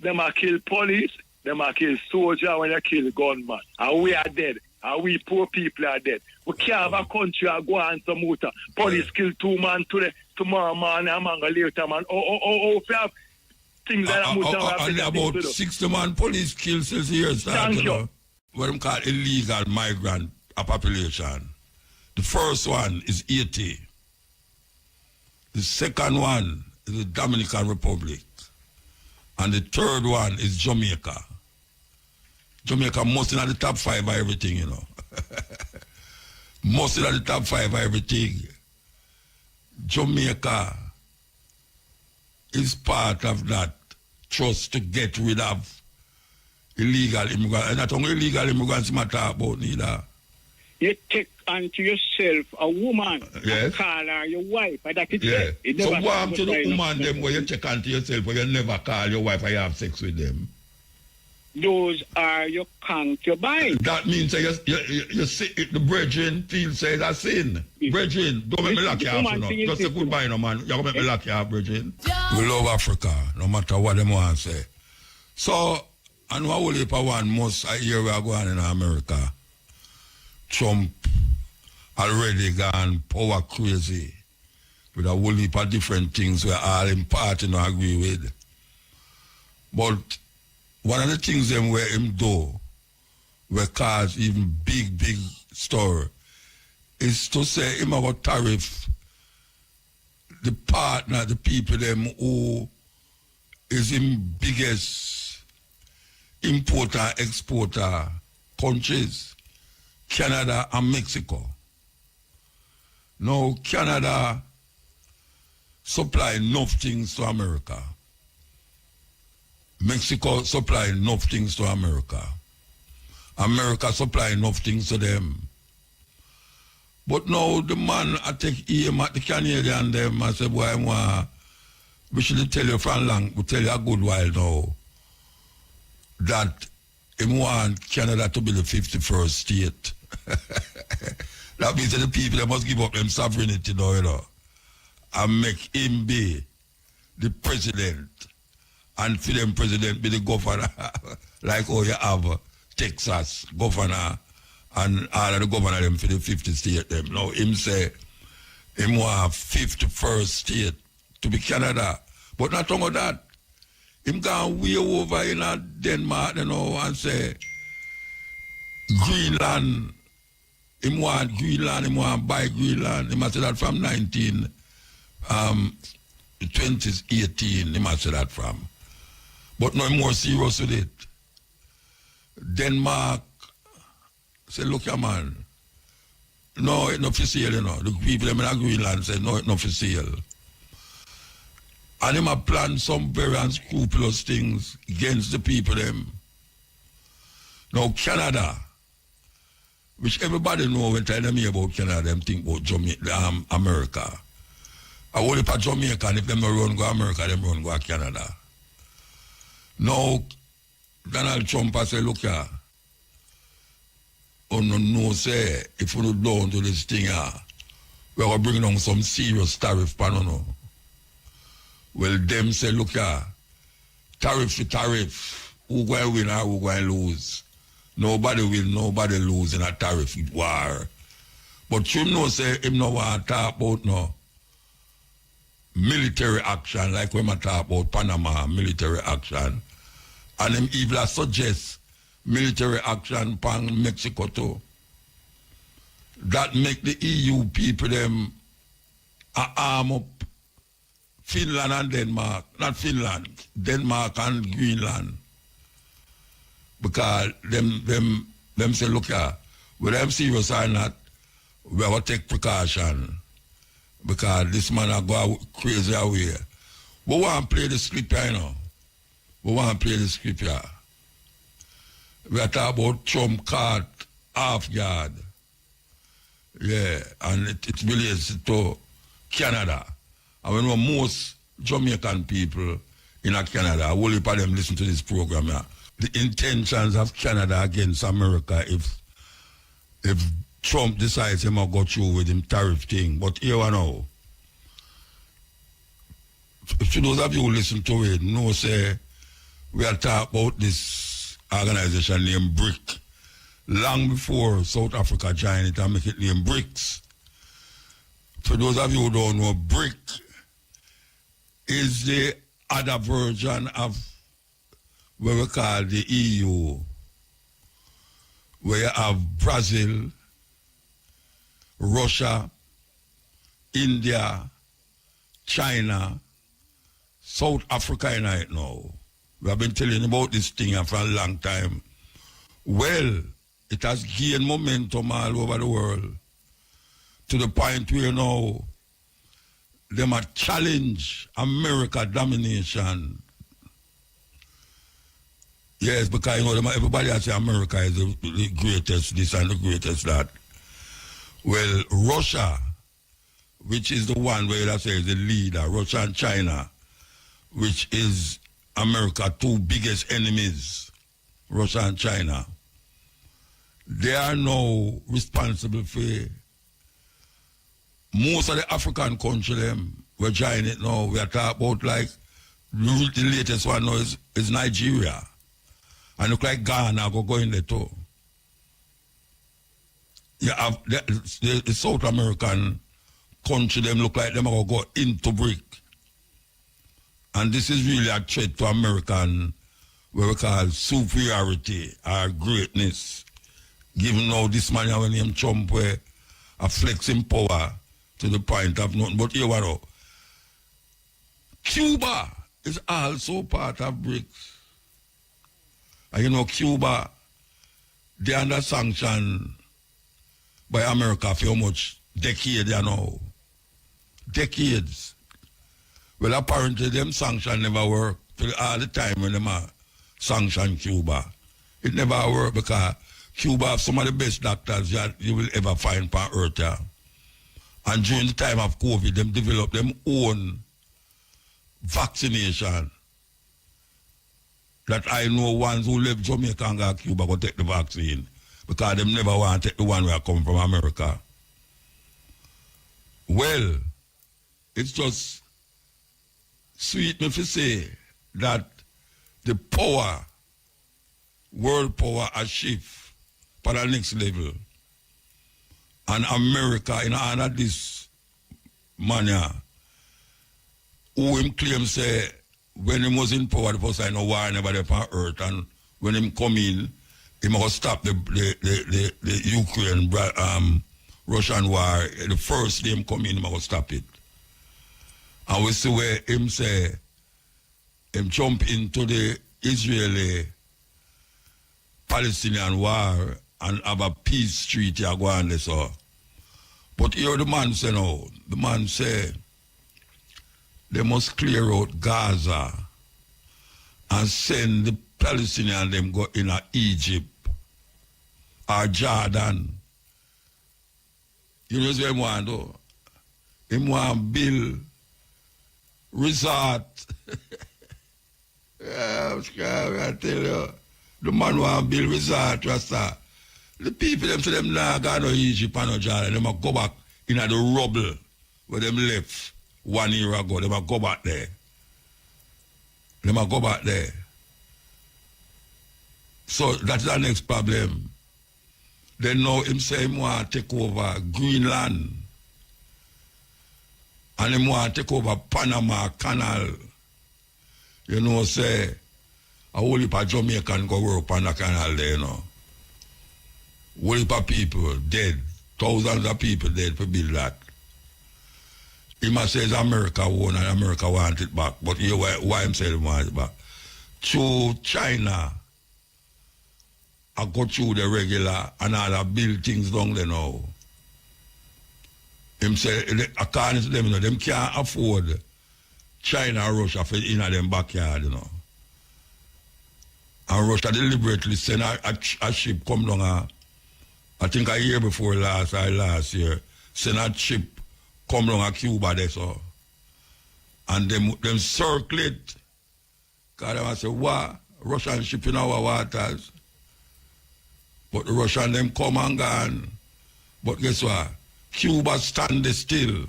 them a kill police, them a kill soldier when they kill gunman. And we are dead. And we poor people are dead. We can't have a country that go on some muta. Police kill 2 men today, tomorrow man, a man later man. If you have things like that muta. And about 60 man police kills this year. Thank you. What I'm called illegal migrant population. The first one is 80. The second one is the Dominican Republic. And the third one is Jamaica. Jamaica must in the top 5 of everything, you know. Must in the top 5 of everything. Jamaica is part of that trust to get rid of illegal immigrants. And not only illegal immigrants matter about neither. You take unto yourself a woman, yes, and call her your wife, and that is yeah. it. So what happened to the woman them where you check unto yourself where you never call your wife and you have sex with them? Those are your concubines. That means you see the brethren feel say that's sin. Brethren, don't make me lock you off, you know. Just say goodbye, no man. You're going to make me lock you off, brethren. We love Africa, no matter what them want to say. So, and what will you one most a year we are going in America? Trump already gone power crazy with a whole heap of different things where all in party no agree with. But one of the things them where him do where cause even big story is to say him about tariff the partner, the people them who is him biggest importer, exporter countries, Canada and Mexico. Now Canada supply enough things to America. Mexico supply enough things to America. America supply enough things to them. But now the man I take aim at the Canadian them and say, boy, we should tell you from long, we tell you a good while now, that he want Canada to be the 51st state. That means that the people they must give up them sovereignty now, you know, and make him be the president. And for them president be the governor, like how you have Texas governor and all of the governor them for the 50 state them. Now him say him want 51st state to be Canada. But not only that, him gone way over in Denmark, you know, and say Greenland, him want Greenland, him want buy Greenland. He must say that from 2018, he must say that from. But no more serious with it. Denmark say, look here, man. No, it's not for sale, you know. The people in Greenland say, no, it's not for sale. And him a plan some very unscrupulous things against the people them. Now Canada, which everybody know when tell them about Canada, them think about America. I only for Jamaica, and if them no run go America, them run go Canada. Now, Donald Trump has said, look here, no say, if we don't down to this thing here, we're going to bring down some serious tariff, no. Well, them say, look here, tariff to tariff, who going to win or who going to lose? Nobody win, nobody lose in a tariff war. But you know, say, him no want to talk about no military action, like when I talk about Panama, military action. And him even suggest military action upon Mexico too. That make the EU people them arm up Finland and Denmark, not Finland, Denmark and Greenland. Because them say, look here, whether I'm serious or not, we have to take precaution. Because this man a go crazy away. We want to play the script here, you know. We want to play the script here. We are talking about Trump caught off guard. Yeah, and it relates to Canada. And we know most Jamaican people in Canada, all of them listen to this program here. The intentions of Canada against America if Trump decides him to go through with him tariff thing. But here we know. To those of you who listen to it, know say we are talking about this organization named BRIC. Long before South Africa joined it and make it named BRICS. For those of you who don't know, BRIC is the other version of what we call the EU, where you have Brazil, Russia, India, China, South Africa right now. We have been telling you about this thing for a long time. Well, it has gained momentum all over the world to the point where now they might challenge America domination. Yes, because you know everybody has say America is the greatest this and the greatest that. Well, Russia, which is the one where I say is the leader, Russia and China, which is America's two biggest enemies, Russia and China, they are now responsible for most of the African countries. We're joining it now. We are talking about like the latest one now is Nigeria. And look like Ghana go in there too. You have the South American country, them look like them are going to go into BRIC. And this is really a threat to American, what we call superiority or greatness. Given now this man when him Trump where a flexing power to the point of nothing. But here what Cuba is also part of BRICS. And you know Cuba, they under sanction by America for how much decades now. Decades. Well, apparently them sanctions never work for all the time when them sanction Cuba. It never work because Cuba have some of the best doctors that you will ever find on earth. Yeah. And during the time of COVID, them developed them own vaccination. That I know ones who live Jamaica and go to Cuba go take the vaccine because them never want to take the one where come from America. Well, it's just sweet me to say that the power, world power has shifted for the next level. And America, in honor of this man, who him claim say, when he was in power, the first time no war never there on earth, and when him come in, he must stop the Ukraine, Russian war. The first day him come in, he must stop it. And we see where him say, him jump into the Israeli-Palestinian war and have a peace treaty go on there, so. But here the man say no, the man say, they must clear out Gaza and send the Palestinians them go in Egypt or Jordan. You know what they want to do? They want to build resort. Yeah, I tell you. The man want to build resort, Rasta. The people them say them nah go to Egypt and no Jordan. They must go back in the rubble where them left 1 year ago. They must go back there. They must go back there. So that's the next problem. Then now him say he want to take over Greenland. And he want to take over Panama Canal. You know, say, a whole heap of Jamaican go work on the canal there, you know. Whole heap of people dead. Thousands of people dead for build that. He must say America won and America want it back. But you why him say he want it back? Through China, I go through the regular and all build things down there now. Him say, according to them, you know, them can't afford China or Russia for in them backyard, you know. And Russia deliberately send a ship come down, I think a year before last year, send a ship come down Cuba there, so. And them circle it. Because they say, what? Russian ship in our waters. But the Russian them come and gone. But guess what? Cuba stand still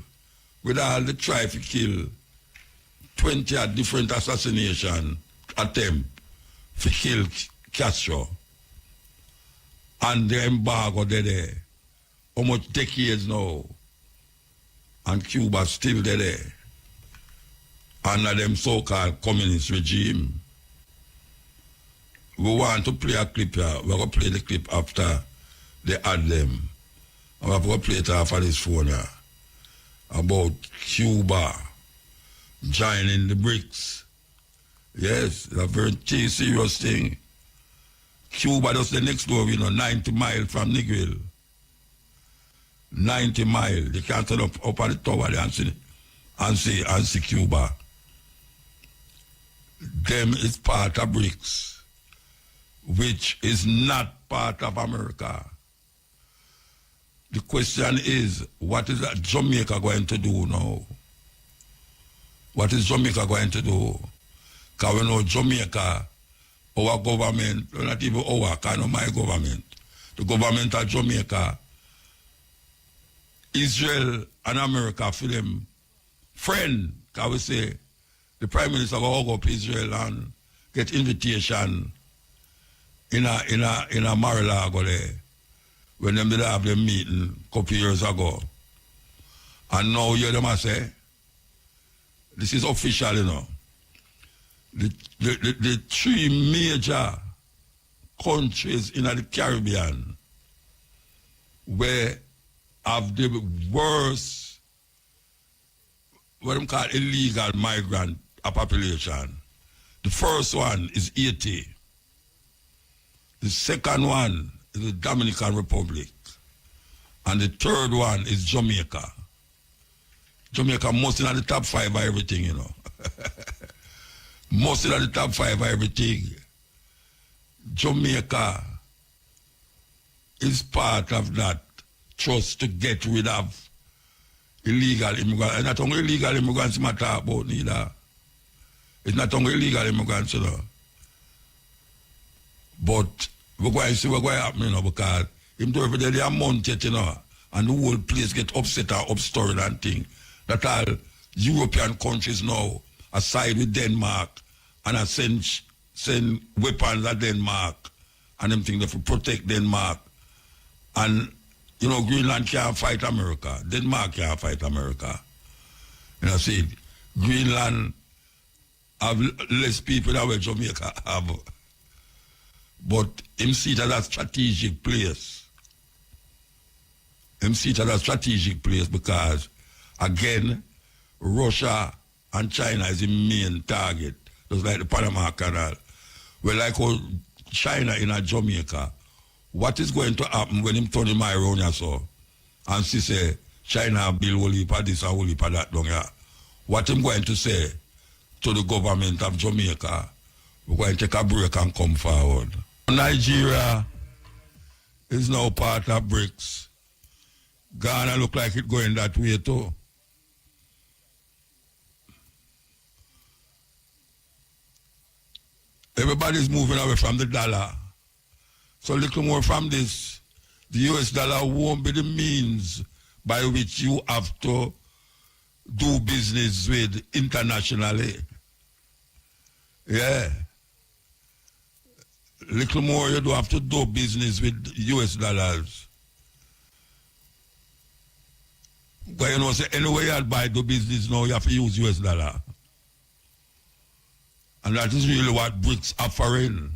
with all the try to kill 20 different assassination attempt to kill Castro. And the embargo there. How much decades now? And Cuba still there. Under them so-called communist regime. We want to play a clip here. We're going to play the clip after they add them. And we're going to play it off of this phone here. About Cuba joining the BRICS. Yes, it's a very serious thing. Cuba just the next door, 90 miles from Negril. 90 miles. They can't turn up at the tower there and see Cuba. Them is part of BRICS, which is not part of America. The question is, what is Jamaica going to do now? What is Jamaica going to do? Because we know Jamaica, our government, not even our, kind of my government, the government of Jamaica, Israel and America for them friend, can we say, the Prime Minister will hug up Israel and get invitation in a Mar-a-Lago there, when them did have them meeting a couple years ago. And now you hear them say, this is official, The three major countries in the Caribbean where have the worst, what they call illegal migrant population. The first one is Haiti. The second one is the Dominican Republic. And the third one is Jamaica. Jamaica must in the top 5 of everything, Most in the top 5 of everything. Jamaica is part of that trust to get rid of illegal immigrants. And not only illegal immigrants matter about neither. It's not only illegal immigrants, But we're going to see what's going to happen, because him do every day they are mounted, and the whole place get upset and upstirred and thing. That all European countries now are side with Denmark and are send weapons at Denmark and them think they have to protect Denmark. And Greenland can't fight America. Denmark can't fight America. See, Greenland have less people than what Jamaica have. But him see it as a strategic place. Him see it as a strategic place because, again, Russia and China is the main target, just like the Panama Canal. Well, like how China in Jamaica, what is going to happen when him turn him around here so and see say China build whole heap of this and whole heap of that down here? What him going to say to the government of Jamaica? We're going to take a break and come forward. Nigeria is now part of BRICS. Ghana look like it going that way too. Everybody's moving away from the dollar. So a little more from this, the US dollar won't be the means by which you have to do business with internationally. Yeah. Little more you do have to do business with US dollars. But say anyway you buy do business now, you have to use US dollar. And that is really what BRICS offering.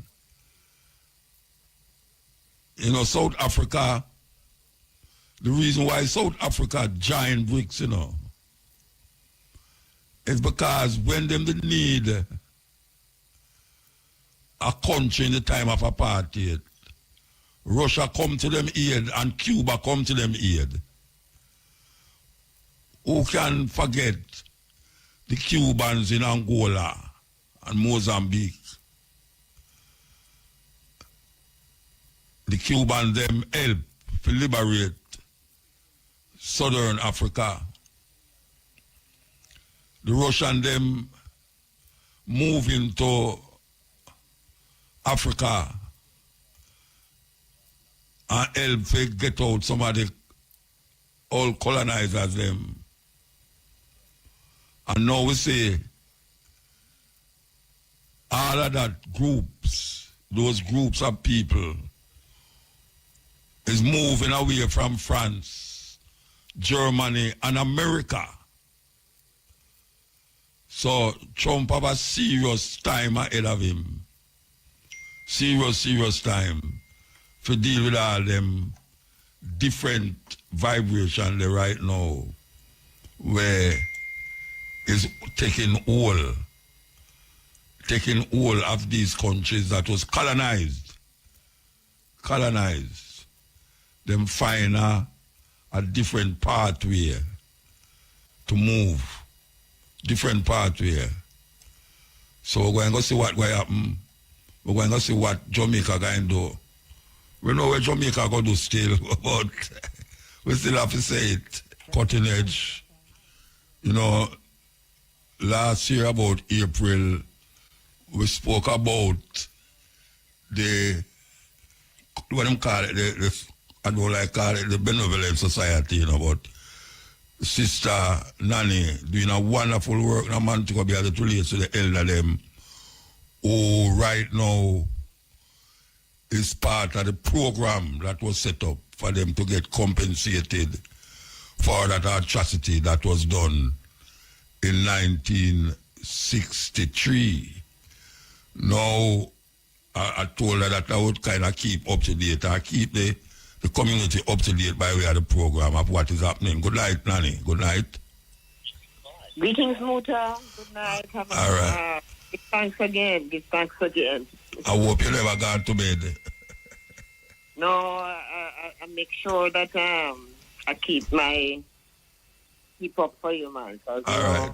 South Africa, the reason why South Africa joined BRICS, is because when them need a country in the time of apartheid, Russia come to them aid and Cuba come to them aid. Who can forget the Cubans in Angola and Mozambique? The Cubans them help to liberate Southern Africa. The Russian them move into Africa and help to get out some of the old colonizers them. And now we say all of that groups those groups of people is moving away from France, Germany, and America. So Trump have a serious time ahead of him. Serious time to deal with all them different vibrations there right now where is taking all of these countries that was colonized. Them find a different pathway to move. Different pathway. So we're going to see what will happen. We're going to see what Jamaica going to do. We know where Jamaica going to do still, but we still have to say it. Cutting edge. You know, last year about April, we spoke about what them call it, I don't like call it the Benevolent Society, you know, but Sister Nanny doing a wonderful work, and a man to be able to relate to the elder them who right now is part of the program that was set up for them to get compensated for that atrocity that was done in 1963. Now, I told her that I would kind of keep up to date. I keep the community up to date by way of the program of what is happening. Good night, Nanny. Good night. Greetings, Muta. Good night. All right. Give thanks again. I hope you never got to bed. No, I make sure that I keep up for you, man. All right.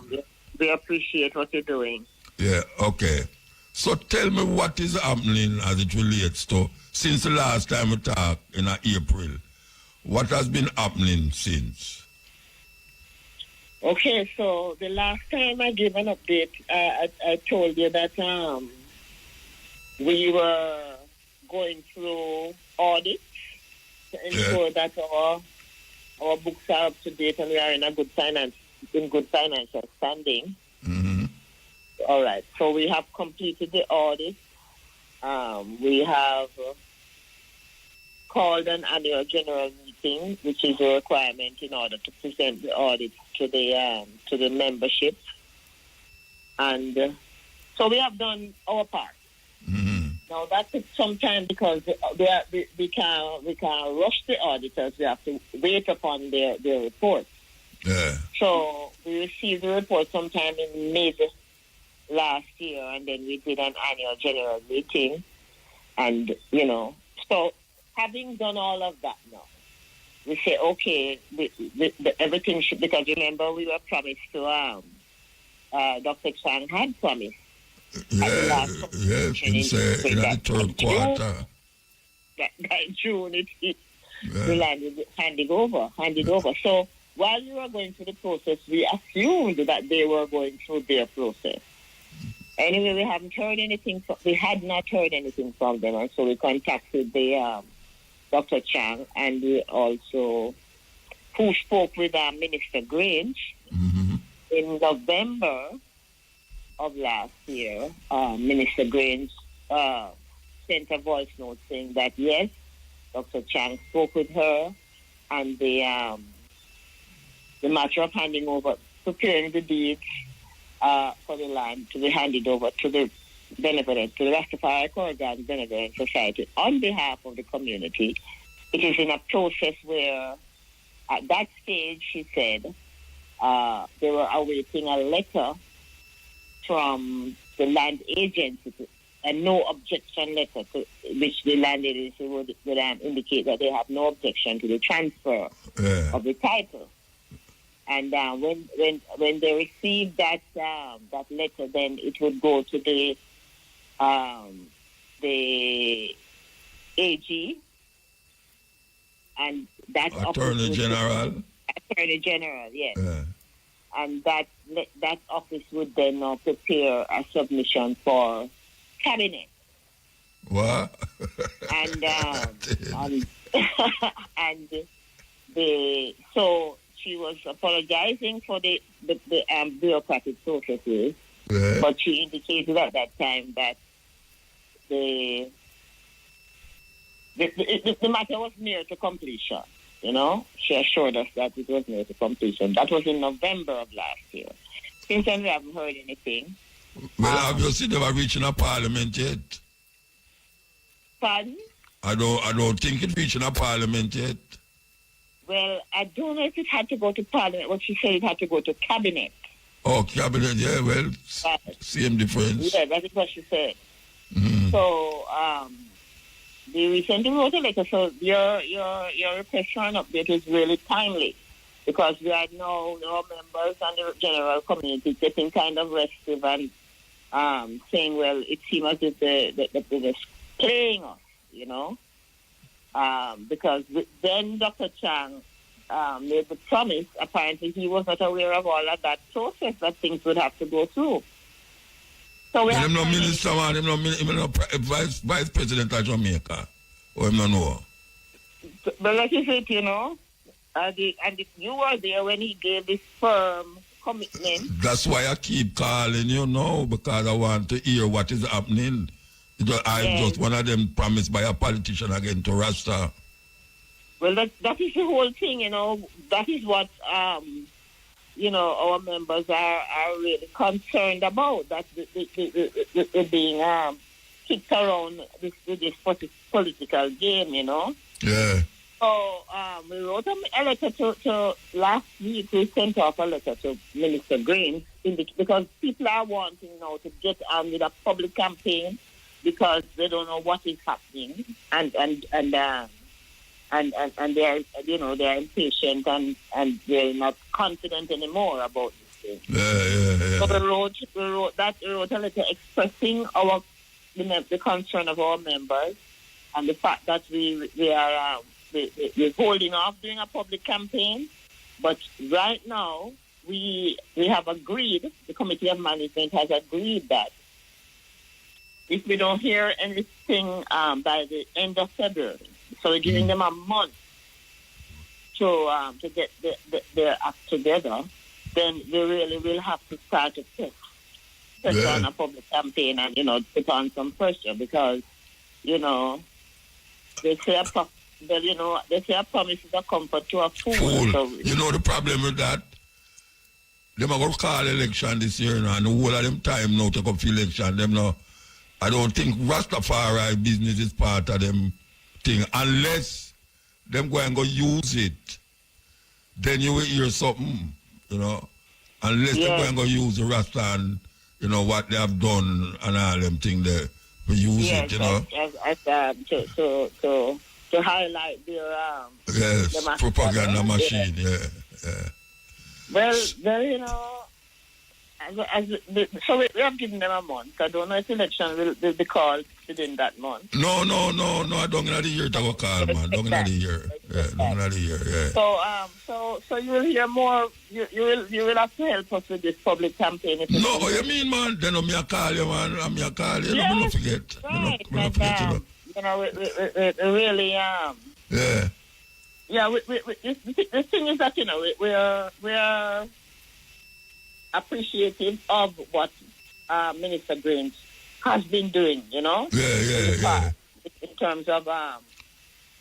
We appreciate what you're doing. Yeah, okay. So tell me what is happening as it relates to, since the last time we talked in April, what has been happening since? Okay, so the last time I gave an update, I told you that we were going through audits to ensure that our books are up to date and we are in good financial standing. Mm-hmm. All right. So we have completed the audit. We have called an annual general meeting, which is a requirement in order to present the audit to the membership. And so we have done our part. Mm-hmm. Now that took some time because we can't rush the auditors. We have to wait upon their report. Yeah. So we received the report sometime in mid last year, and then we did an annual general meeting. And, so having done all of that now, we say, okay, everything should, because remember we were promised to, Dr. Chang had promised. Yes, in the third quarter. By June, we handed over. So while we were going through the process, we assumed that they were going through their process. Anyway, we had not heard anything from them, and so we contacted the Dr. Chang, and we also who spoke with Minister Grange in November of last year. Minister Grange sent a voice note saying that yes, Dr. Chang spoke with her, and the matter of handing over, preparing the deeds for the land to be handed over to the Rastafari Corridor Benevolent Society on behalf of the community. It is in a process where, at that stage, she said, they were awaiting a letter from the land agency, a no objection letter, which the land agency would indicate that they have no objection to the transfer of the title. And when they received that letter, then it would go to the AG, and that Attorney General. Attorney General, yes. And that office would then prepare a submission for cabinet. What? And so she was apologizing for the bureaucratic processes, but she indicated at that time that the the matter was near to completion. You know, she assured us that it was near to completion. That was in November of last year. Since then, we haven't heard anything. Well, obviously, they were reaching a parliament yet. Pardon? I don't think it reaching a parliament yet. Well, I don't know if it had to go to parliament. What she said, it had to go to cabinet. Oh, cabinet, yeah, well, same difference. Yeah, that is what she said. Mm-hmm. So, they recently wrote a letter, so your request for an update is really timely, because we are now, our members and the general community getting kind of restive and saying, well, it seems as if they're just playing us, you know, because then Dr. Chang made the promise. Apparently he was not aware of all of that process that things would have to go through. So we have no minister, man, him no vice president of Jamaica, or him no know. But like you said, you know, you were there when he gave this firm commitment. That's why I keep calling you now, because I want to hear what is happening. I'm just one of them promised by a politician again to Rasta. Well, that is the whole thing, you know. That is what you know, our members are really concerned about, that they're being kicked around this political game, you know. Yeah. So we wrote a letter to last week. We sent off a letter to Minister Green because people are wanting now to get on with a public campaign because they don't know what is happening, and they're, you know, they're impatient and they're not confident anymore about this thing. Yeah. So we wrote a letter expressing the concern of our members and the fact that we're holding off doing a public campaign. But right now we have agreed, the Committee of Management has agreed that if we don't hear anything by the end of February, so we're giving them a month to get their act together, then they really will have to start to press on a public campaign and, you know, put on some pressure because, you know, they say a promise is a comfort to a fool. So, you know the problem with that? Them are going to call election this year now, and the whole of them time now to come for election. Them now, I don't think Rastafari business is part of them thing, unless them go and go use it. Then you will hear something, you know. Unless they go and go use the Rasta and, you know, what they have done and all them things there. We use it, you know. To highlight their propaganda machine, yeah. Well, you know, so we have given them a month. I don't know if election will be called within that month. No, I don't know the year to go call, man. Don't know the year. Yeah. So you will hear more. You will have to help us with this public campaign. No, what you mean, man? Then I'm call you, man. I'm call you. Yes, don't forget. Right. Don't forget, you know. You know, we really Yeah. Yeah. The thing is that, you know, we are appreciative of what Minister Green has been doing, you know. Yeah. In terms of well,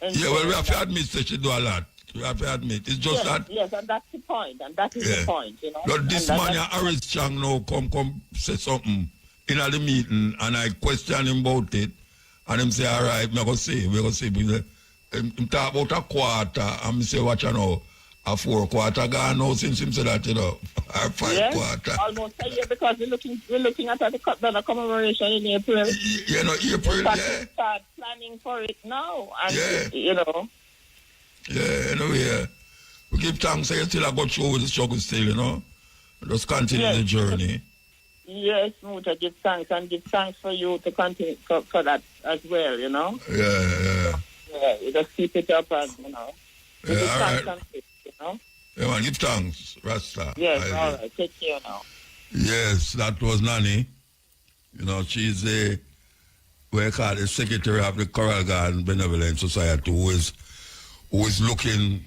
we have to admit that she do a lot. We have to admit. It's just that. Yes, and that's the point. And that is the point, you know. But this man, Harris Chang, now come say something in the meeting, and I question him about it, and him say, all right, we're going to see. Him talk about a quarter, and me say, watch you know, a 4 quarter gone now since him said that, you know, or 5 quarter. Almost a year, because we're looking at the commemoration in April. You know, April, start planning for it now, and you know. Yeah, anyway, we give thanks that you still have got through with the struggle still, you know. Just continue the journey. Yes, Muta, give thanks, and give thanks for you to continue for that as well, you know. Yeah. Yeah, you just keep it up and, you know. Yeah, all right. And it, you know. Yeah, man, give thanks, Rasta. Yes, all right. Take care now. Yes, that was Nanny. You know, she's the secretary of the Coral Garden Benevolent Society, who is looking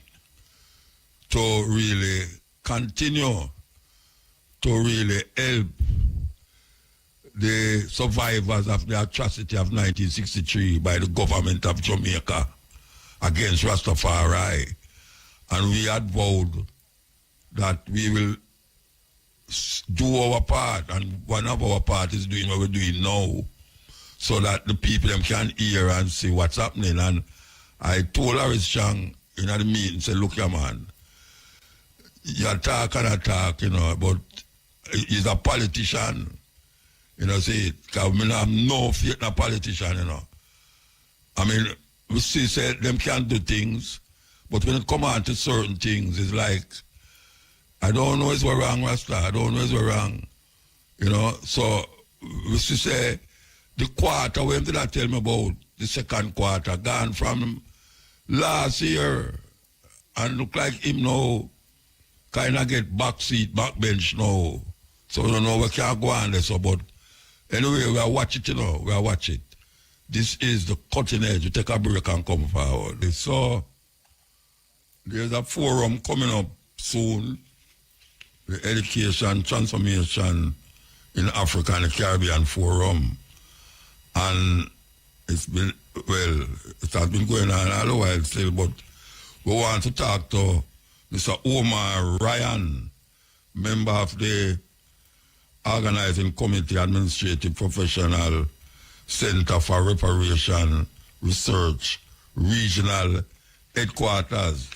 to really continue to really help the survivors of the atrocity of 1963 by the government of Jamaica against Rastafari. And we had vowed that we will do our part, and one of our part is doing what we're doing now, so that the people them can hear and see what's happening. And I told Harris Chang in the meeting, say, look here, man, you talk and attack, you know, but he's a politician, you know, see, because I have no faith in a politician, you know. I mean, we see, say, them can't do things, but when it come on to certain things, it's like, I don't know if we're wrong, Rasta. I don't know if we're wrong. You know, so we should say the quarter, when did I tell me about the second quarter, gone from last year and look like him now kind of get back seat, back bench now. So we don't know, we can't go on there. So, but anyway, we are watching it, you know, we are watching it. This is the cutting edge. We take a break and come forward. So there's a forum coming up soon. The Education Transformation in Africa and the Caribbean Forum. And it's been, well, it has been going on all the while still, but we want to talk to Mr. Omar Ryan, member of the Organizing Committee Administrative Professional Center for Reparation Research Regional Headquarters.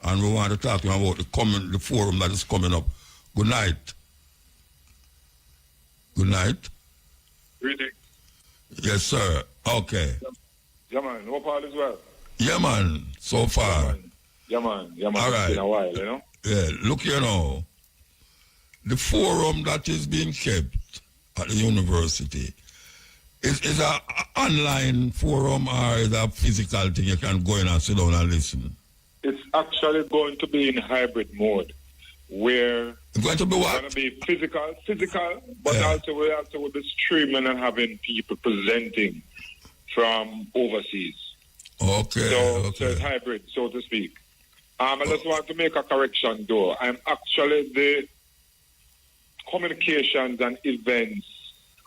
And we want to talk to him about the forum that is coming up. Good night. Good night. Greetings. Yes, sir. Okay. Yeah, man. Hope all is well. Yeah, man. So far. Yeah, man. Yeah, man. All right. It's been a while, you know? Yeah, look, you know, the forum that is being kept at the university is a online forum or is a physical thing you can go in and sit down and listen? It's actually going to be in hybrid mode, where It's going to be what? it's going to be physical, but also we will be streaming and having people presenting from overseas. Okay, So okay. it's hybrid, so to speak. I just want to make a correction, though. I'm actually the communications and events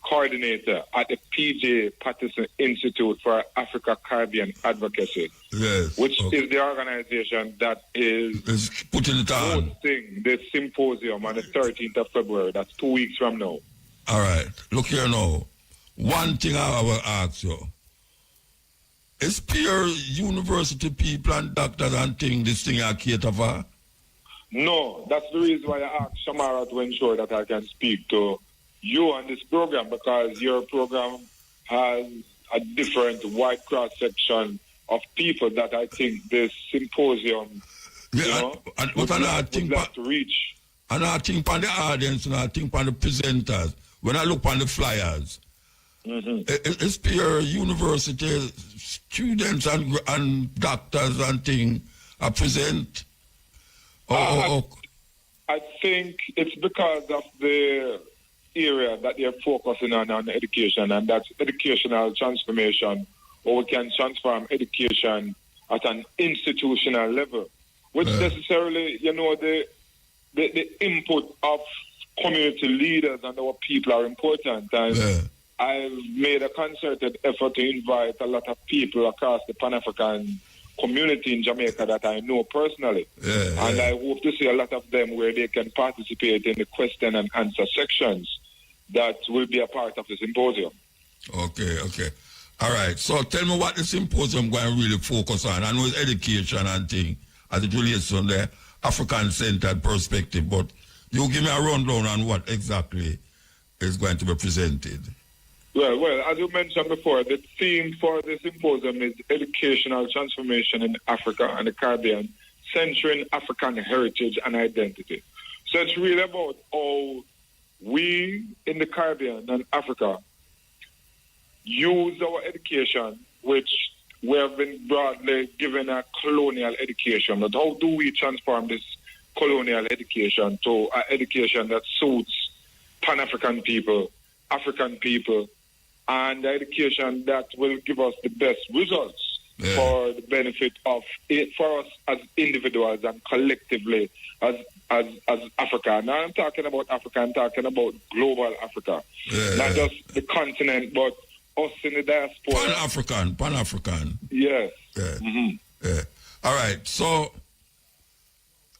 coordinator at the PJ Patterson Institute for Africa Caribbean Advocacy, Yes. which okay. is the organization that is It's putting it on. hosting the symposium on the 13th of February. That's 2 weeks from now. All right. Look here now. One thing I will ask you. Is pure university people and doctors and things this thing I cater for? No, that's the reason why I asked Shamara to ensure that I can speak to you on this program, because your program has a different wide cross-section of people that I think this symposium, What I think would like to reach. And I think on the audience and I think on the presenters, when I look on the flyers, it's pure university students and doctors and things are present. I think it's because of the area that they're focusing on education, and that's educational transformation, or we can transform education at an institutional level, which necessarily, the input of community leaders and our people are important. And I've made a concerted effort to invite a lot of people across the Pan-African community in Jamaica that I know personally. And I hope to see a lot of them where they can participate in the question and answer sections that will be a part of the symposium. Okay. All right. So tell me what the symposium going to really focus on. I know it's education and things as it relates to the African-centered perspective, but you give me a rundown on what exactly is going to be presented. Well, as you mentioned before, the theme for the symposium is educational transformation in Africa and the Caribbean, centering African heritage and identity. So it's really about how we in the Caribbean and Africa use our education, which we have been broadly given a colonial education, but how do we transform this colonial education to an education that suits Pan-African people, African people, and the education that will give us the best results for the benefit of it, for us as individuals and collectively as Africa. Now I'm talking about Africa, I'm talking about global Africa. Not just the continent, but us in the diaspora. Pan-African. Yes. Yeah. All right, so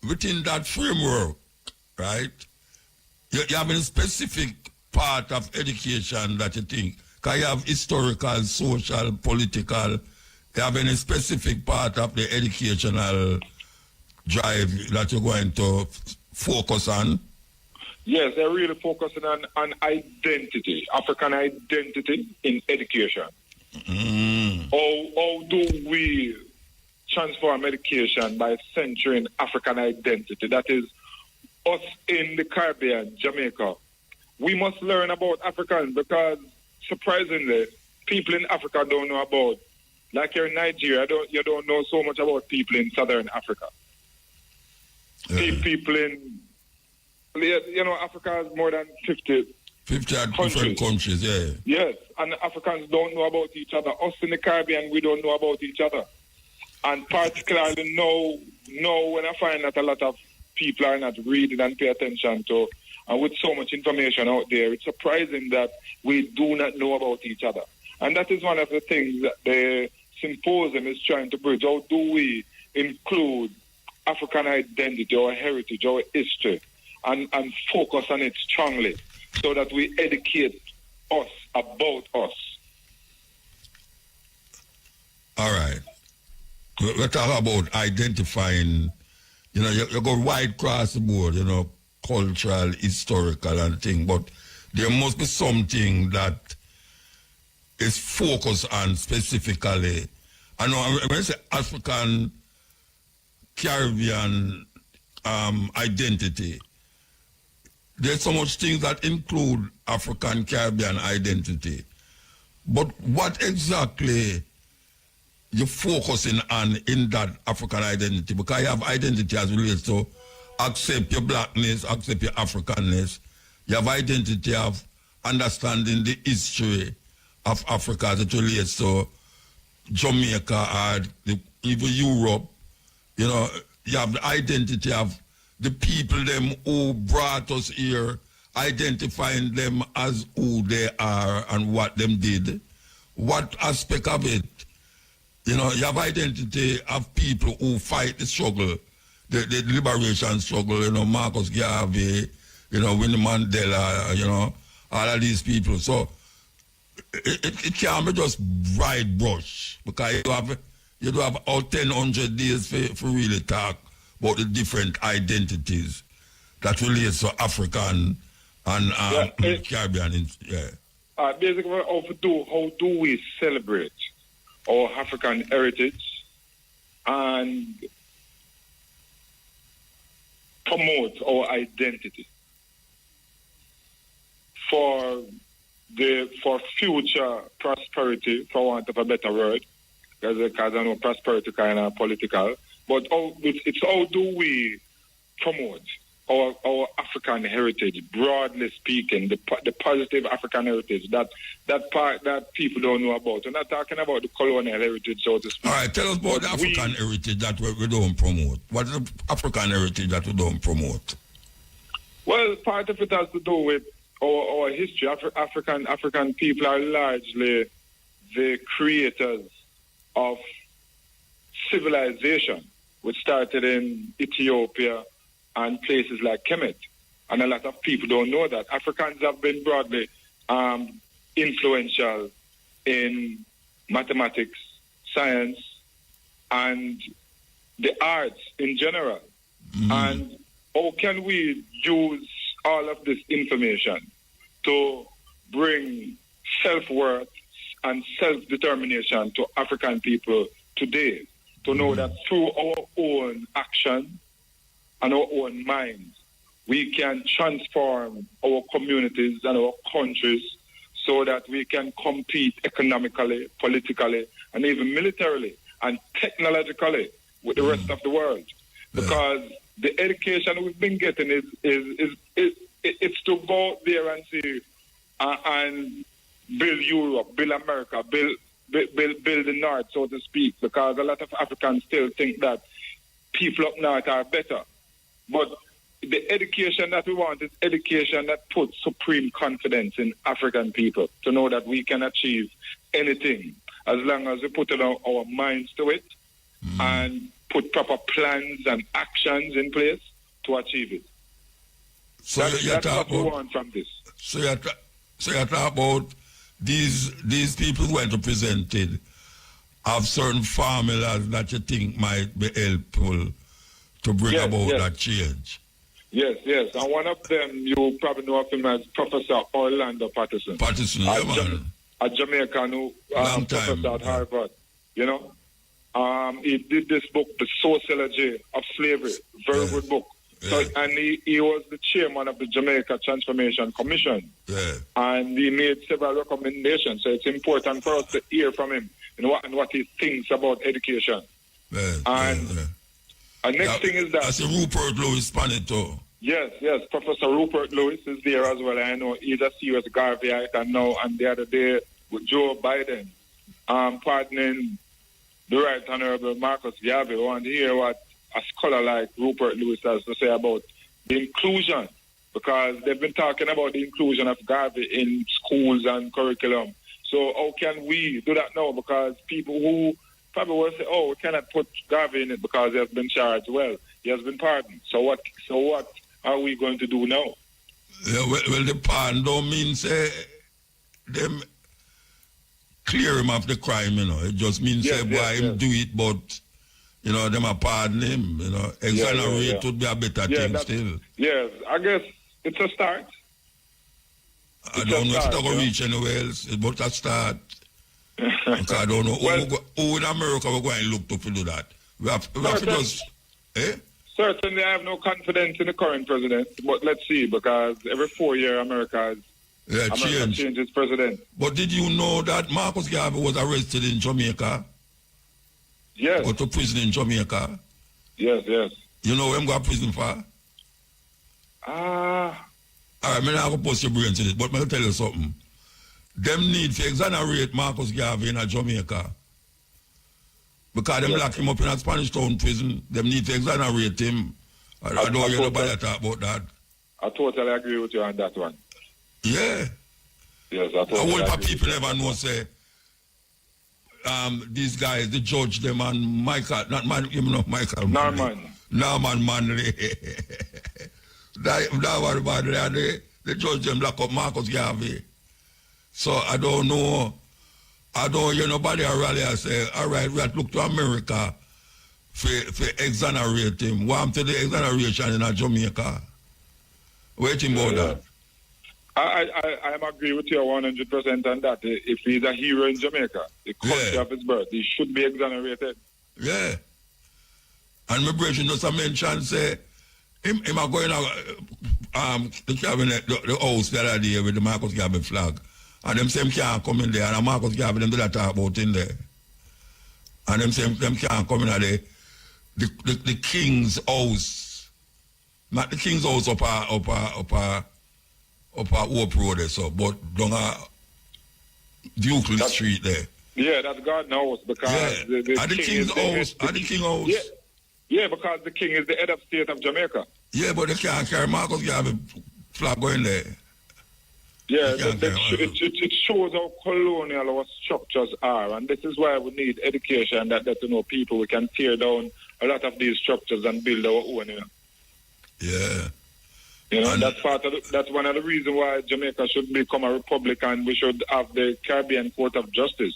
within that framework, right, you have a specific part of education that you think, because you have historical, social, political, you have any specific part of the educational drive that you're going to focus on? Yes, they're really focusing on identity, African identity in education. How do we transform education by centering African identity? That is, us in the Caribbean, Jamaica. We must learn about Africans because, surprisingly, people in Africa don't know about, like you're in Nigeria, you don't know so much about people in Southern Africa. People in, Africa has more than 50 different countries, yeah. Yes, and Africans don't know about each other. Us in the Caribbean, we don't know about each other. And particularly now when I find that a lot of people are not reading and pay attention to, and with so much information out there, it's surprising that we do not know about each other. And that is one of the things that the symposium is trying to bridge. How do we include African identity, our heritage, our history, and focus on it strongly so that we educate us about us? All right. We're talking about identifying, you go right across the board, cultural, historical and thing, but there must be something that is focused on specifically. I know when I say African Caribbean identity, there's so much things that include African Caribbean identity. But what exactly you're focusing on in that African identity? Because you have identity as relates to accept your blackness, accept your Africanness. You have identity of understanding the history of Africa as it relates to Jamaica or even Europe. You have the identity of the people them who brought us here, identifying them as who they are and what them did. What aspect of it? You have identity of people who fight the struggle, the liberation struggle, Marcus Garvey, Winnie Mandela, all of these people. So it can't be just bright brush, because you do have about 1,000 days for really talk about the different identities that relates to African and Caribbean. Basically, how do we celebrate our African heritage and promote our identity for future prosperity, for want of a better word, because I know prosperity kind of political, but it's how do we promote our African heritage, broadly speaking, the positive African heritage, that part that people don't know about. We're not talking about the colonial heritage, so to speak. All right, tell us about the African heritage that we don't promote. What is the African heritage that we don't promote? Well, part of it has to do with our history. African people are largely the creators of civilization, which started in Ethiopia and places like Kemet. And a lot of people don't know that. Africans have been broadly influential in mathematics, science, and the arts in general. And how can we use all of this information to bring self-worth and self-determination to African people today, to know that through our own action and our own minds, we can transform our communities and our countries so that we can compete economically, politically, and even militarily and technologically with the rest of the world. Because the education we've been getting it's to go out there and say and build Europe, build America, build build the north, so to speak, because a lot of Africans still think that people up north are better. But the education that we want is education that puts supreme confidence in African people to know that we can achieve anything as long as we put our minds to it and put proper plans and actions in place to achieve it. So that's what we want from this. So you're talking about these people who went represented have certain formulas that you think might be helpful to bring about that change. Yes. And one of them, you probably know of him as Professor Orlando Patterson. A Jamaican who professor at Harvard. You know, he did this book, The Sociology of Slavery. Very good book. Yeah. So, and he was the chairman of the Jamaica Transformation Commission. Yeah. And he made several recommendations. So it's important for us to hear from him and what he thinks about education. And next thing is that... That's Rupert Lewis Panito. Yes. Professor Rupert Lewis is there as well. I know he's a serious Garveyite and now. And the other day with Joe Biden, pardoning the Right Honorable Marcus Garvey, I want to hear what a scholar like Rupert Lewis has to say about the inclusion, because they've been talking about the inclusion of Garvey in schools and curriculum. So how can we do that now? Because people who probably will say, we cannot put Garvey in it because he has been charged. Well, he has been pardoned. So what are we going to do now? Yeah, well, the pardon don't mean say them clear him of the crime, you know. It just means say why him do it, but you know, them are pardon him, you know. Exonerate would be a better thing still. Yes, I guess it's a start. I don't know if it's going to reach anywhere else, but a start. Because I don't know who in America we're going to look to do that. We have to just... Certainly, I have no confidence in the current president, but let's see, because every 4 years America changes president. But did you know that Marcus Garvey was arrested in Jamaica? Yes. Go to prison in Jamaica? Yes. You know where I'm going to prison for? All right, I'm not going to post your brain to this, but I'm going to tell you something. Them need to exonerate Marcus Garvey in Jamaica. Because them lock him up in a Spanish Town prison. Them need to exonerate him. I don't hear nobody talk about that. I totally agree with you on that one. Yeah. Yes, I totally agree. A whole people never know, say, these guys, the judge, them and Michael, Norman Manley. The judge them lock up Marcus Garvey. So I don't know. I don't hear nobody rally and say, all right, we have to look to America for exonerate him. What to the exoneration in Jamaica? Waiting about that. I agree with you 100% on that. If he's a hero in Jamaica, the country of his birth, he should be exonerated. Yeah. And my brother just mentioned, say, him are going out the cabinet, the house the other day with the Marcus Garvey flag. And them same can't come in there, and Marcus Garvey them do that talk about in there. And them can't come in there. The king's house, not the king's house up a Hope Road there, so, but down Duke Street there. Yeah, that's Garden House, because the king's house. Yeah, because the king is the head of state of Jamaica. Yeah, but they can't carry Marcus Garvey flag going there. Yeah, it shows how colonial our structures are, and this is why we need education that to know people. We can tear down a lot of these structures and build our own. You know? Yeah. You know, that's one of the reasons why Jamaica should become a republic, and we should have the Caribbean Court of Justice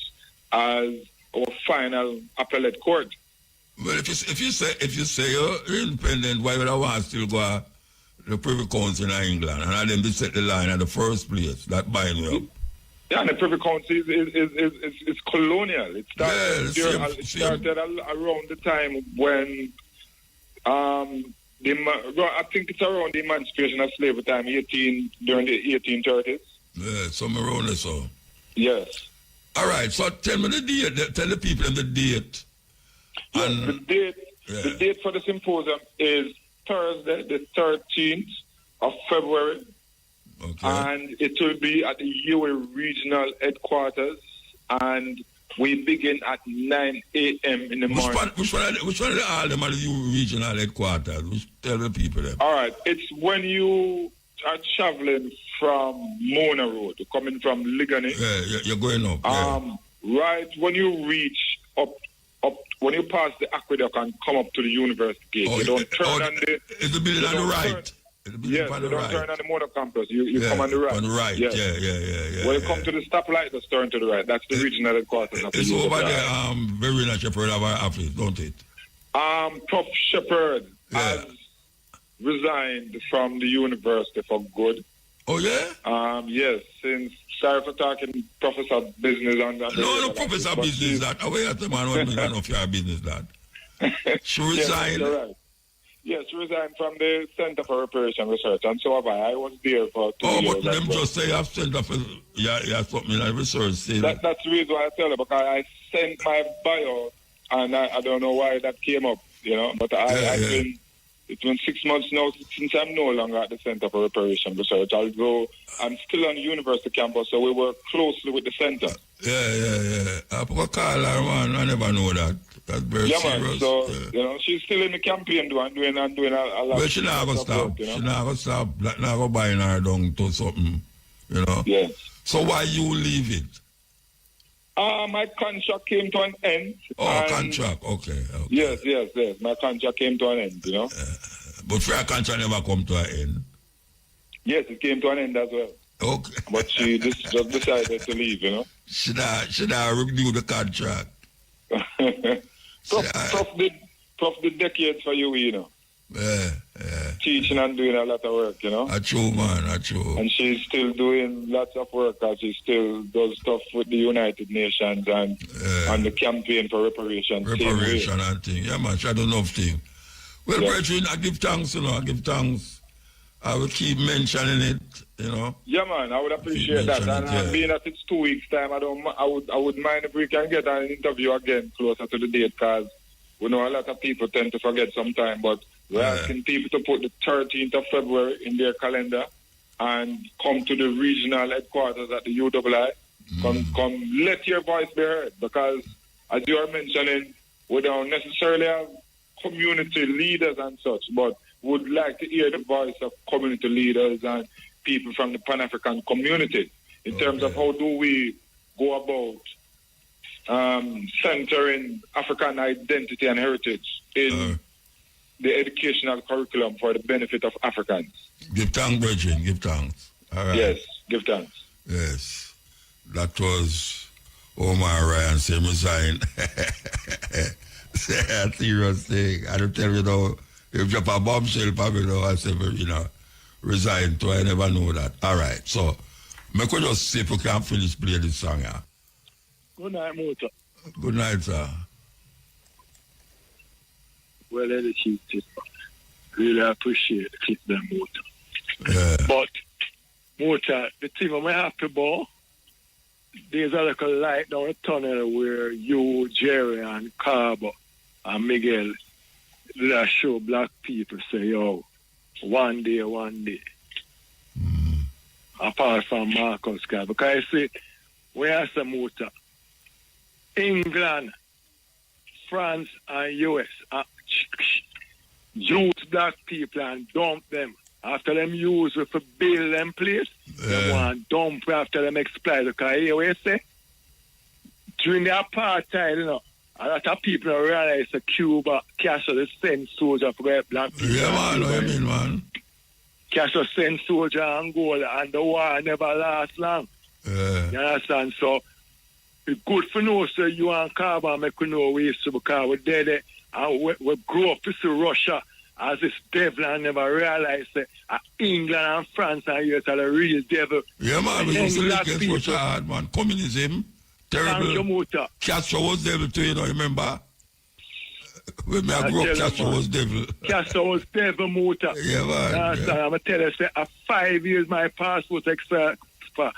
as our final appellate court. Well, if you say you're independent, why would I want to still go the Privy Council in England, and then they set the line at the first place that bind me up? Yeah, and the Privy Council is colonial. It started around the time when I think it's around the emancipation of slavery time, during the 1830s. Yeah, somewhere around there, so. Yes. All right, so tell me the date. Tell the people the date. The date for the symposium is Thursday, the 13th of February. Okay. And it will be at the UA Regional Headquarters. And We begin at 9 a.m. in the morning. Which one of the all them are the regional headquarters? Which tell the people them? All right. It's when you are traveling from Mona Road, coming from Ligani. Yeah, you're going up. Right when you reach up, when you pass the aqueduct and come up to the university gate, you don't turn on the... It's the building on the right. Yes, you don't turn on the Mona campus. You come on the right. On the right, yes. Yeah. When you come to the stoplight, just turn to the right. That's the regional headquarters. It's over there, Verena Shepherd of our office, don't it? Prof. Shepherd has resigned from the university for good. Oh, yeah? Yes, since... Sorry for talking professor business on that. No, professor business that. Away at the man, what mean of your business that? She resigned. Yes, right. Yes, she resigned from the Center for Reparation Research, and so have I. I was there for 2 years. But them just say I've Center for something like research. That's the reason why I tell her, because I sent my bio, and I don't know why that came up, but it's been 6 months now since I'm no longer at the Center for Reparation Research, although I'm still on the university campus, so we work closely with the center. Yeah. I call her, man. I never know that. That's very serious. Man, so, she's still in the campaign doing a lot. But she not going to stop. She not going to stop. Not going to buy her down to something, Yes. So why you leave it? My contract came to an end. Oh, contract. Okay. Yes. My contract came to an end, But for your contract never come to an end? Yes, it came to an end as well. Okay. But she just decided to leave, Should I renew the contract? Prof did decades for you, Yeah. Teaching and doing a lot of work, That's true, man. That's true. And she's still doing lots of work, and she still does stuff with the United Nations and the campaign for reparation. Reparation and thing. Yeah, man. She had enough thing. Well, brethren, I give thanks, I give thanks. I will keep mentioning it, Yeah, man. I would appreciate that. And being that it's 2 weeks' time, I would mind if we can get an interview again closer to the date, because we know a lot of people tend to forget sometime, but we're asking people to put the 13th of February in their calendar and come to the regional headquarters at the UII. Come, let your voice be heard, because as you are mentioning, we don't necessarily have community leaders and such, but would like to hear the voice of community leaders and people from the Pan-African community in terms of how do we go about centering African identity and heritage in the educational curriculum for the benefit of Africans. Give thanks, brethren. Give thanks. All right. Yes, give thanks. Yes. That was Omar Ryan saying resign. A serious thing. I don't tell you, if you have a bombshell, probably I say, resign, so I never know that. All right. So, I could just see if we can finish playing this song. Yeah? Good night, Muta. Good night, sir. Well educated. Really appreciate the clip them, Muta. Yeah. But, Muta, the thing I'm happy about, there's a little light down the tunnel where you, Jerry, and Carbo, and Miguel, that show black people say, yo, one day. Apart from Marcus guy. Because I say, when I say Muta, England, France, and US use black people and dump them. After them use it for build them place, they want dump after them exploit. Because here we say, during the apartheid, a lot of people realize that Cuba Castro send soldiers for black people. Yeah, man, what you mean, man? Castro send soldiers to Angola, and the war never lasts long. You understand? So, it's good for know, so you and Carver make we know we used to, because we're dead, and we grew up to see Russia as this devil and never realized that England and France and US are the real devil. Yeah, man, we used to look against Russia hard, man. Communism. Terrible. Thank you, Muta. Castro was devil too, remember? When I grew up, Castro was devil. Castro was devil, Muta. Yeah, man. I'm going to tell you, say, 5 years my passport expired. Because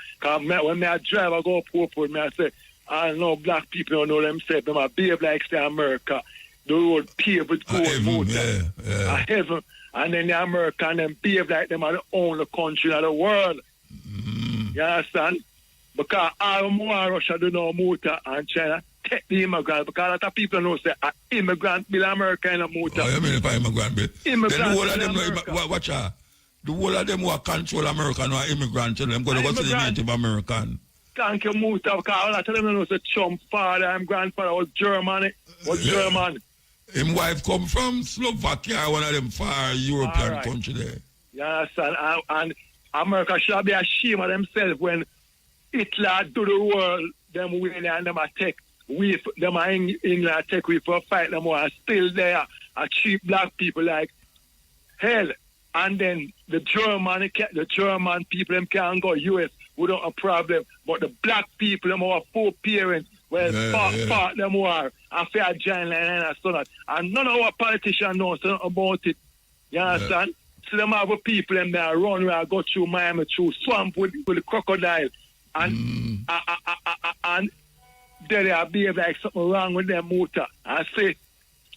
when I drive, I go up airport, I say, I know black people don't know themselves. They behave like say America. The road paved with gold, Muta. A heaven. And then the American them behave like them are the only country in the world. You understand? Because all more Russia do know muta and China take the immigrant because a lot of people know say an immigrant bill America in a muta. Oh, you mean if I immigrant bill? Immigrant then the whole of them America. watch out. The whole of them who control America no immigrant, so them go to go to the Native American. Thank you, muta, because a lot of them know say Trump father and grandfather was German. German. His wife come from Slovakia, one of them far European country there. You understand? And America should be ashamed of themselves when Hitler do the world, them winning and them attack. Them are England attack we for fight them war. Still there are cheap black people like hell. And then the German people them can go US without a problem. But the black people them are 4 parents. Part them war and fair giant and so on. And none of our politicians know about it. You understand? So them have people them there run where I go through Miami through swamp with the crocodile. And they behave like something wrong with them motor. I say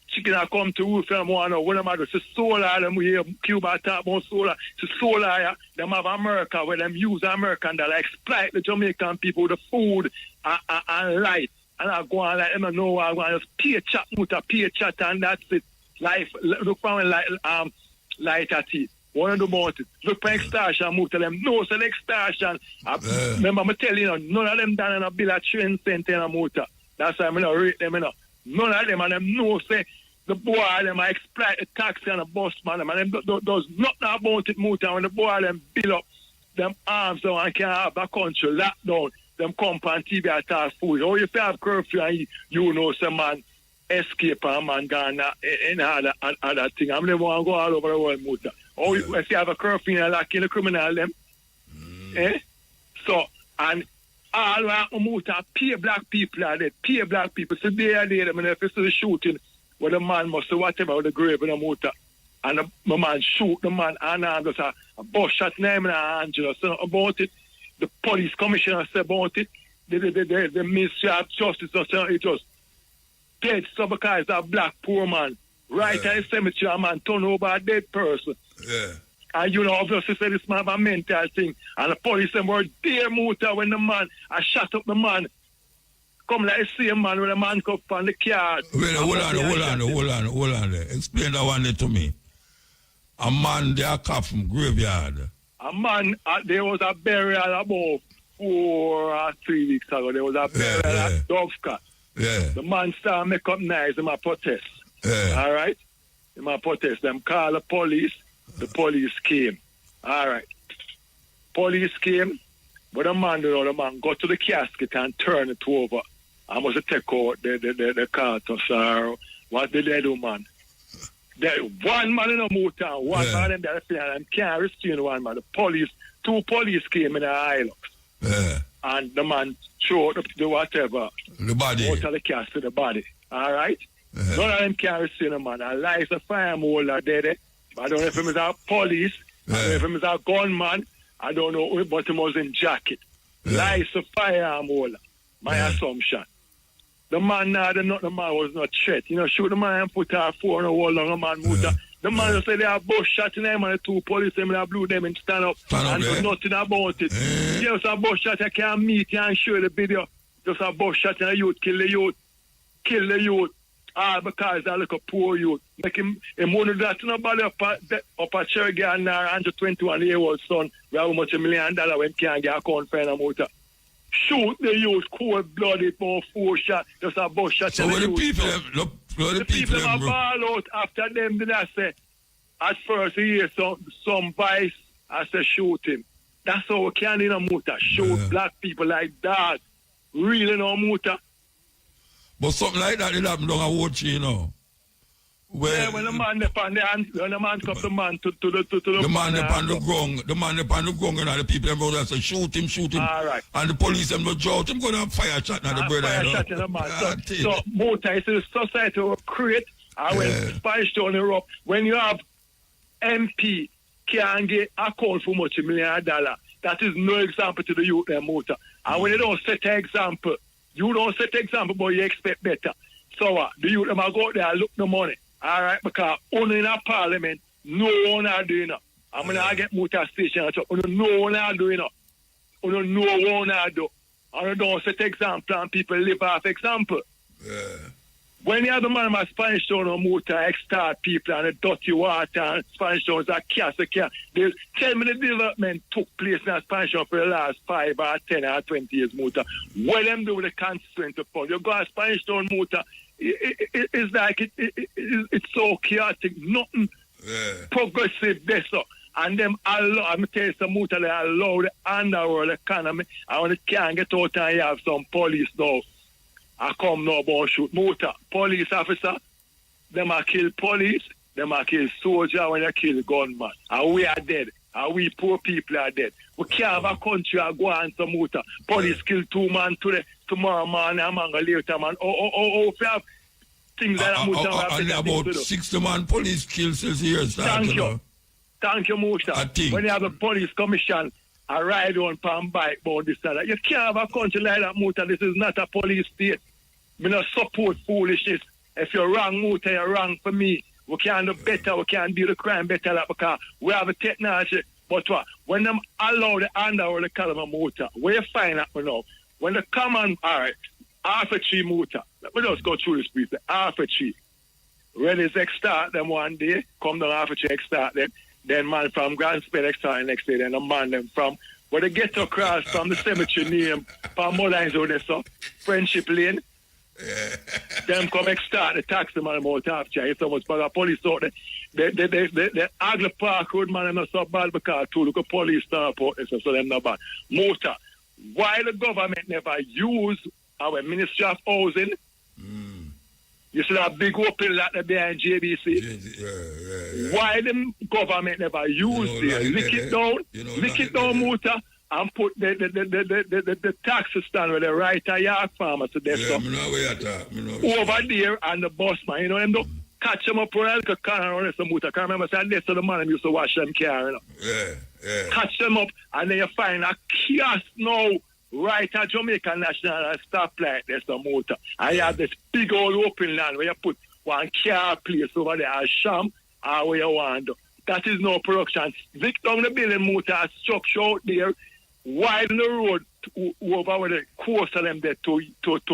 chicken are come to roof and want to what them do. It's solar them we hear Cuba talk about solar. It's solar them have America where them use American that exploit the Jamaican people with the food and light. And I go on like them know I go on just pay chat and that's it. Life look for light at it. What do about it? Look for extortion, move to them. No, so extortion. Remember, I'm telling you, none of them done in a bill of 20 cents in a motor. That's why I'm not rate them. None of them, and them know, say, the boy, them exploit the taxi and the bus, man. And them does nothing about it, motor. When the boy, them build up them arms so and can have a country locked down, them come on TV and talk food. Or if you have curfew and you know some man escape and man gone in other thing. I'm never want to go all over the world, motor. Or if you have a curfew and lock in the criminal them. So, and all right, motor, pay black people are dead. Pay black people. So they are there. I mean, if it's the shooting, where the man must do whatever with the grave in the motor. And the man shoot the man and there's a bus shot name in Angela. So about it, the police commissioner said about it. The Ministry of Justice it was dead. So because it's a black poor man. Right at the cemetery, a man turn over a dead person. Yeah. And you know, obviously said this man have a mental thing. And the police them were there motor when the man I shot up the man. Come like the same man when the man come from the car. Wait, hold on. Explain that one to me. A man there come from graveyard. A man, there was a burial about 4 or 3 weeks ago. There was a burial at Dovka. Yeah. The man started make up nice in my protest. Yeah. All right? In my protest, them call the police. The police came. All right. Police came, but the man got to the casket and turned it over. I must take out the cartons or what did they do, man? One man in a motor, one man in the field, and can't restrain one man. The police, 2 police came in the Hilux. Yeah. And the man showed up the whatever. The body. Out of the casket, the body. All right? None of them can restrain a man. And lies a fire holder there. I don't know if he was a police, I don't know if he was a gunman, I don't know, but he was in jacket. Lies a firearm holder. My assumption. The man the man was not threat. You know, shoot the man and put a 4 on the wall on a man motor. The man just said they have bush shot in them and the 2 police them and blew them and stand up and do nothing about it. Just a bush shot, I can't meet you and show the video. Just a bush shot and the youth kill the youth. Kill the youth. Because they're like a poor youth. Make him one of that nobody up at Cherry and 121-year-old son, we have much $1 million when can't get a account for a motor. Shoot the youth, cold blooded, more 4 shots, just a bus shot. So when the people the people are ball out after them, did I say, at first he hear some vice, I say shoot him. That's how we can in a motor. Shoot black people like that. Really no motor. But something like that, it happened down a watch, you know. When the man upon the hand, when the man comes the man to the man upon the ground, you know, the people them brothers say shoot him. All right. And the police them don't shout him, gonna fire shot now the brother. Fire shot in the man. So motor is the society will create and when spice down the rope. When you have MP can get account for much $1 million, that is no example to the youth their motor. And when they don't set an example, you don't set an example, but you expect better. So the youth them go out there and look the money. All right, because only in a parliament, no one are doing it. I'm going to get motor station. No one are doing it. No one are do. And you don't set example and people live off example. Yeah. When you have the man of Spanish Town or Muta, extort people and the dirty water and Spanish Town is a chaos. Tell me the development took place in Spanish Town for the last 5 or 10 or 20 years, Muta. What them do with the constituent fund? You go to Spanish Town, Muta, it's like it's so chaotic, nothing progressive there. So. And them allow, I'm telling you, some Muta, they allow the underworld economy. And when it can't get out and you have some police now. I come now about shoot Muta. Police officer, them a kill police, them a kill soldier when they kill gunman. And we are dead. And we poor people are dead. We can't have a country and go on some Muta. Police kill 2 man today, tomorrow man, and man later man. If you have things like that, Muta. And about 60 man police kills this year. Thank you. Thank you, Muta. When you have a police commission, I ride on palm bike about this and that. You can't have a country like that, Muta. This is not a police state. We don't support foolishness. If you're wrong, Muta, you're wrong for me. We can do better. We can do the crime better like, because we have a technology. But what? When them allow the underworld to call them a Muta, where you find that now? When the common, all right, half a tree Muta. Let me just go through this, please. Half a tree. When it's extort them one day, come down half a tree, extort them. Then man from Grand Spade extort the next day. Then the man them from where they get across from the cemetery name, from more lines over there, so Friendship Lane. Them come extort the taxi man about after. It's so much but the police out there. The Agla Park Road man not so bad because two look at police start out there, so them not bad. Muta, why the government never use our Ministry of Housing? You see that big open lot there behind JBC? Why the government never use it? Lick it down, Muta, and put the taxi stand where the right yard farmers to there. Over there and the bus man, you know, them don't catch them up for a car around some Muta. I remember saying this to the man who used to wash them car, you know. Catch them up and then you find a kiosk now. Right at Jamaica National stoplight, there's a Muta. And you have this big old open land where you put one car place over there, a sham, or where you want. That is no production. Zig down the building, Muta, structure out there, widen the road over where the course of them there to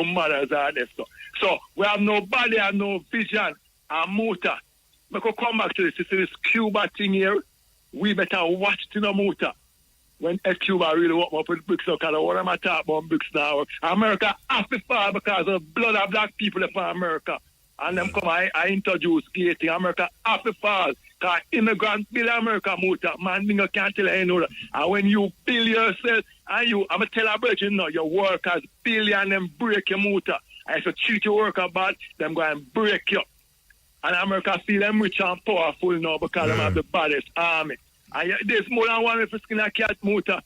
mothers are there. So we have nobody and no vision. And Muta, we could come back to this Cuba thing here. We better watch to the Muta. When Cuba really want up with bricks, because what am I talking about bricks now? America have to fall because of blood of black people in America. And them come, I introduce gating. America have to fall. Because immigrant build America, Muta. Man, you can't tell you that. And when you build yourself, and you, I'm going to tell a virgin now, your workers build you and them break your Muta. And if you treat your worker bad, them go and break you. And America feel them rich and powerful now because they have the baddest army. And there's more than one with skin a cat, Muta.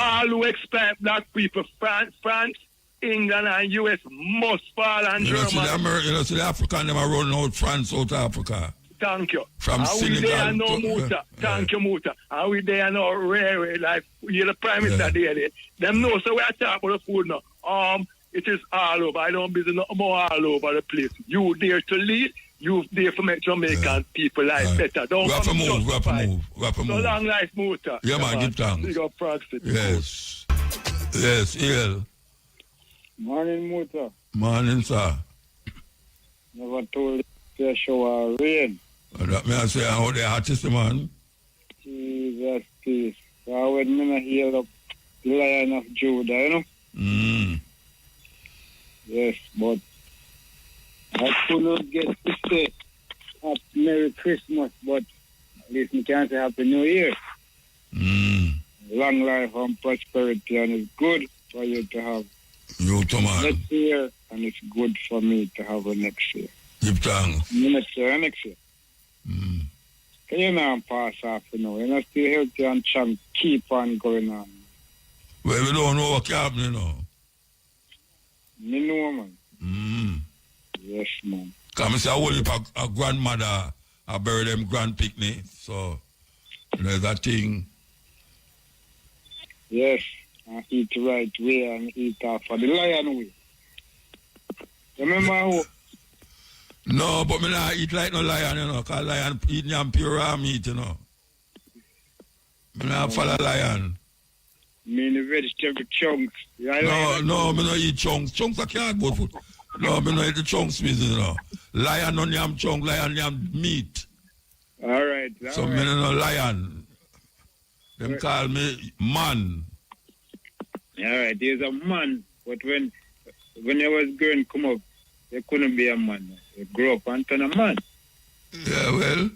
All who expect black people, France, England and US must fall and Germany. You know, the African them are running out France, South Africa. Thank you. From Senegal. There no Muta. Thank you, Muta. Are we there now rare, like you're the Prime Minister there. Them know, so we are talking about the food now. It is all over. I don't business no more all over the place. You there to lead. You there for make Jamaican people life better. Don't have to move. We have to move. So long life, Muta. Yeah, man, give thanks. Big up Proxy. Yes. Yes, El. Morning, Muta. Morning, sir. Never told you shower rain. That may I say, how the artist, man? Jesus, peace. So when I hear the Lion of Judah, you know? Yes, but I could not get to say Merry Christmas, but at least I can say Happy New Year. Long life and prosperity, and it's good for you to have next year, and it's good for me to have a next year. Give thanks. Next year. Can you now pass off, you know? You're not still healthy and strong, keep on going on. Well, we don't know what can happen, you know. Me know, man. Yes, man. Because I say, I hold up a grandmother, I bury them grand picnic, so there's that thing. Yes, I eat the right way and eat for the lion way. Remember how? No, but me not eat like no lion, you know, because lion eat yam pure raw meat, you know. Me not follow lion. mean the vegetable chunks. No, me no eat chunks. Chunks are cardboard food. No, me no eat the chunks business, no. Lion no yam chunk, lion yam meat. All right. So me no lion. Them call me man. All right, there's a man, but when I was growing come up, there couldn't be a man. They grew up and turn a man. Yeah, well.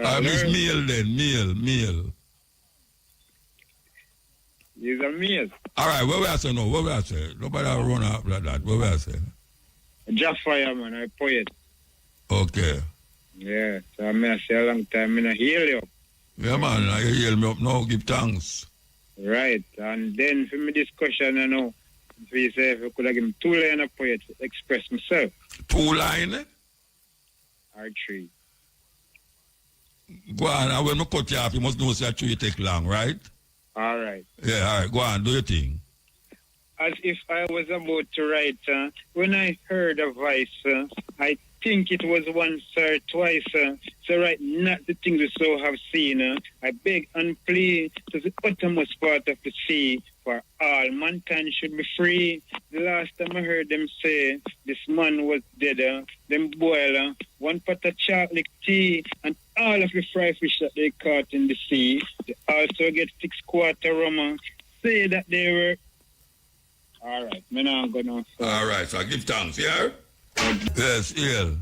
I miss meal then, meal. He's a meal. All right, what we are saying now? What we are saying? Nobody run up like that. What we are saying? Just fireman, I poet. Okay. Yeah, so I may say a long time, I heal you. Yeah, man, I heal me up now, give thanks. Right, and then for my discussion, I know, if you say if I could have given 2 lines of poet to express myself. 2 lines? Or 3. Go on, and when I cut you off, you must know that 3 take long, right? All right. Yeah, all right, go on, do your thing. As if I was about to write, when I heard a voice, I think it was once or twice, so write not the things we so have seen. I beg and plead to the uttermost part of the sea, for all mankind should be free. The last time I heard them say this man was dead, them boil 1 pot of chocolate tea and all of the fry fish that they caught in the sea. They also get 6 quarter rum. Say that they were. All right, me now gonna. All right, so give thanks, yeah? Yes, Ill.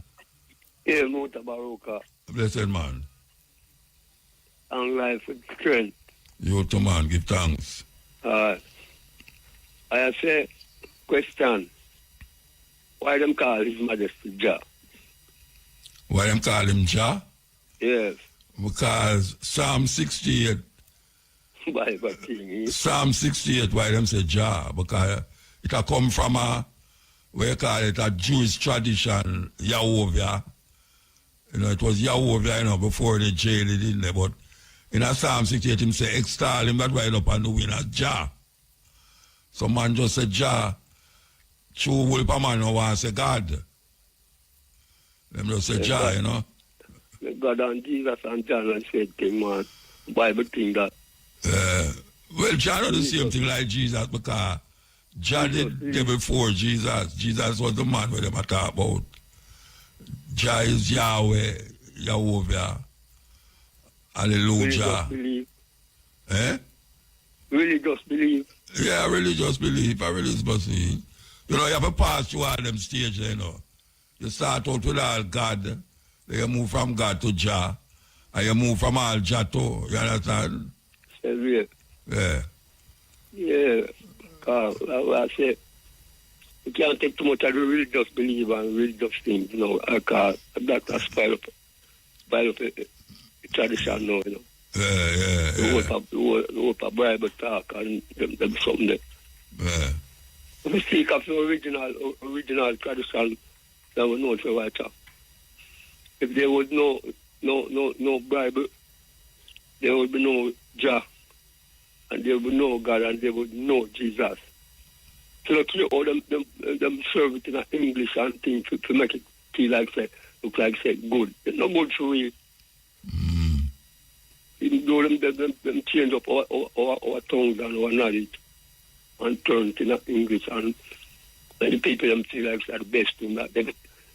Hail Mutabaruka. Blessed man. And life with strength. You too, man, give thanks. I say, question. Why them call His Majesty Jah? Why them call him Jah? Yes. Because Psalm 68, Bible thing. Psalm 68, why them say Jah? Because it a come from we call it a Jewish tradition, Yahovah. You know, it was Yahovah, you know, before they jailed it in there. But in a Psalm 68, him say, extol him, that right up on the wing as Jah. So man just say Jah. True will a man no want say God. Them just say Jah, you know. God and Jesus and John and said thing, man. Bible thing that. Well, Jah not the same thing like Jesus because Jah did there before Jesus. Jesus was the man where them talk about. Jah is Yahweh, Yahovah. Hallelujah. Really just believe. Eh? Really just believe. Yeah, I really just believe. I really just believe. You know, you have to pass through all them stages, you know. You start out with all God, then you move from God to Jah, and you move from all Jah to, you understand? Yeah. Yeah. I say, you can't take too much of the religious belief and religious things, you know, because that's spoil up the tradition now, you know. Yeah. The whole Bible talk and them something there. Yeah. If we speak of the original tradition, that we know it's right talk. If there was no Bible, there would be no Jah, and there would be no God, and there would be no Jesus. So look here, all them serve it in English and things to make it feel like say, look like say good. It's not good for you. Even though them change up our tongues and our knowledge and turn it in English, and the people them feel like they're the best in that. Then,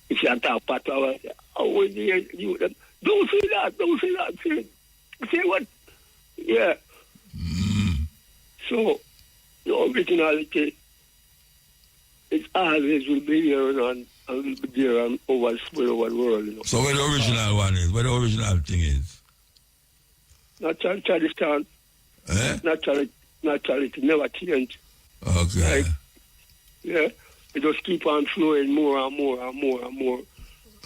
if you talk patois, oh, you them don't say that. Say what? Yeah. So the originality is always will be here and will be there and over spread over the world. You know. So where the original one is? Where the original thing is? Natural tradition. Naturality never change. Okay. Like, yeah. It just keep on flowing more and more and more and more.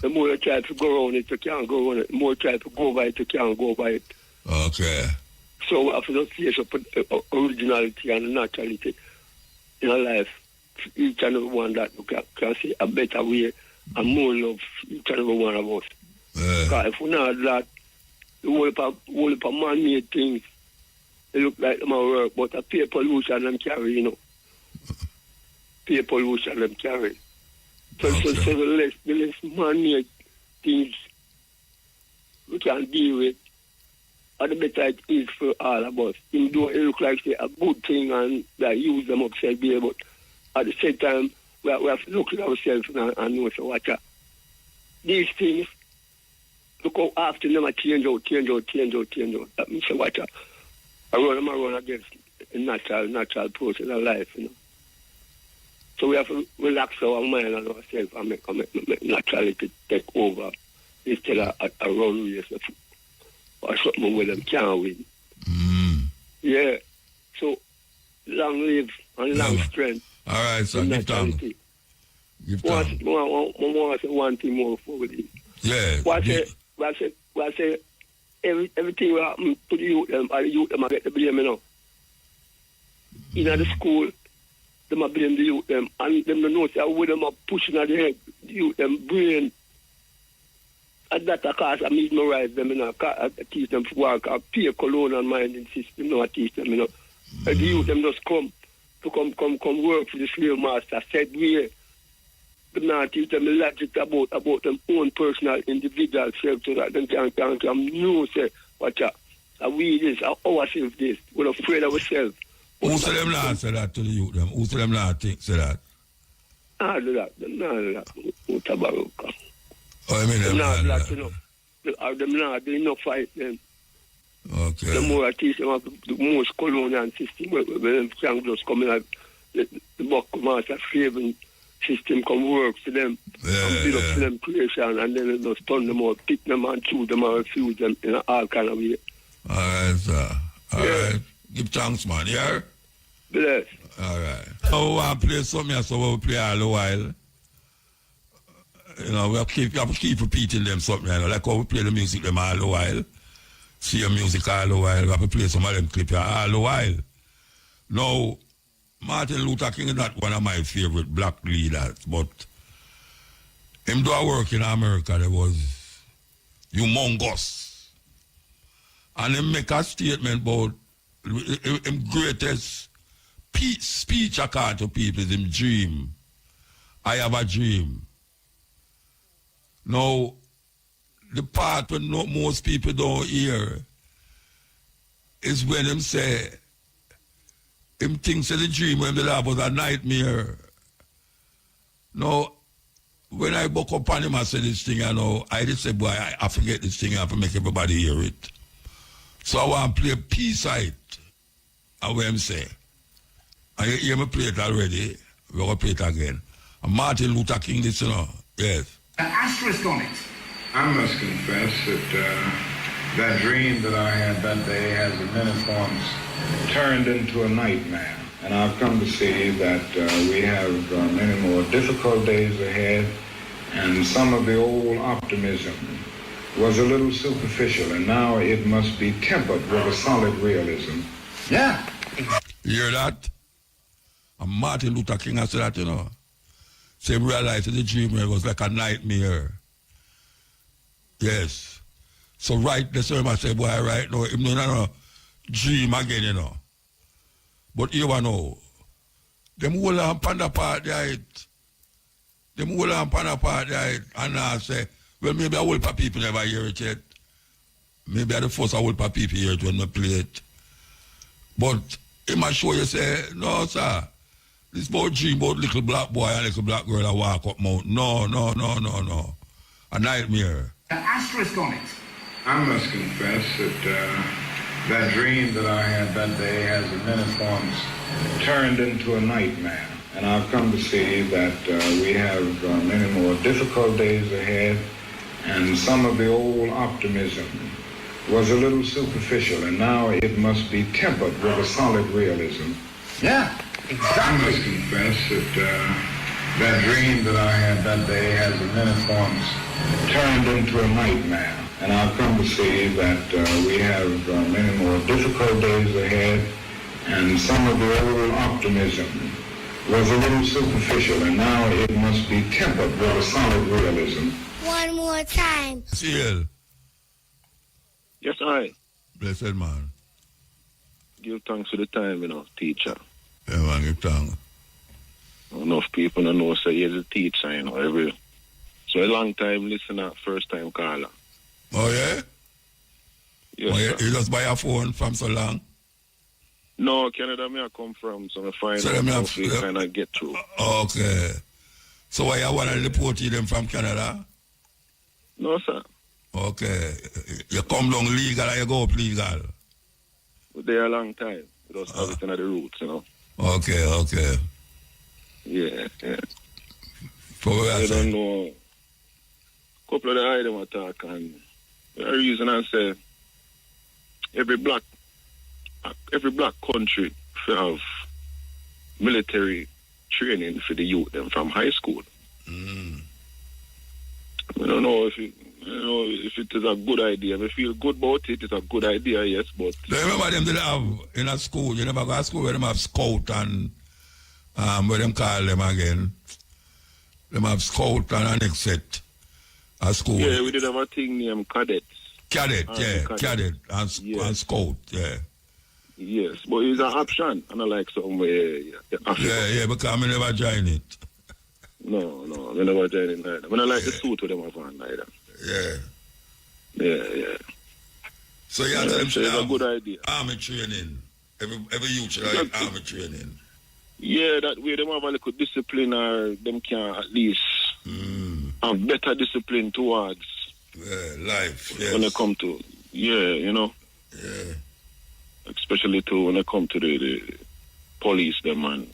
The more you try to go around it, you can't go around it. The more you try to go by it, you can't go by it. Okay. So we have to just up originality and naturality in our life. Each and every one that we can see a better way and more love each and every one of us. Because if we not that, the whole of man-made things, they look like them at work, but a peer pollution them carry, you know. Peer pollution them carry. So, Okay. so the less man-made things we can deal with, the better it is for all of us. Him do it look like say a good thing and that use them upside there, but at the same time, we have to look at ourselves and know, so watch out. These things, look how often them change out. That means, so watch out. I run against the natural process of life, you know. So we have to relax our mind and ourselves and make naturality take over instead of a run race or something where them can't win. Yeah. So long live and long strength. All right, so give time. Want to say one thing more before we leave. Yeah. What say everything will happen to the youth them, or the youth them get the blame, you know. In the school, them are blame the youth them, and them don't know say how them are pushing at the head, the youth them brain. And that cause I mesmerize them, you know, I teach them to work, I pay colonial minding system, you know, I teach them, you know. And the youth them just come work for the slave master, said we them not teach them the logic about them own personal individual self so that them can know say watch out. We this, ourselves this, we're afraid of ourselves. Who say them not say that to the youth them? Who say them not say that? I do that, Mutabaruka. Oh, I mean them not that, you know. Them not do enough fight them. Okay. The more I teach them the most colonial system where them can just come in like the buck master saving system come work for them and build up for them creation and then just turn them out, pick them and choose them and refuse them in all kind of way. All right, sir. All right. Give thanks, man, yeah? Bless. All right. So we want to play something so we'll play all the while. You know, we have to keep repeating them something, you know, like how we play the music them all the while. See your music all the while. We have to play some of them clips all the while. Now, Martin Luther King is not one of my favorite black leaders, but him do a work in America that was humongous. And him make a statement about him greatest speech according to people is him dream. I have a dream. Now, the part when most people don't hear is when him say, him thinks that the dream when the lab was a nightmare. Now, when I woke up on him, I said this thing, I know, I just said, boy, I forget this thing, I have to make everybody hear it. So I want to play a piece side of what him say. And you hear me play it already, we're going to play it again. And Martin Luther King, this, you know, yes. An asterisk on it. I must confess that that dream that I had that day has in many forms turned into a nightmare. And I've come to see that we have many more difficult days ahead, and some of the old optimism was a little superficial, and now it must be tempered with a solid realism. Yeah. You hear that? And Martin Luther King said that, you know. So he realized that the dream was like a nightmare. Yes. So right there, so I say, boy, right now, him no dream again, you know. But you know, them whole on panda part there, them whole on panda part there, and I say, well, maybe a whole lot of people never hear it yet. Maybe I the first a whole lot of people hear it when I play it. But he might show you say, no, sir, this about dream about little black boy and little black girl that walk up mountain. No. A nightmare. An asterisk on it. I must confess that that dream that I had that day has in many forms turned into a nightmare. And I've come to see that we have many more difficult days ahead, and some of the old optimism was a little superficial, and now it must be tempered with a solid realism. Yeah, exactly. I must confess that that dream that I had that day has in many forms turned into a nightmare. And I've come to see that we have many more difficult days ahead, and some of the old optimism was a little superficial, and now it must be tempered with a solid realism. One more time. CL. Yes, I. Blessed man. Give thanks for the time, you know, teacher. Yeah, man, give thanks. Enough people don't know, so he's a teacher, you know, so a long time listener, first time caller. Oh, yeah? Yes, Well, sir. you just buy a phone from so long? No, Canada me I come from, so I find So out them how have- to kind of get through. Okay. So why you want to deport them from Canada? No, sir. Okay. You come down legal or you go up legal? We're there a long time. We just have it in the roots, you know. Okay. Yeah. So what I you don't say? know. Couple of the item attack and the reason I say every black country should have military training for the youth them from high school. I don't know if it is a good idea. I feel good about it. It's a good idea, yes, but Do you remember them did have in a school? You never go to school where them have scout and what them call them again? Them have scout and annex set at school. yeah, we did have a thing named cadets. Cadet, cadet. cadet and, Yeah. and scout, yeah. Yes, but it's an option, and I like somewhere. Yeah, because I never join it. No, I never joined it either. When I like the suit with them have on either. Yeah. So you have to them So should it's a have good idea. army training. Every youth should have army training. Yeah, that way them have a little discipline, or them can at least have better discipline towards Life, yes. when they come to, you know. Yeah. Especially when they come to the police, them and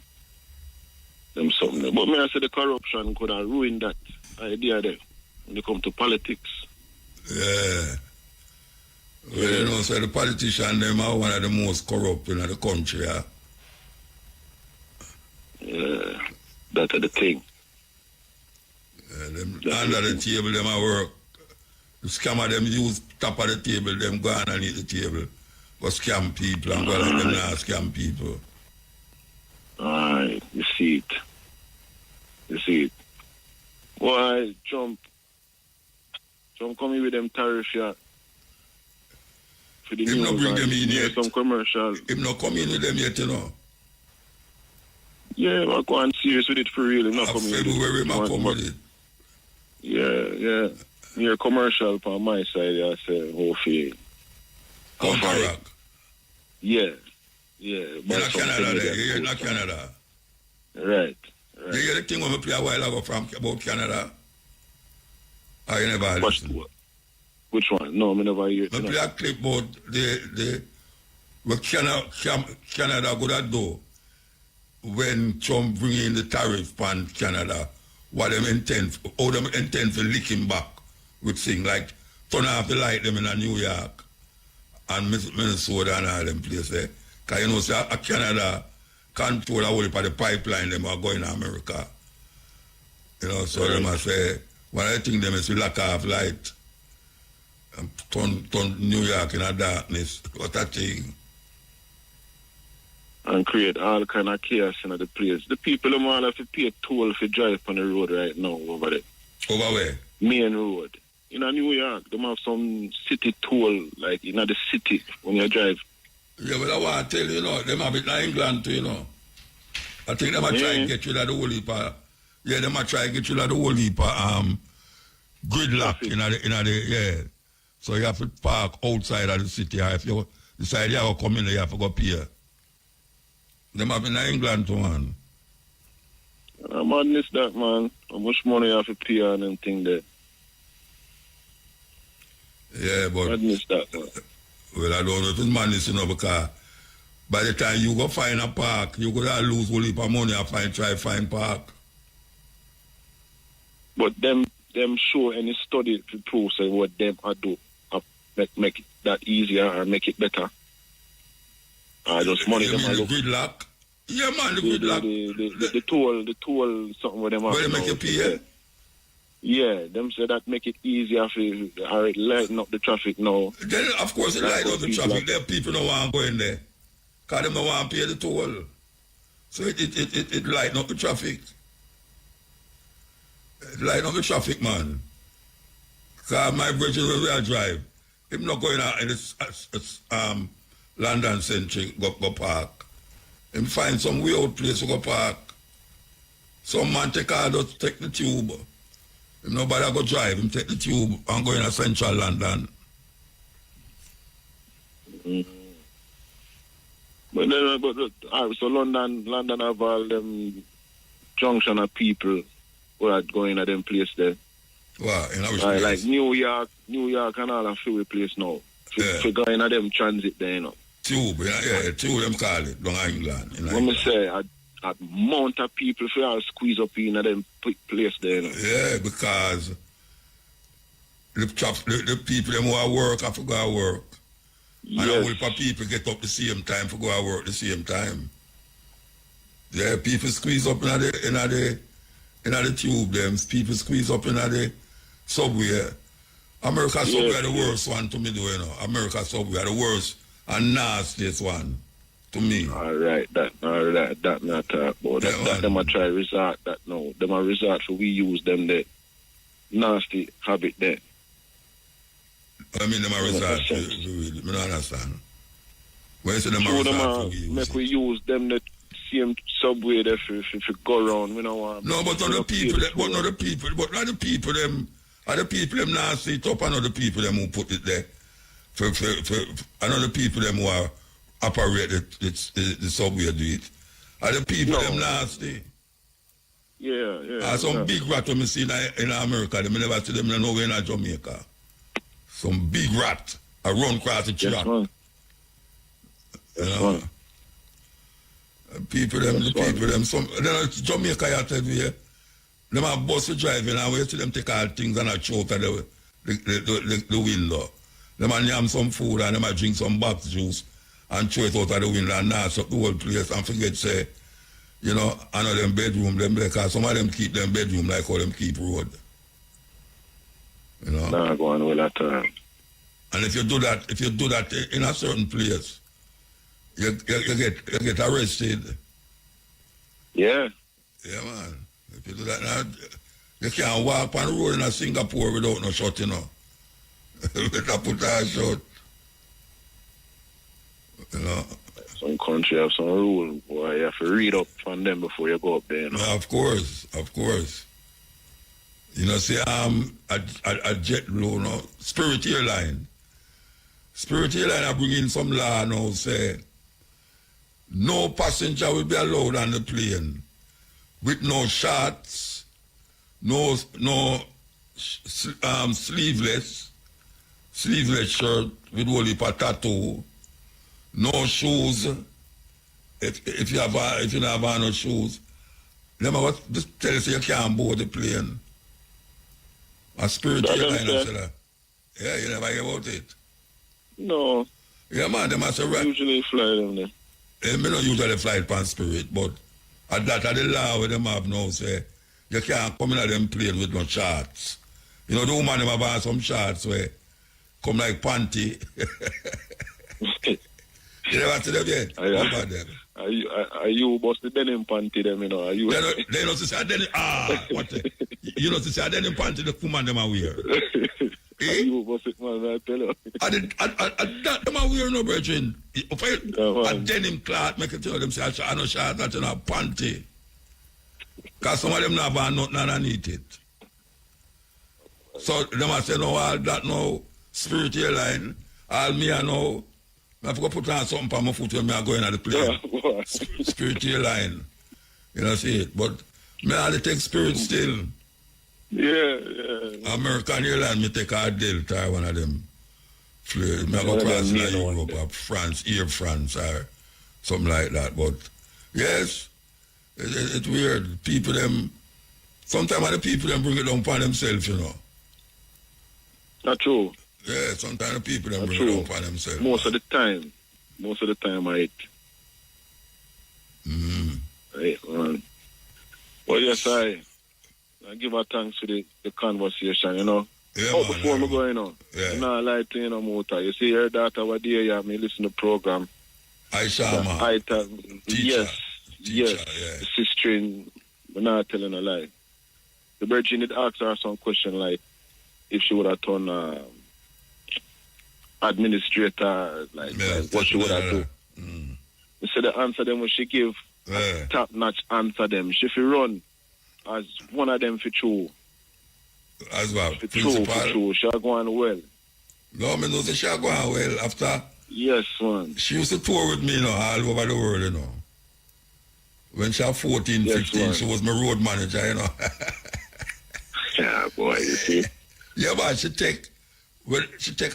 them something. But may I say the corruption could have ruined that idea there when they come to politics. Yeah. Well, you know, so the politicians, them are one of the most corrupt in the country, yeah. Yeah, that's the thing. Them under the table, them are work. The scammer, them use top of the table, them go underneath the table. Go scam people and go like them not scam people. Alright, you see it. Why Trump coming with them tariff yeah, for the Him news not bring them in yeah, yet. some commercial. Him not come in with them yet, you know. Yeah, I'm going serious with it for real. I'm not coming with it. February, I come with it. Yeah. Your commercial on my side, I say, hopefully. Counteract. Yeah. You're not Canada there. You're not Canada. Right. You hear the thing when we play a while ago about Canada? Or you never listen? Which one? No, I never hear it. We play a clip about what Canada could do when Trump bring in the tariff on Canada, what them intend, how them intend to lick him back with things like turn off the light them in New York and Minnesota and all them places. Because you know, say, Canada control a whole part of the pipeline them are going to America. You know, so them I say, one of the things them is to lock off light and turn New York in a darkness. What a thing. And create all kind of chaos in the place. The people them all have to pay a toll for drive on the road right now over there. Over where? Main road. In New York, they have some city toll, like in the city when you drive. Yeah, but I want to tell you, you know, them have it in England too, you know. I think they might try and get you that the whole heap of, they might try and get you that the whole heap of gridlock in the. So you have to park outside of the city. If you decide you have to come in, you have to go pay. Them have in England too, man. Madness that, man. How much money you have to pay on them thing there? Yeah, but... Madness that, man. Well, I don't know if it's madness, you know, because by the time you go find a park, you could lose a whole heap of money and try to find park. But them show any study to prove say what them I do make it that easier or make it better. Just money You them mean I the look. gridlock? Yeah, man, the gridlock. The toll, something with them. Where they make you pay? Yeah, them say that make it easier for lighten up the traffic now. Then, of course, it light up the traffic. There people don't want to go in there. Because they don't want to pay the toll. So it lighten up the traffic. It lighten up the traffic, man. Because my bridge is where I drive. If I'm not going out in this London Century, go park. And find some weird place to go park. Some man take the tube. If nobody go drive, him take the tube and go in a central London. But then, so London have all them junction of people who are going to them place there. Wow, in our like place? New York and all a few place now. For going to them transit there, you know. Tube, tube them call it, down England. Let me say, a amount of people for all squeeze up in them place there, you know. Yeah, because the people them who are work have to go to work. Yes. And all for people get up the same time for go to work the same time. Yeah, people squeeze up in the tube them. People squeeze up in the subway. America subway are the worst one to me, you know. America subway are the worst and nastiest one to me. All right, that not talk about. That them a try resort that no. Them a resort for we use them the nasty habit there. I mean them a resort for I don't understand. When you say them a resort for we use make we use them the same subway there for go around. We don't want. No, but other people, not the people them nasty it up and other people them who put it there. For another people them who are operate the subway do it. Are the people them nasty? Yeah. Some big rat when me see in America, them never see them nowhere in Jamaica. Some big rat a run across the track. You know? People them, some then Jamaica you tell me, them have bus driving and we see them take all things and a choke at the window. Them and yam some food and them a drink some box juice and throw it out of the window and nash up the whole place and forget say, you know, I know them bedroom, them because some of them keep them bedroom like how them keep road. You know? Nah, go on with that time. And if you do that in a certain place, you get arrested. Yeah. Yeah, man. If you do that now, you can't walk on the road in Singapore without no shot, you know. Better put a shot. You know. Some country have some rules, boy. You have to read up on them before you go up there. You know? Of course. You know, see, a jet low, no, Spirit Airline are bringing some law now, say, no passenger will be allowed on the plane with no shorts, no sleeveless shirt with only a tattoo, no shoes. If you don't have no shoes, them just tell you you can't board the plane. A Spirit Airline said that. Yeah, you never hear about it. No. Yeah, man, them must have usually fly them there. Me not usually fly pan Spirit, but at that the law where them have now say you can't come in at them plane with no shorts. You know the woman them have on some shorts where come like panty. You never see them yet? How about them? Are you bust the denim panty them, you know? Are you they not say denim what you know to say denim panty the woman them are wear. Are you bust it, man, I tell you. That them are wear no brethren. A denim cloth make it tell them say I no short that you know panty. Cause some of them not have nothing underneath it. So them a say no all that no Spirit Airline, all me I know I have to go put on something on my foot when I go in at the plane. Spirit Airline. You know, see it. But me I take Spirit still. Yeah. American Airline, me take a Delta, one of them. Me I go cross in Europe or France, Air France or something like that. But yes, it's weird. People them, sometimes the people them bring it down upon themselves, you know. Not true. Yeah, sometimes the people them bring it down upon themselves. Most of the time I Right, man. Well, yes, I give her thanks for the conversation, you know. Yeah, before me go, you know. Yeah. You know, I like to, you know, Muta. You see your daughter over there, yeah, me listen to the program. Aisha, yes. Yeah. The sister, we're not telling a lie. The virgin did ask her some question like if she would have turned administrator, like what she would have do. So the answer them when she give a top-notch answer them. She fi run as one of them for true. As well, for true. She are going well. No, me know she are going well after Yes, man. She used to tour with me, all over the world, When she was 14, Yes, 15, man. she was my road manager, Yeah, boy, you see. Yeah, man, she take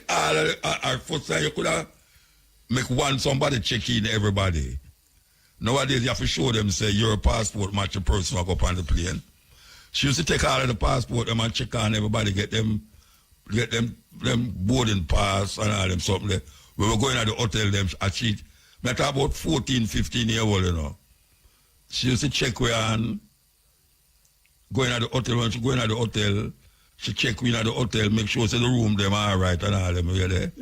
all of her foot, and you could have make somebody check in everybody. Nowadays, you have to show them, say, your passport match your person walk up on the plane. She used to take all of the passport and check on everybody, get them boarding pass and all them something there. We were going at the hotel, them, I cheat. I talk about 14, 15 year old, She used to check where and going at the hotel. When she going at the hotel, she check in at the hotel, make sure say the room them all right and all them, you there?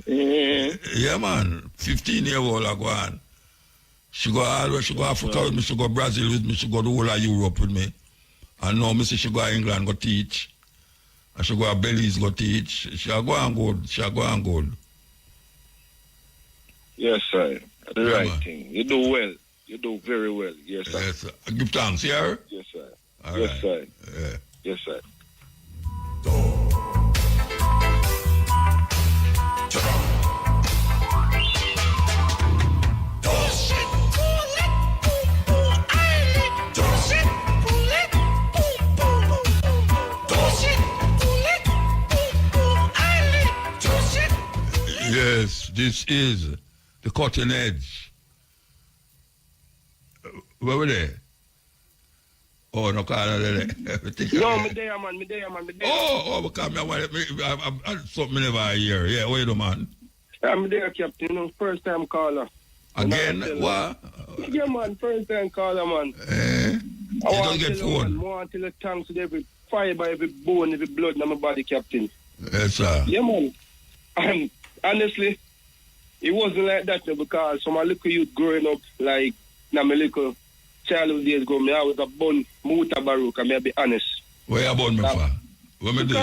Yeah, man. 15 year old I go on. She go Africa with me, she go Brazil with me, she go the whole of Europe with me. And now me see she go England go teach. And she go Belize go teach. She go and good. She go and good. Yes, sir. The Yeah, right man. thing. You do well. You do very well. Yes, sir. Yes, sir. Give thanks, yeah? Yes, sir. All Yes, right. sir. Yeah. Yes, sir. Yes, this is the cutting edge. Where were they? Oh, no, No, me there, man. because I something never hear. Yeah, wait a man. I'm there, Captain. First time caller. Again, what? Yeah, man. First time caller, man. You don't get phone. I want to tell you thanks to every fiber, every bone, every blood in my body, Captain. Yes, sir. Yeah, man. And honestly, it wasn't like that because from a little youth growing up, like, my little childhood days ago, I was a born Mutabaruka, may I be honest. Where you born me for? What me do?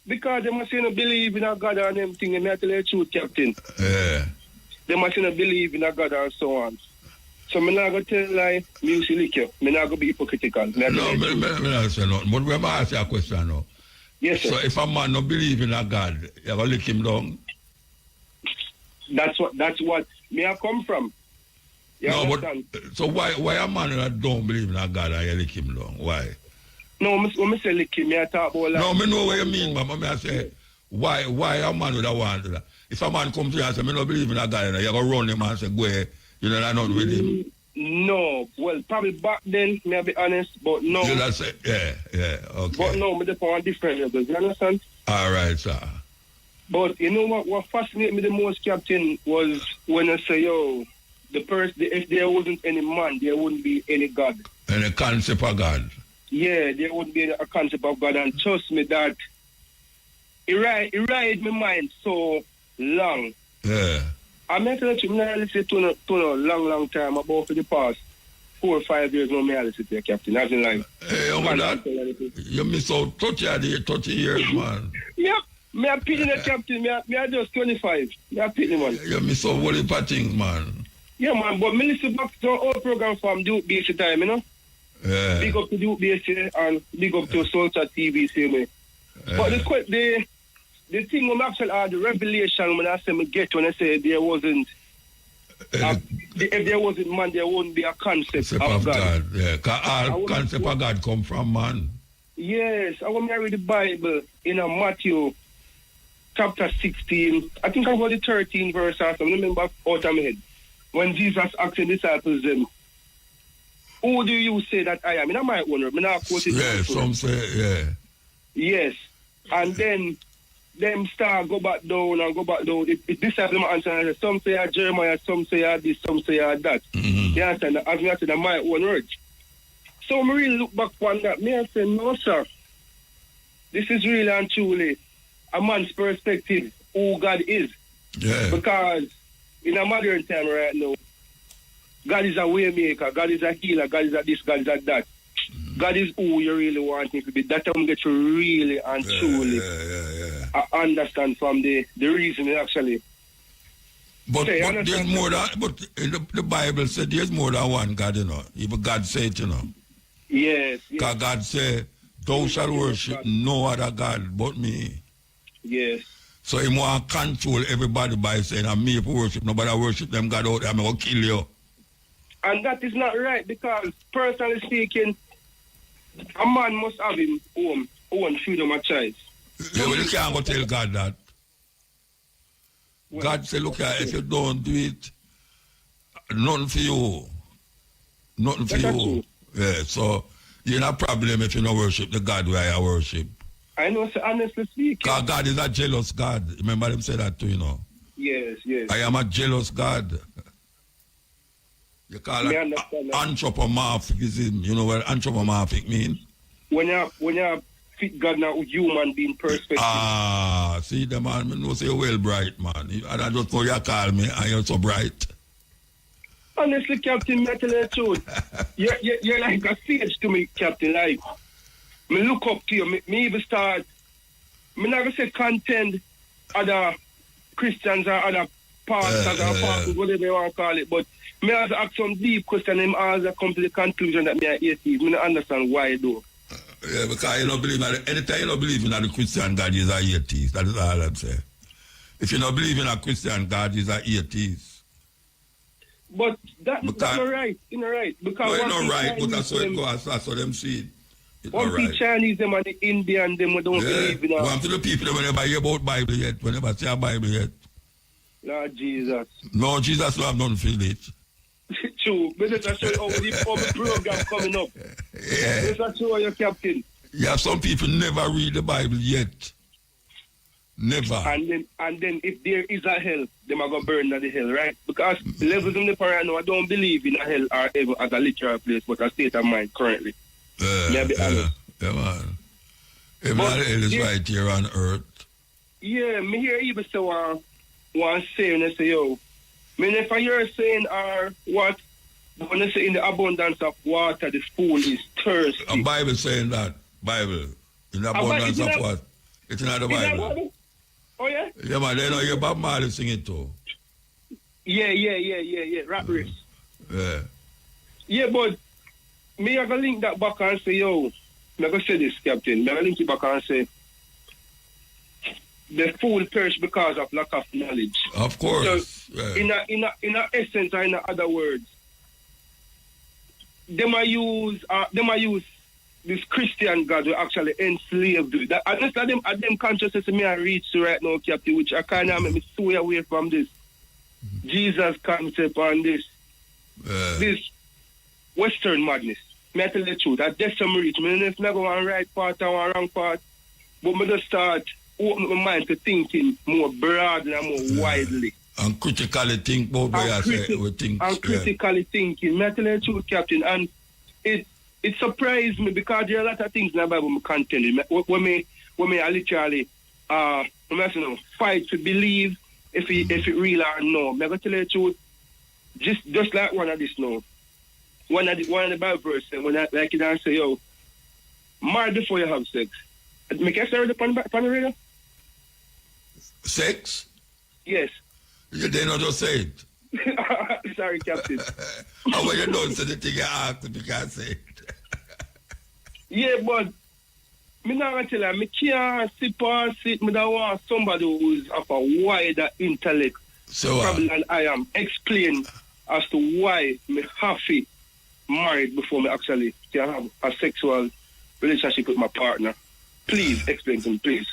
Because they must not believe in a God and them thing, and I tell you the truth, Captain. Yeah. They must not believe in a God and so on. So I'm not going to tell lie, me used to lick you. I'm not going to be hypocritical. No, I'm not saying nothing. But we're ask you a question now. Yes, sir. So if a man don't believe in a God, you going to lick him down? That's what me I come from. You understand? But so why a man that don't believe in a God and you lick him down? Why? No, when I say lick him, I talk about like... No, I know what you mean, but I say, why a man would have want that? If a man comes to you and say, I don't believe in a God, you're going to run him and say, go ahead, you know, I'm not with him. No, well, probably back then, may I be honest, but no. You know, say, yeah, okay. But no, I'm on different levels, you understand? All right, sir. But you know what fascinated me the most, Captain, was when I say, the person, if there wasn't any man, there wouldn't be any God. Any concept of God. Yeah, there wouldn't be a concept of God, and trust me that it ride my mind so long. Yeah. I met a listen to a long time, about for the past 4 or 5 years now, I listen to you, Captain. As in like... Hey, that, you miss out 30 years, man. Yep. Me a pity the Captain. Me a just 25. Me a pity, man. You miss out all the things, man. Yeah, man, but me listen back to our program from Duke BC time, you know? Yeah. Big up to Duke BC and big up to Soulchat TV, same way. But the thing when I actually had the revelation when I say me get when I say there wasn't if there wasn't man, there wouldn't be a concept of God. Yeah, because all concept of God come from man. Yes, I want to read the Bible in Matthew chapter 16. I think I got the 13th verse or something. I remember out of my head. When Jesus asked the disciples them, who do you say that I am? I might wonder. Yeah, some say, yeah. Yes. And then them start go back down. The disciples answer, some say Jeremiah, some say this, some say that. Mm-hmm. They answer, as I said, I might one word. So I really look back on that. Me I say, no, sir. This is really and truly a man's perspective, who God is. Yeah. Because in a modern time right now, God is a way maker, God is a healer, God is a this, God is a that. God is who you really want him to be. That time get you really and truly understand from the reason actually. But there's more than, but the Bible said there's more than one God, you know. Even God said, you know. Yes. Because God said, thou shalt worship no other God but me. Yes. So he want to control everybody by saying, I'm me for worship. Nobody worship them God out there. I'm going to kill you. And that is not right because, personally speaking, a man must have his own freedom of choice. Yeah, but you can't go tell God that. Well, God say, look here, if you don't do it, nothing for you. Nothing for you. Yeah, so you're not a problem if you don't worship the God where I worship. I know, so honestly speaking. Because God is a jealous God. Remember them say that too, you know. Yes, yes. I am a jealous God. You call it anthropomorphism. You know what anthropomorphic mean? When you fit God now with human being perspective. Ah, see the man, I know say you're well bright, man. And I just know you call me and you're so bright. Honestly, Captain, I tell you the truth. You're like a sage to me, Captain. Like, me look up to you. Me even start, me never say contend other Christians or other pastors or pastors, whatever you want to call it, but me have to ask some deep question and I come to the conclusion that me are atheist. Me don't understand why though. Yeah, because you don't believe anytime you don't believe in the Christian God, is an atheist. That is all I'm saying. If you don't believe in a Christian God, is an atheist. But that's not right. It's not right. Because it's not right, but that's how it goes. That's what them see. It's not right. The Chinese them and the Indian them don't believe in us. To the people when never hear about Bible yet, when never see a Bible yet. Lord Jesus. No, Jesus don't have nothing for it. True. But let's show you how the program coming up. Yeah. Let's show you, Captain. Yeah, some people never read the Bible yet. Never. And then if there is a hell, them are going to burn at the hell, right? Because levels in the paranoia, I don't believe in a hell or ever as a literal place, but a state of mind currently. Yeah, man. Everybody hell is right here on earth. Yeah, me hear even say one saying, they say, yo, I mean, if I hear saying what, when they say in the abundance of water, the fool is thirsty. A Bible saying that. Bible. In the abundance of what? It's not the Bible. Oh, yeah? Yeah, man, they know you're Bob Marley sing it too. Yeah. Rap race. Yeah. Yeah, but me, I can link that back and say, yo, I'm going to say this, Captain. I'm going to link it back and say, the fool perish because of lack of knowledge. Of course. So, yeah. In a essence, or in other words, they might use this Christian God will actually enslave you. That honestly, them consciousness me I reach to right now, Captain, which I kind of make me sway away from this Jesus concept and this Western madness. Me I tell you the truth, I just some reach. Me if never one right part or one wrong part, but me just start open my mind to thinking more broadly and more widely. And critically think about what I say. And critically thinking. Me I tell you the truth, Captain, and it surprised me because there are a lot of things in the Bible I can't tell you. When me I literally fight to believe if it real or no. I'm going to tell you the truth. Just like one of this now. One of the Bible verses, when I like it and say, yo, marry before you have sex. Make I start upon the radio? Sex? Yes. You did not just say it. Sorry, Captain. How when you don't say the thing you asked, you can't say it. Yeah, but me not gonna tell you, me can't sit past it. Me don't want somebody who's of a wider intellect, so probably than I am, explain as to why me have to married before me actually can have a sexual relationship with my partner. Please explain to me, please.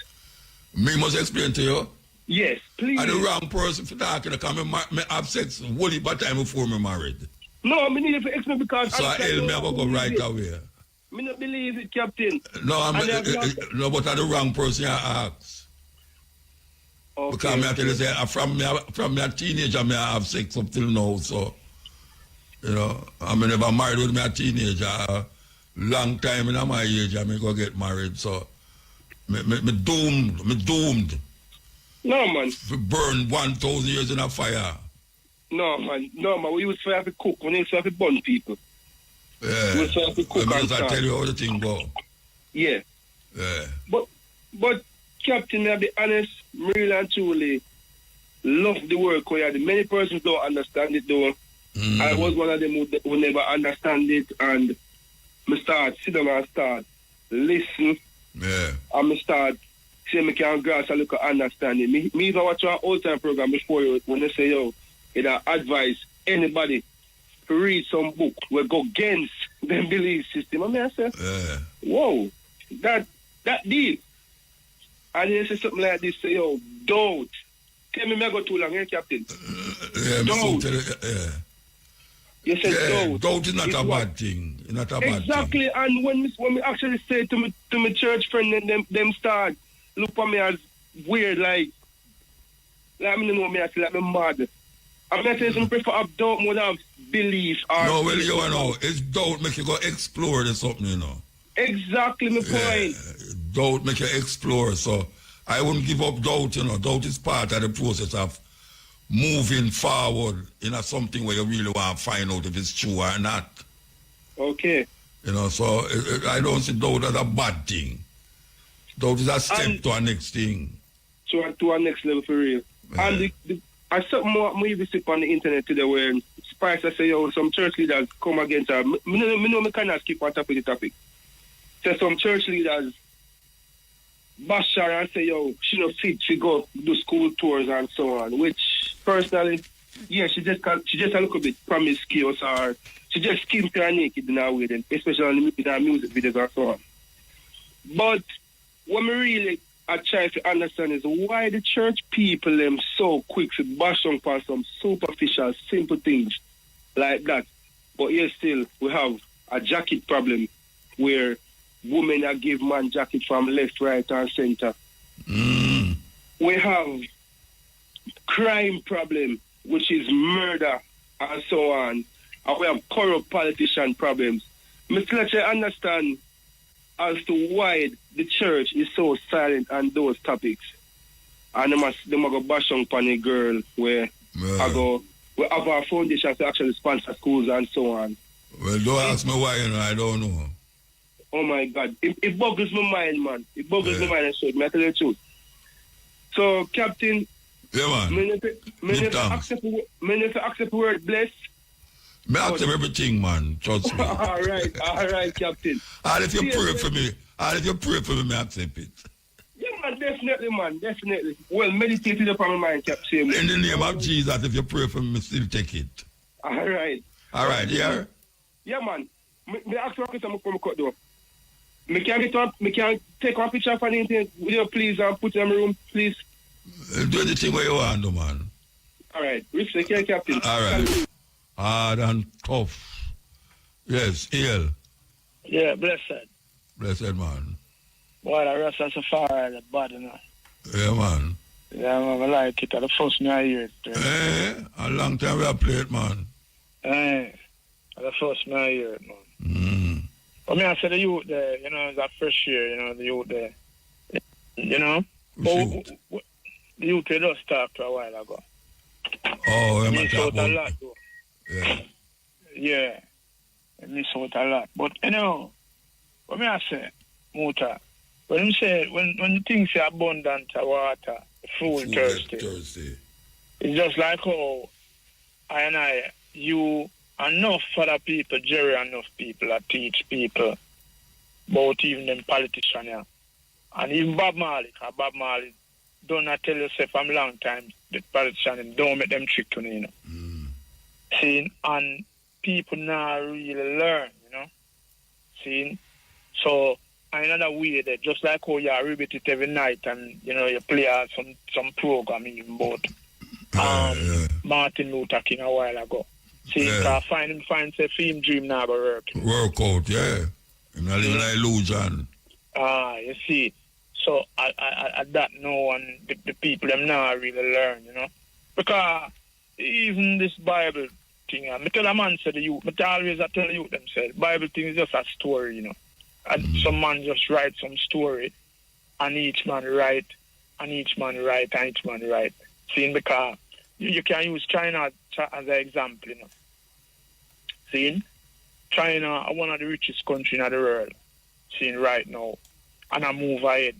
Me must explain to you? Yes, please. I'm the wrong person for talking because me have sex only by time before me married. No, me need to explain because so I me I go right away. Me not believe it, Captain. No, no, but I'm the wrong person I ask. Okay. Because me I tell you say from me a teenager me I have sex up till now, so you know, I never married with me a teenager. Long time in my age I go get married, so me doomed. No man. To burn 1,000 years in a fire. No man. We used to have to cook. We used to have to burn people. Yeah. We used to have to cook. I tell you how the thing go. Yeah. Yeah. But Captain, I'll be honest, really and truly love the work we had. Many persons don't understand it though. I was one of them who never understand it, and me start sit down and start listen. Yeah. And me start see me can grasp a little understanding. Me even watch our old time program before you when they say, yo, it advise anybody to read some book will go against them belief system. I mean, I say, whoa, that deep. And then say something like this, say, yo, don't. Tell me, I go too long, Captain? Don't. You said don't. Doubt is not a bad thing. It's not a bad thing. Exactly. And when we actually say to my church friend, and them start look at me as weird, like I mean, know me, I feel like I'm mad. I'm not saying some prefer have doubt more than belief. No, well, you know, it's doubt make you go explore or something, you know. Exactly my point. Doubt make you explore, so I wouldn't give up doubt, you know. Doubt is part of the process of moving forward in something where you really want to find out if it's true or not. Okay. You know, so I don't see doubt as a bad thing. Doubt is a step to our next thing. To our next level for real. Yeah. And I something more even see on the internet today where Spice I say, yo, some church leaders come against her. Me know me cannot skip on top of the topic. So some church leaders bash her and say, yo, she not fit to go do school tours and so on, which personally, yeah, she just a little bit promiscuous or she just skims her naked in her way, then, especially in her music videos and so on. But what me really I try to understand is why the church people them so quick to bash on some superficial, simple things like that. But yet still we have a jacket problem where women are give man jacket from left, right, and center. We have crime problem, which is murder and so on. And we have corrupt politician problems. Mr. Let's understand as to why the church is so silent on those topics. And they go bash on a girl where we have our foundation to actually sponsor schools and so on. Well, don't ask me why, you know, I don't know. Oh my God. It boggles my mind, man. It boggles my mind, I tell you the truth. So, Captain, yeah, man. accept the word bless. Me accept everything, man. Trust me. all right, Captain. And if you pray for me, me accept it. Yeah, man, definitely. Well, meditate it upon my mind, Captain. In the name of Jesus, if you pray for me, still take it. All right, yeah? Yeah, man. Me ask you a question, I'm going to cut though. Me can take one picture of anything, will you please, and put it in my room, please? Do anything where you want, man. All right, respect your Captain. All right. Hard and tough. Yes, ill. Yeah, blessed. Blessed, man. Boy, the rest of Safari, the body, you know. Yeah, man. Yeah, man, I like it. The first me I hear it. A long time we have played, man. The first me I hear it, man. But me, I say the youth there, you know, that first year, you know, the youth there. You know? But the youth they just talked a while ago. Oh, I miss out a lot, though. Yeah. I miss out a lot. But, you know, what me I say, Muta, when things say abundant water, full thirsty, it's just like how you enough other people, Jerry enough people that teach people about even them politicians, yeah. And even Bob Marley don't I tell yourself from a long time the politicians don't make them trick you know. See, and people now really learn, you know. See, so another way that just like how you repeat it every night and you know you play some program even about Martin Luther King a while ago. See, find say film dream now work out, yeah. I'm not living an illusion. You see. So I that no one the people them now really learn, you know. Because even this Bible thing, I tell a man say the youth, but always I tell the youth themselves, Bible thing is just a story, you know. And some man just write some story and each man write. Seeing because you can use China as an example, you know. Seeing China are one of the richest countries in the world. Seeing right now. And I move ahead.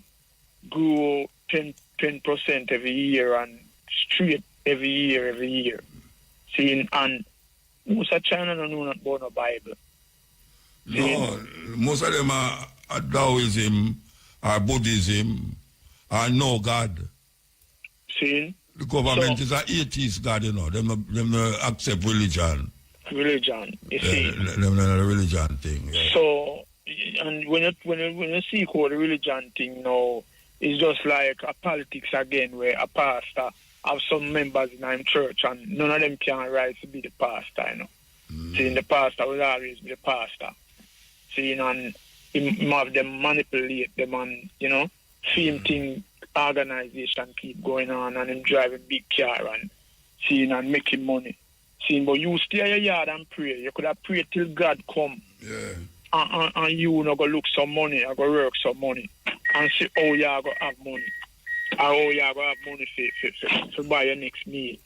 Grow 10% every year and straight every year. Seeing and most of China don't know about no Bible. No, most of them are Taoism or Buddhism or no God. See? The government is an atheist God, you know. Them no accept religion. Religion, you see. Them no religion thing. Yeah. So, and when you see how the religion thing now, it's just like a politics again, where a pastor have some members in our church and none of them can rise to be the pastor, you know. See, the pastor will always be the pastor. See, and him have them manipulate them and, you know, same thing, organization keep going on and him driving big car and seeing and making money. Seeing, but you stay in your yard and pray. You could have prayed till God come. Yeah. And you not go look some money, I go work some money and see how you are going to have money. Or how you are going to have money to buy your next meal.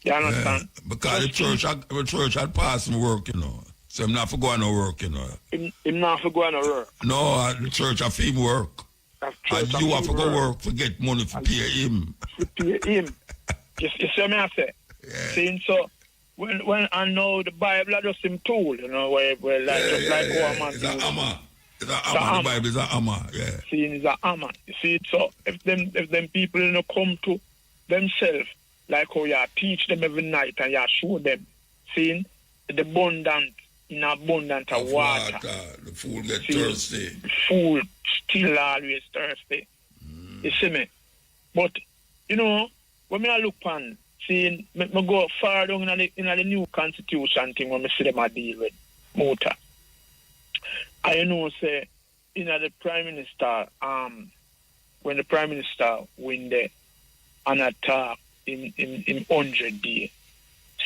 You understand? Yeah. Because the church had passed me work, you know. So I'm not for going to work, you know. I'm not for going to work. No, the church have him work. And you have to go work to get money to pay him. To pay him. You see what I say? Yeah. Seeing so when I know the Bible is just him tool, you know, where like just like our man. It's a hammer. It's a hammer. The Bible is a hammer, yeah. Seeing it's a hammer. You see it, so if them people you know come to themselves, like how you teach them every night and you show them, seeing the abundant of water. The fool get thirsty. The fool still always thirsty. You see me? But you know, when I look on, seeing me go far down in the new constitution thing when I see them a deal with muta. I know say in the Prime Minister, when the Prime Minister win there and attack in 100 days,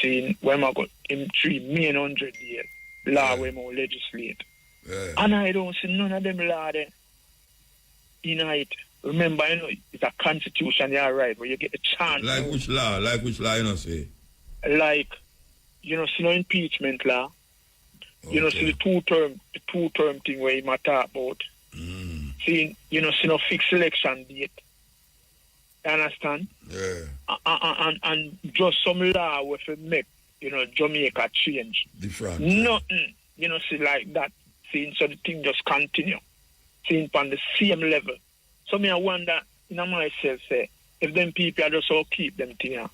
seeing when I got in 3 main 100 days, law we more legislate. Yeah. And I don't see none of them law there. You know it. Remember, you know, it's a constitution, you're right, where you get the chance. Like which law, you know, say? Like, you know, see no impeachment law. Okay. You know, see the two-term thing where you might talk about. See, you know, see no fixed election date. You understand? Yeah. And just some law where to make, you know, Jamaica change. Different. Nothing, you know, see like that. See, so the thing just continue. See, on the same level. So me I wonder, you know, myself, say, if them people are just all keep them thing,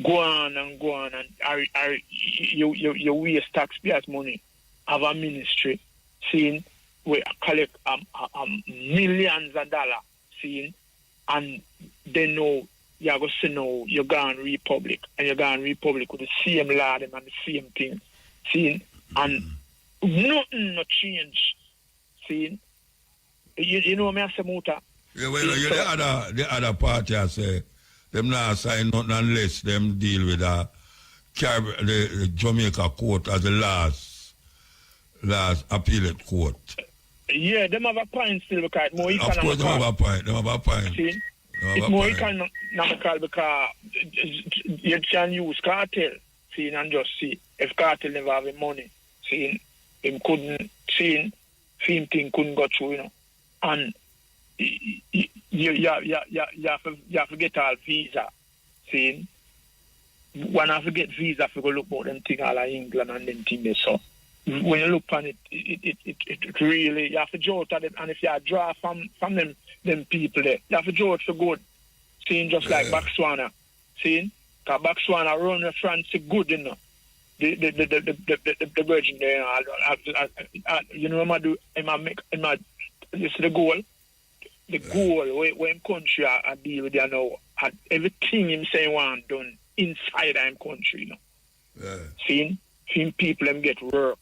go on, and you waste taxpayers' money, have a ministry, seeing we collect millions of dollars, seeing, and they know you're going to say no, you're going Republic, and you're going Republic with the same law and the same thing, seeing, and nothing no change, seeing. You know what I say, Muta? Yeah, well, the other party, I say, them not sign nothing unless them deal with the Jamaica court as the last appellate court. Yeah, them have a point still because more economical. Of course, them have a point. See? It's more economical because you can use cartel, see, and just see. If cartel never have the money, see, him couldn't, see, same thing couldn't go through, you know. And you have to get all visa. See, when I forget visa, I go look about them thing all of England and them thing there. So when you look on it really, you have to judge at it. And if you draw from them people there, you have to judge for good. Seeing just like Botswana. Seeing, because Botswana run the France good, you know. The Virgin there, you know, you see the goal? The goal when country I deal with you now, had everything him say want done inside I'm country, you know. Yeah. Seeing people them get work.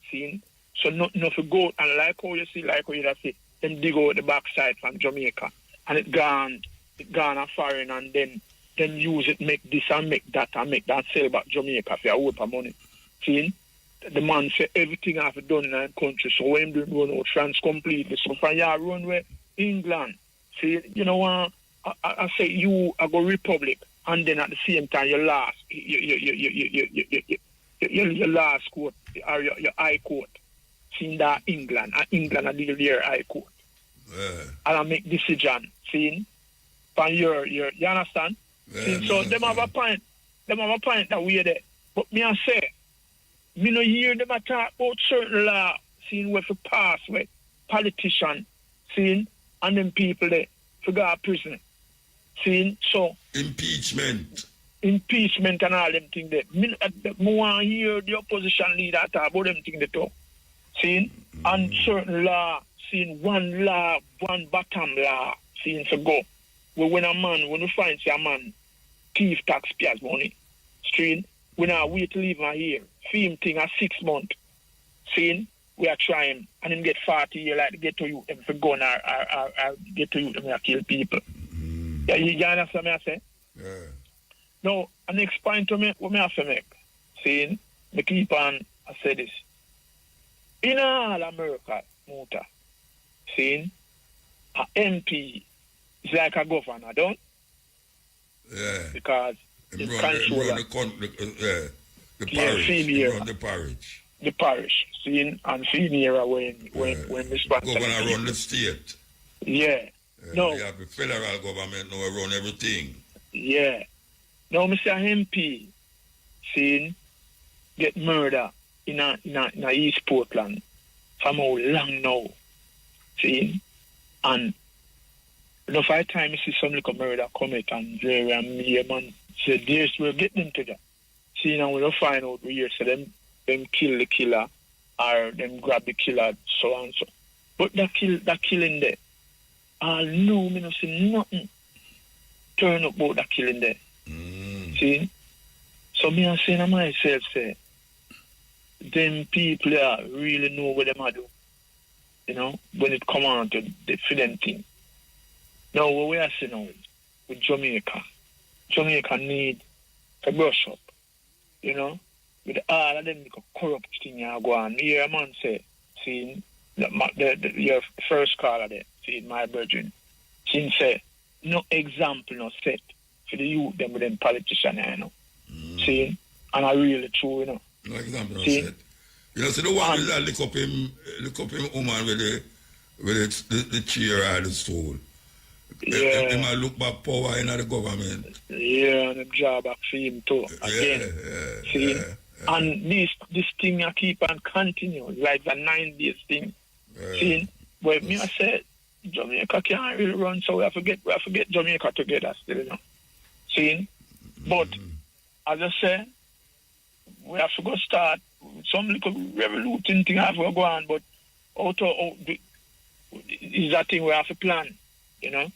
Seeing? So not for go and like how you see, like how you say, them dig out the backside from Jamaica and it gone a foreign and then use it, make this and make that sell back Jamaica for a whole money. Seeing? The man say everything I have done in our country, so when they run out France completely. So from your run where England, see, you know what? I say you are go Republic, and then at the same time your last court or your high court, seeing that England I deal their high court. And I make decision, seeing, from your you understand? See, so them have a point that we are there. But me I say, me no hear them talk about certain law, seeing where for pass with politician, seeing, and them people there, to go to prison. See, so impeachment and all them things there. Me want to hear the opposition leader talk about them things there too. See, and certain law, seeing one bottom law, seeing to go. When we find a man, thief taxpayers money, street, we now wait to leave him here. Film thing at 6 months. Seeing, we are trying, and him get 40 years like to get to you, if we go or get to you, and kill people. Yeah, you understand what I say? Yeah. Now, the next point to me, what I have to make, seeing, me keep on, I say this. In all America, muta, seeing, a MP is like a governor, don't? Yeah. Because it's controller. The parish. Run the parish. The parish, seeing, and senior when responsible. Governor run the state. Yeah. No. You have the federal government now run everything. Yeah. Now, Mr. MP, seeing, get murder in a East Portland from how long now, seeing, and enough time you see some little murder commit and there and me, man, say, yes, we'll get them to that. See, now we'll find out we hear, so them kill the killer or them grab the killer, so and so. But that killing there, I know me not see nothing turn up about that killing there. See? So me are saying to myself, say, them people there really know what them are do. You know, when it come on to the freedom thing. Now what we are saying now is with Jamaica need to brush up. You know? With all of them corrupt thing you go on. Me hear a man say, see, your first caller there, see, my brethren, he say, no example, no set for the youth, them with them politicians, you know. See, and I really true, you know. No example, no set. You know, so the one that look up him woman with the chair or the stool. Yeah. He might look back power in the government. Yeah, and them job back for him too. Again. See? Yeah. And this thing I keep on continue, like the 9 days thing. See? But me I said, Jamaica can't really run, so we have to get Jamaica together still, you know. See? But as I say, we have to go start some little revolution thing have to go on, but is that thing we have to plan, you know?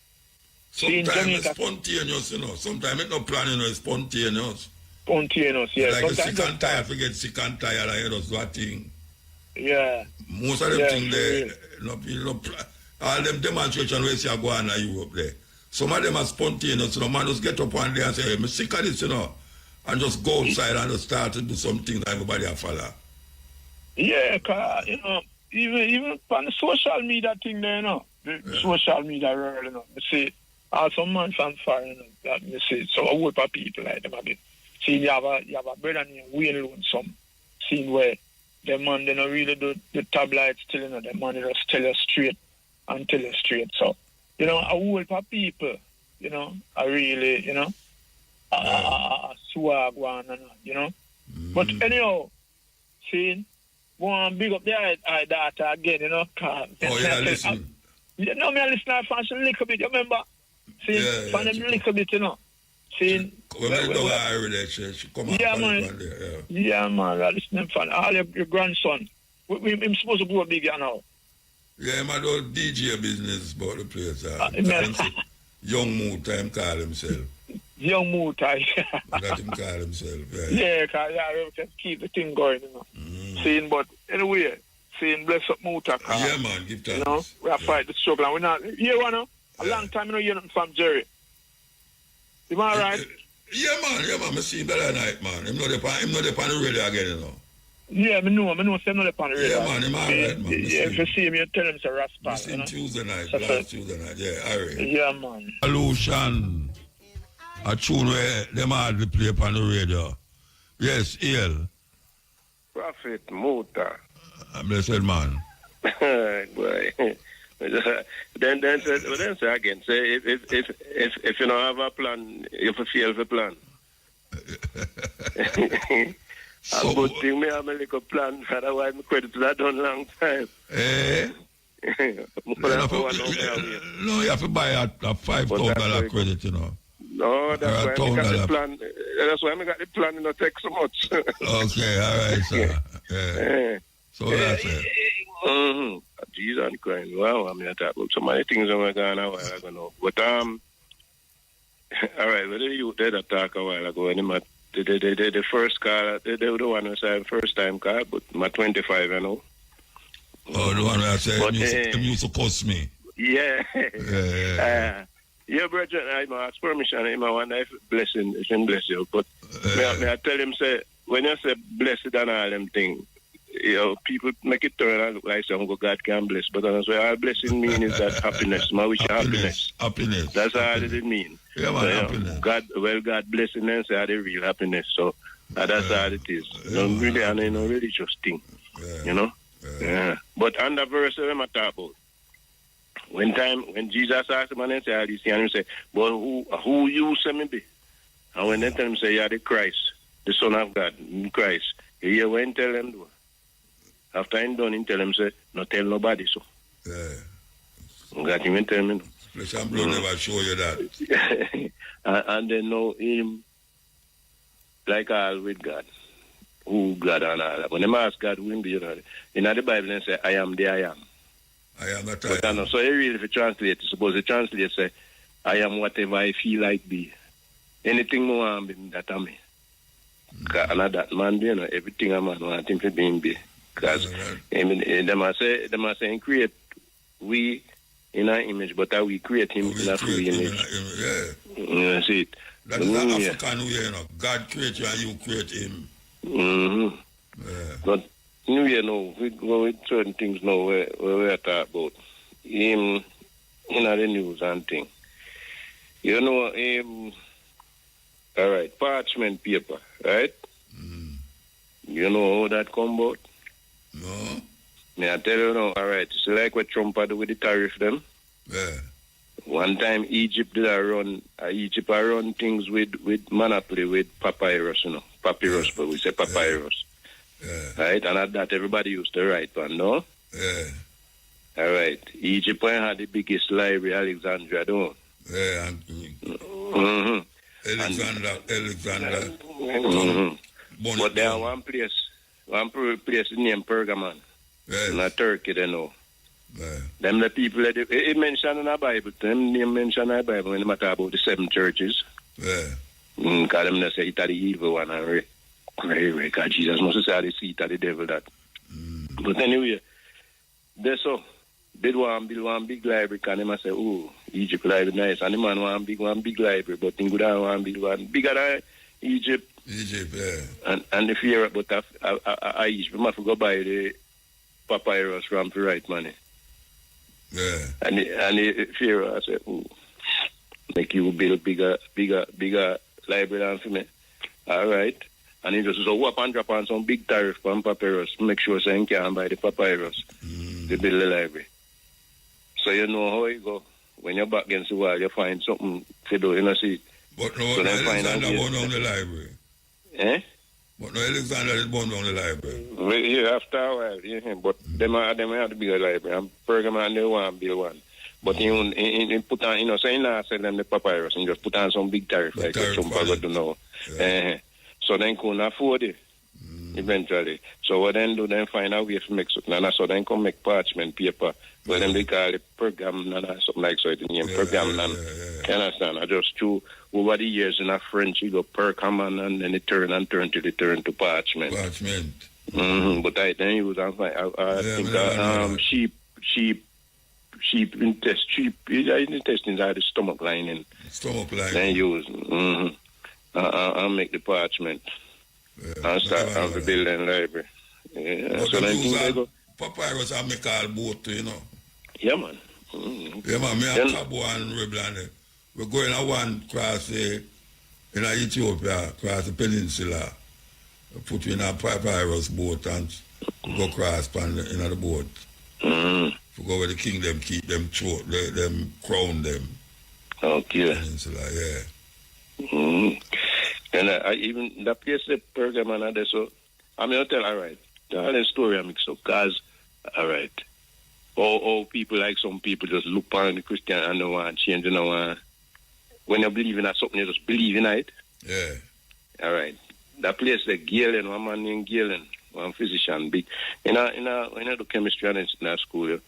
Sometimes it's spontaneous, you know. Sometimes it's not planning, it's spontaneous. Spontaneous, yeah. Like a sick and tired, forget sick and tired, I hear us that thing. Yeah. Most of them things there, all them demonstrations we see go on in Europe there. Some of them are spontaneous, so the man just get up one day and say, hey, I'm sick of this, you know, and just go outside and just start to do something that everybody will follow. Yeah, cause, you know, even on the social media thing there, you know, social media world, you know, you see, some man from far, you know, that you see, so a whole of people like them a bit. See, you have a brother named Wayne Lonesome, seeing where the man, they don't really do the tabloids still, you know, the man, they just tell you straight. So, you know, a whole of people, you know, are really, you know, swag one, you know. But anyhow, see, one big up there, data again, you know. Listen. You know, me I listen to a little bit, you remember? See, from them little bit, you know. See, yeah, man. Yeah, man, I listen to all your grandson. I'm supposed to grow big now. Yeah, I'm a DJ business about the place. Young Muta, him call himself. Young Muta, yeah. That him call himself, yeah. We can keep the thing going, you know. Seeing, but anyway, seeing bless up Muta. Yeah, man, give thanks. You know, we have fight the struggle, and we're not, you know, a long time, you know, you're not from Jerry. Am I right? Yeah, man, I see him better night, man. I'm not on the radio again, you know. Yeah, I know, I'm not on the radio. Yeah, man, I'm all right, man. Yeah, if you see him, you tell him it's a rascal. I see him Tuesday night, last Tuesday night, yeah, all right. Yeah, man. Solution. A tune where them hardly play upon the radio. Yes, El. Prophet Muta. Blessed man. Boy. Then say again. Say if you don't have a plan, you fail the plan. A good thing me have a little plan, otherwise my credit that done long time. No, you have to buy a $5,000 credit, you know. No, that's why I got the plan. That's why I got the plan and not take so much. Okay, all right, sir. Yeah. So that's it. Mm-hmm. Jesus Christ. Wow, I mean, I talk about so many things I'm going to know. But, all right, whether you did talk a while ago, and the first car, they were the one who said first time car, but my 25, you know. Oh, the one who said you supposed to me. Yeah. Yeah, brother, I ask permission. I wonder if blessing, if him bless you. But may I tell him, say, when you say blessed and all them things, you know, people make it turn out like some God can bless. But that's what all blessing mean is that happiness. My wish happiness. Happiness. That's all it mean. Yeah, man, so, happiness. God blessing them say the real happiness. So that's all it is. No religious thing. You know? Yeah. But on the verse I'm talk about. When Jesus asked him and say all these things, and he say, but who you say me be? And when they tell him say, yeah, the Christ, the Son of God, Christ, you hear when he tell them do. After he done, he tell him say, no tell nobody so. Yeah. God even tell me no. Flesh and blood never show you that. and they know him like all with God. Who God and all that. When they ask God who him be, you know, in the Bible they say, I am the I am. I am that I am. So you really, if you translate, suppose you translate, say, I am whatever I feel like be. Anything more I am, that I am. And that man, you know, everything a man want him to be. Because they must say, create we in our image, but we create him in a free image. Yeah. See it. That is an African way, you know. God create you and you create him. Mm-hmm. Yeah. But you know, we go with certain things now where we talk about him in the news and things. You know, all right, parchment paper, right? Mm. You know how that come about? No. May I tell you now, all right, it's like what Trump had with the tariff them. Yeah. One time Egypt run things with monopoly with papyrus, you know. Papyrus, but we say papyrus. Yeah. Right? And at that everybody used to write one, no? Yeah. All right. Egypt had the biggest library, Alexandria, don't? Yeah. Mm-hmm. Alexander. Mm-hmm. But there one place named Pergamon. Yes. In Turkey, they know. Yeah. Them the people that it mentioned in the Bible. Them name mentioned in the Bible when they matter about the 7 churches. Yeah. Because them say it's the evil one and because Jesus must have said the seat of the devil that. But anyway, they did want build one big library and they must say, oh, Egypt library nice. And the man want one big library, but they could want build one bigger than Egypt. Yeah. And the fear but Egypt must go buy the papyrus from the right money. Yeah. And the Pharaoh said, oh, make you build bigger library than for me. All right. And he just so whop and drop on some big tariff from papyrus to make sure so you can buy the papyrus to build the library. So you know how it go. When you're back against the wall, you find something to do, you know, see. But no, so Alexander burned down the library. Eh? But no, Alexander is burned down the library. Yeah, after a while, yeah, but them have to build a library. And Pergamon, they want to build one. But he put on, you know, so he not sell them the papyrus and just put on some big tariff like what Trump got to know. Yeah. So then couldn't afford it eventually. So what then do, then find a way to make something. And so then come make parchment paper. But then they call it pergamon or something like so. It's named pergamon. You understand? I just threw over the years in a French, you go pergamon and then it turn to parchment. Parchment. Mm-hmm. But I then use intestines are the stomach lining. Stomach lining. Then use I'll make the parchment. I'll start building library. Yeah. So then they go. Papyrus I make all boat, you know. Yeah, man. Yeah, man. Me and Cabo and Reblan. We're going on one cross in Ethiopia, across the peninsula. Put you in a papyrus boat and go cross in the boat. We go where the kingdom keep them throat, them crown them. Okay. Peninsula, yeah. And even the place the Pergamon and so I mean, I'll tell, all right, the whole story I mix up, because, all right, Or people like some people just look upon the Christian and don't want to change, when you believe in something, you just believe in it. Yeah. All right. That place, like Galen, one man named Galen, one physician, big. When you do chemistry in that school,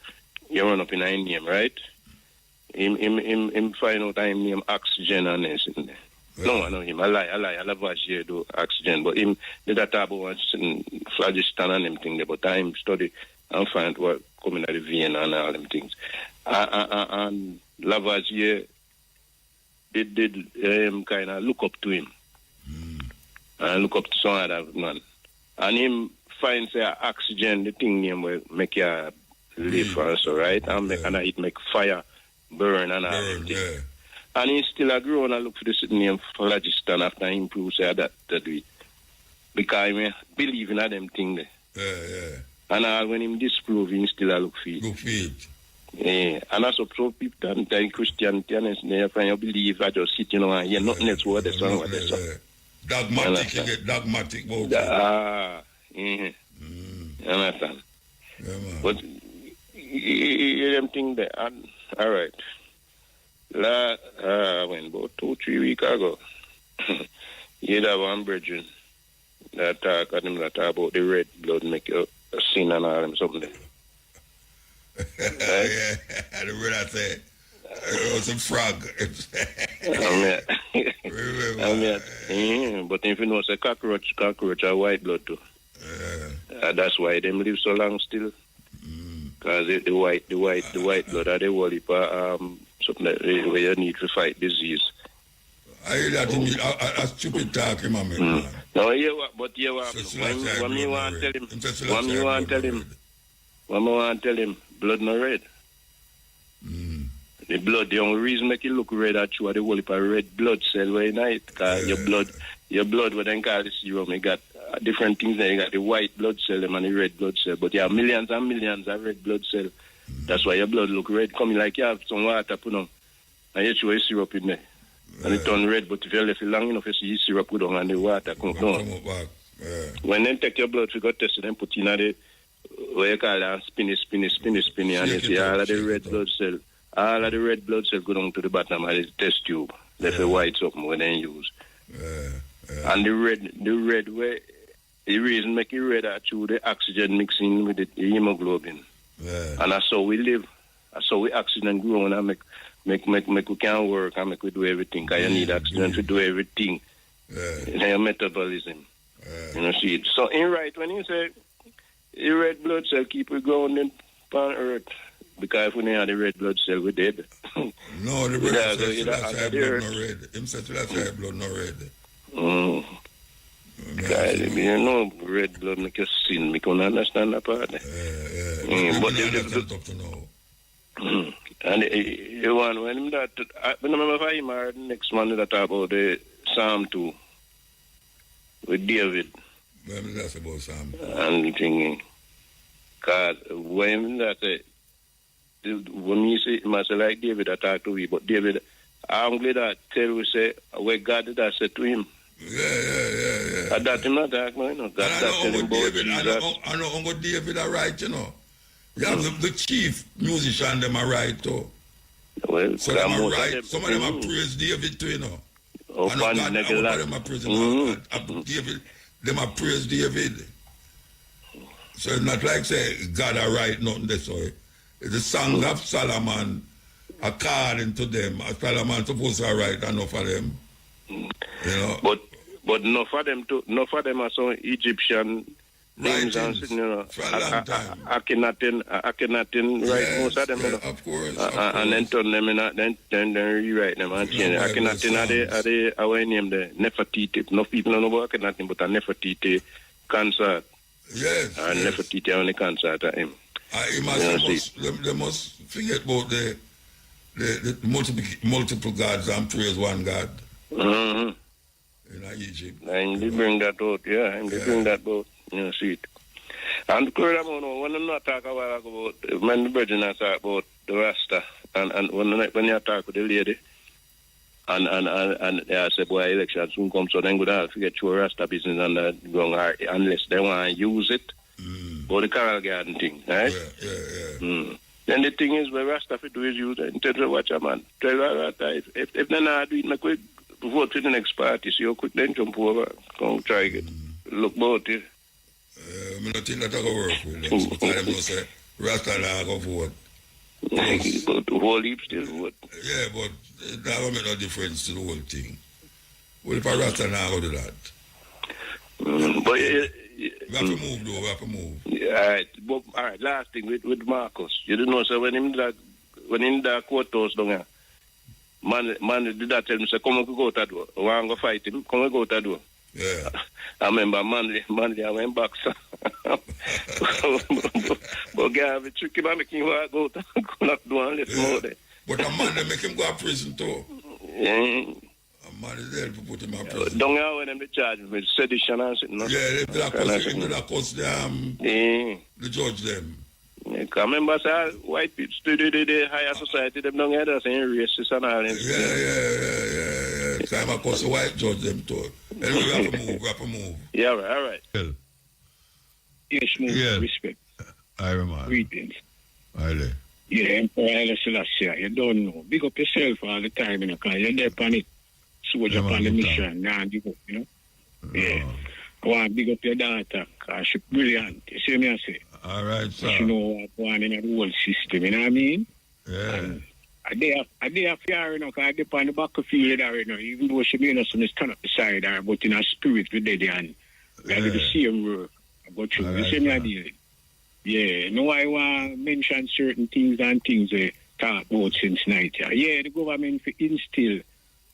you run up in a name, right? Him find out him name oxygen and this in there. Yeah. No, I know him. I lie. I love what you do oxygen, but him did that about one phlogiston and them thing there, but I study and find what coming out of the vein and all them things. And Lavoisier did kind of look up to him. And look up to some other man. And him finds oxygen, the thing name will make you live also, right? And it make fire burn and all that. Yeah. And he still a grown and look for this name phlogiston after he improves that way. Because he believe in them thing there. Yeah. And when him disprove, he still a look for it. Look for it. Yeah. And that's what some people that Christianity and you believe I just sit, and hear nothing else what this one, what this one. Dogmatic, you get dogmatic about it. Understand? Yeah, man. But them thing there, all right. When about 2-3 weeks ago, you had one brethren that talk about the red blood make you sin and all them something there. Yeah, the brother said it was a frog. But if you know, say cockroach are white blood too. That's why them live so long still. Because the white blood are the whole heap something that where you need to fight disease. I hear that a stupid talk him man. No, but you want when you want to tell him blood not red. The blood, the only reason make it look red at you are the whole heap of red blood cell where in it. Because your blood, what they call the serum, you got different things there. You got the white blood cell and the red blood cell. But you have millions and millions of red blood cell. That's why your blood look red. Coming like you have some water put on. And you throw a syrup in there. And it turn red, but if you left it long enough, you see syrup put on and the water come down. When they take your blood, you got tested and put in the, what you call that, spinny, and you see all of the red blood cell. All of the red blood cells go down to the bottom of the test tube. That's a white something when they use. And the red way, the reason make it red are through the oxygen mixing with the hemoglobin. And that's how we live. That's how we oxygen grow and make we can work and make we do everything. Because you need oxygen to do everything. In your metabolism. You know, see it. So in right, when you say the red blood cell keep it growing on earth, because if we don't have the red blood cell, we're dead. No, the red cell blood not red. Him said that blood not red. Because you know, red blood make you sin. We can understand that part. And the one when him that, I remember if him or the next one that talk about the Psalm 2 with David. When that's about Psalm 2. And thinking, because when that when you say myself like David, I talk to you, but David, I'm glad that tell we say where God did I say to him. Yeah. That him not talk, no, God tell him about Jesus. I know Uncle David are right, you know. You have the chief musician, them are right too. Well, so them are right. Some of them are praise David too, you know. I know God, them are praising David. Them are praise David. So it's not like say God are right, nothing this way. It's the song of Solomon, according to them. Solomon supposed to write enough of them. You know. But enough of them are some Egyptian names and you know. For a long time. Akhenaten write most of them. Yeah, of course. And then turn them in, then rewrite them and change. Akhenaten are the our name the Nefertiti. No people don't know about Akhenaten, but a Nefertiti concert. Yes. And Nefertiti on the concert at him. They must forget about the multiple gods and praise one God. In Egypt. And they bring that out, bring that out. You know, see it. And when I'm not talking about when the virgin I talk about the Rasta, and when you talk with the lady, and I say, boy, election soon come, so then go down forget your Rasta business and unless they want to use it. Or the Carol Garden thing, right? Yeah. Then the thing is, where Rasta do is use in terms of watch a man. Tell Rasta, if they're not doing it, quick vote for the next party, so you quick then jump over, come try it. Look about it. I don't think that's going to work with them. Because them don't say, Rasta not going to vote. But the whole heap still vote. Yeah, but that will make no difference to the whole thing. Well, if a Rasta not going to do that. But we have to move, though. We have to move. Yeah, all right. But, all right, last thing with Marcus. You don't know, so when in the courthouse down here, man did that tell me, say, come and go to that door. I want to fight him. Come and go to that door. Yeah. I remember Manly, I went back, sir. But guy, I trick him, I make him go to knock door and let him out there. But a man, they make him go to prison, too. Yeah. Man is there to put him in prison. Don't know when they charge him with sedition and something. No? Yeah, they cost the judge them. Yeah, I remember, sir, white people study the higher society, them don't get us any racist and all. Yeah. Time I cost the white judge them too. Anyway, we have to move. Yeah, all right. Yes, move, respect. I remember. Greetings. Aye. Yeah, Emperor Haile Selassie, you don't know. Big up yourself all the time, you know, because you're there on it. Soldier on the mission, now give up, you know. Yeah. I want to big up your daughter, because she's brilliant. You see me, I say? All right, sir. You know what's going in the whole system, you know what I mean? Yeah. I dare fear, you know, because I dip on the battlefield there, you know, even though she may not stand up beside her, but in her spirit with Daddy and we do the same work. But you see me, I deal. Yeah, no, I want to mention certain things and things they talk about since night. Yeah, the government for instill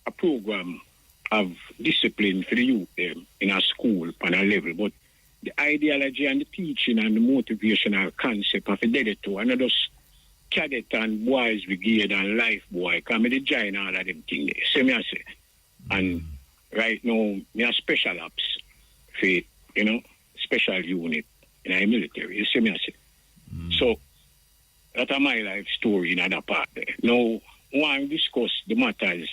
a program of discipline for the youth in a school on a level, but the ideology and the teaching and the motivational concept of the to another cadet and boys brigade and life boy come to join all of them things there. See me I say. And right now, me a special ops for, you know, special unit in our military. You see me I say. So that's my life story in other part there. Now, I want to discuss the matters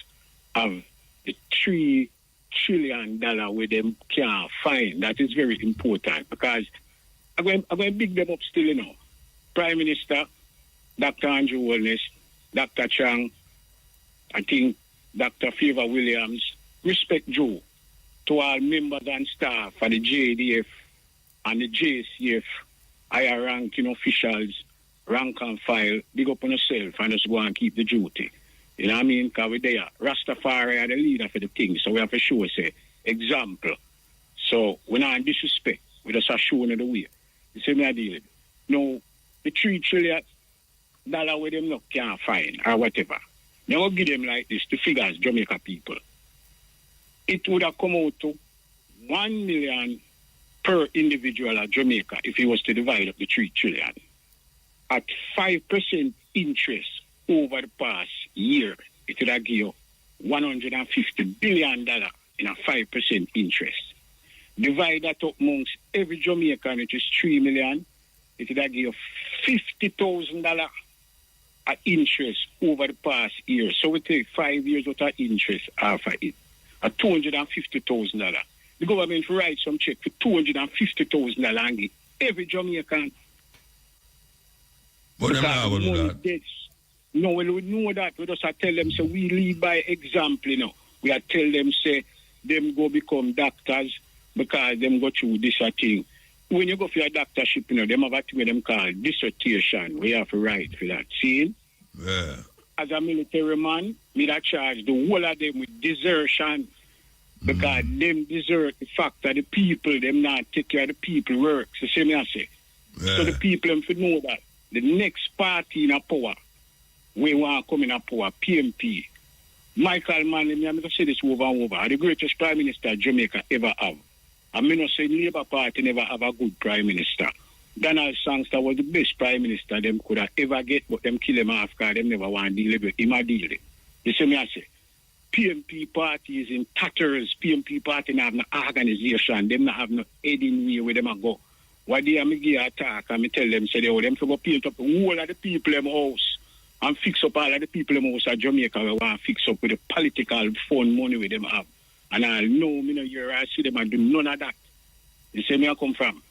of the $3 trillion where them can't find. That is very important because I'm going to big them up still, you know. Prime Minister, Dr. Andrew Wellness, Dr. Chang, I think Dr. Favor Williams, respect Joe to all members and staff of the JDF and the JCF, higher ranking officials, rank and file, big up on yourself and just go and keep the duty. You know what I mean? Because we're there. Rastafari are the leader for the thing, so we have to show us an example. So we're not in disrespect. We just are showing the way. You see me I deal with it. No, the $3 trillion where them not can't find or whatever. Now give them like this, the figures, Jamaica people. It would have come out to 1 million per individual at Jamaica if he was to divide up the $3 trillion. At 5% interest over the past year, it would have give you $150 billion in a 5% interest. Divide that up amongst every Jamaican, which is 3 million, it would have give you $50,000 at interest over the past year. So we take 5 years worth of interest after it, at $250,000. The government writes some check for $250,000 and give every Jamaican. But them not going to do that. No, we would know that. We just tell them, so we lead by example, you know. We tell them, say, them go become doctors because them go through this thing. When you go for your doctorship, you know, them have a thing them call dissertation. We have to write for that. See? Yeah. As a military man, me that charge the whole of them with desertion because them desert the fact that the people, them not take care of the people work. So see me I say. Yeah. So the people them should know that the next party in a power, we want to come in a power, PMP. Michael Manley, I'm going to say this over and over, the greatest prime minister Jamaica ever have. I'm not saying Labour Party never have a good prime minister. Donald Sangster was the best prime minister them could have ever get, but them kill him off because them never want to deal with him. You see me I say? PMP party is in tatters. PMP party not have no organization. Them not have no heading way where them go. Why they am give attack and me tell them, say they them to go paint up the whole of the people in house and fix up all of the people in house at Jamaica we want to fix up with the political fund money with them have. And I know me no hear I see them and do none of that. You see me I come from.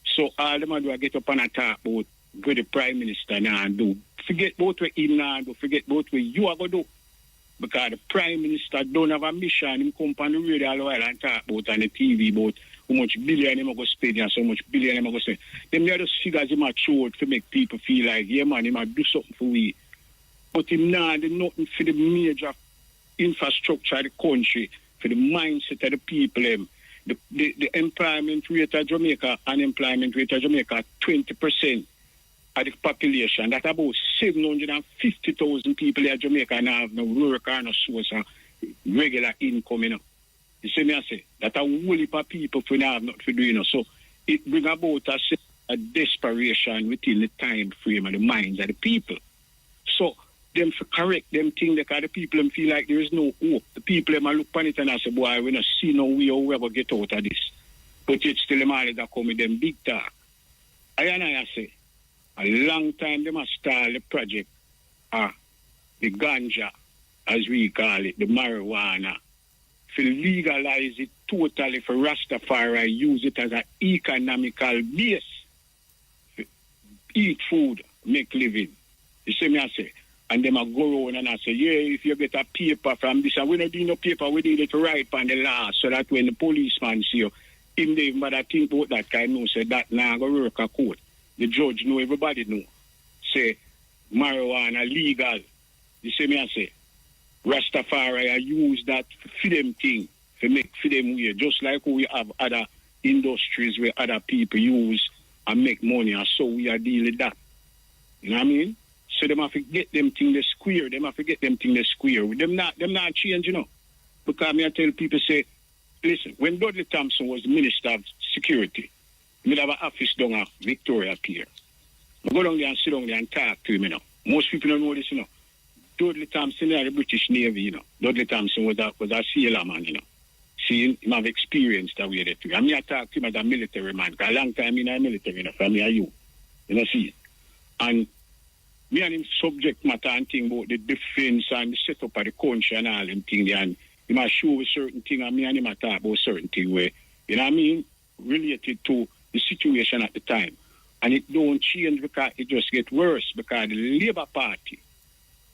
So all them do I get up and attack about go the Prime Minister now and do. Forget about what him now do, forget about what you are going to do. Because the Prime Minister don't have a mission. He come on the radio all while and talk about on the TV about how much billion him go spend and so much billion him go spend. Them the other figures him showed to make people feel like, yeah man, he might do something for we. But him now do nothing for the major infrastructure of the country, for the mindset of the people. The employment rate of Jamaica, unemployment rate of Jamaica, 20% of the population. That's about 750,000 people in Jamaica now have no work or no source of regular income. You know. You see me I say? That's a whole heap of people who have nothing to do. You know. So it brings about a desperation within the time frame of the minds of the people. So them to correct them things because the people them feel like there is no hope. The people them look upon it and I say, boy, we don't see no way how we ever get out of this. But it's still them all that come with them big talk. I say, a long time they must start the project, the ganja, as we call it, the marijuana, to legalize it totally for Rastafari, use it as an economical base. Eat food, make living. You see me I say? And them a go around and I say, yeah, if you get a paper from this, and we don't do no paper, we need it to write on the law, so that when the policeman see you, him they even bother think about that kind of say that now go work a court. The judge know, everybody know. Say, marijuana legal. You see me I say? Rastafari, I use that for them thing, to make for them way, just like we have other industries where other people use and make money, and so we are dealing with that. You know what I mean? So them have to get them thing the square. Them have to get them thing the square. Them not change, you know. Because I tell people say, listen, when Dudley Thompson was the Minister of Security, he have an office down at Victoria Pier. I go down there and sit down there and talk to him, you know. Most people don't know this, you know. Dudley Thompson is the British Navy, you know. Dudley Thompson was a sailor man, you know. See, him have experience that way too. I mean, I talk to him as a military man. Because a long time in the military, you know, from me and you. You know, see. And me and him subject matter and thing about the defense and the setup of the country and all them things. And he might show a certain thing and me and him talk about certain thing where, you know what I mean, related to the situation at the time. And it don't change because it just get worse because the Labour Party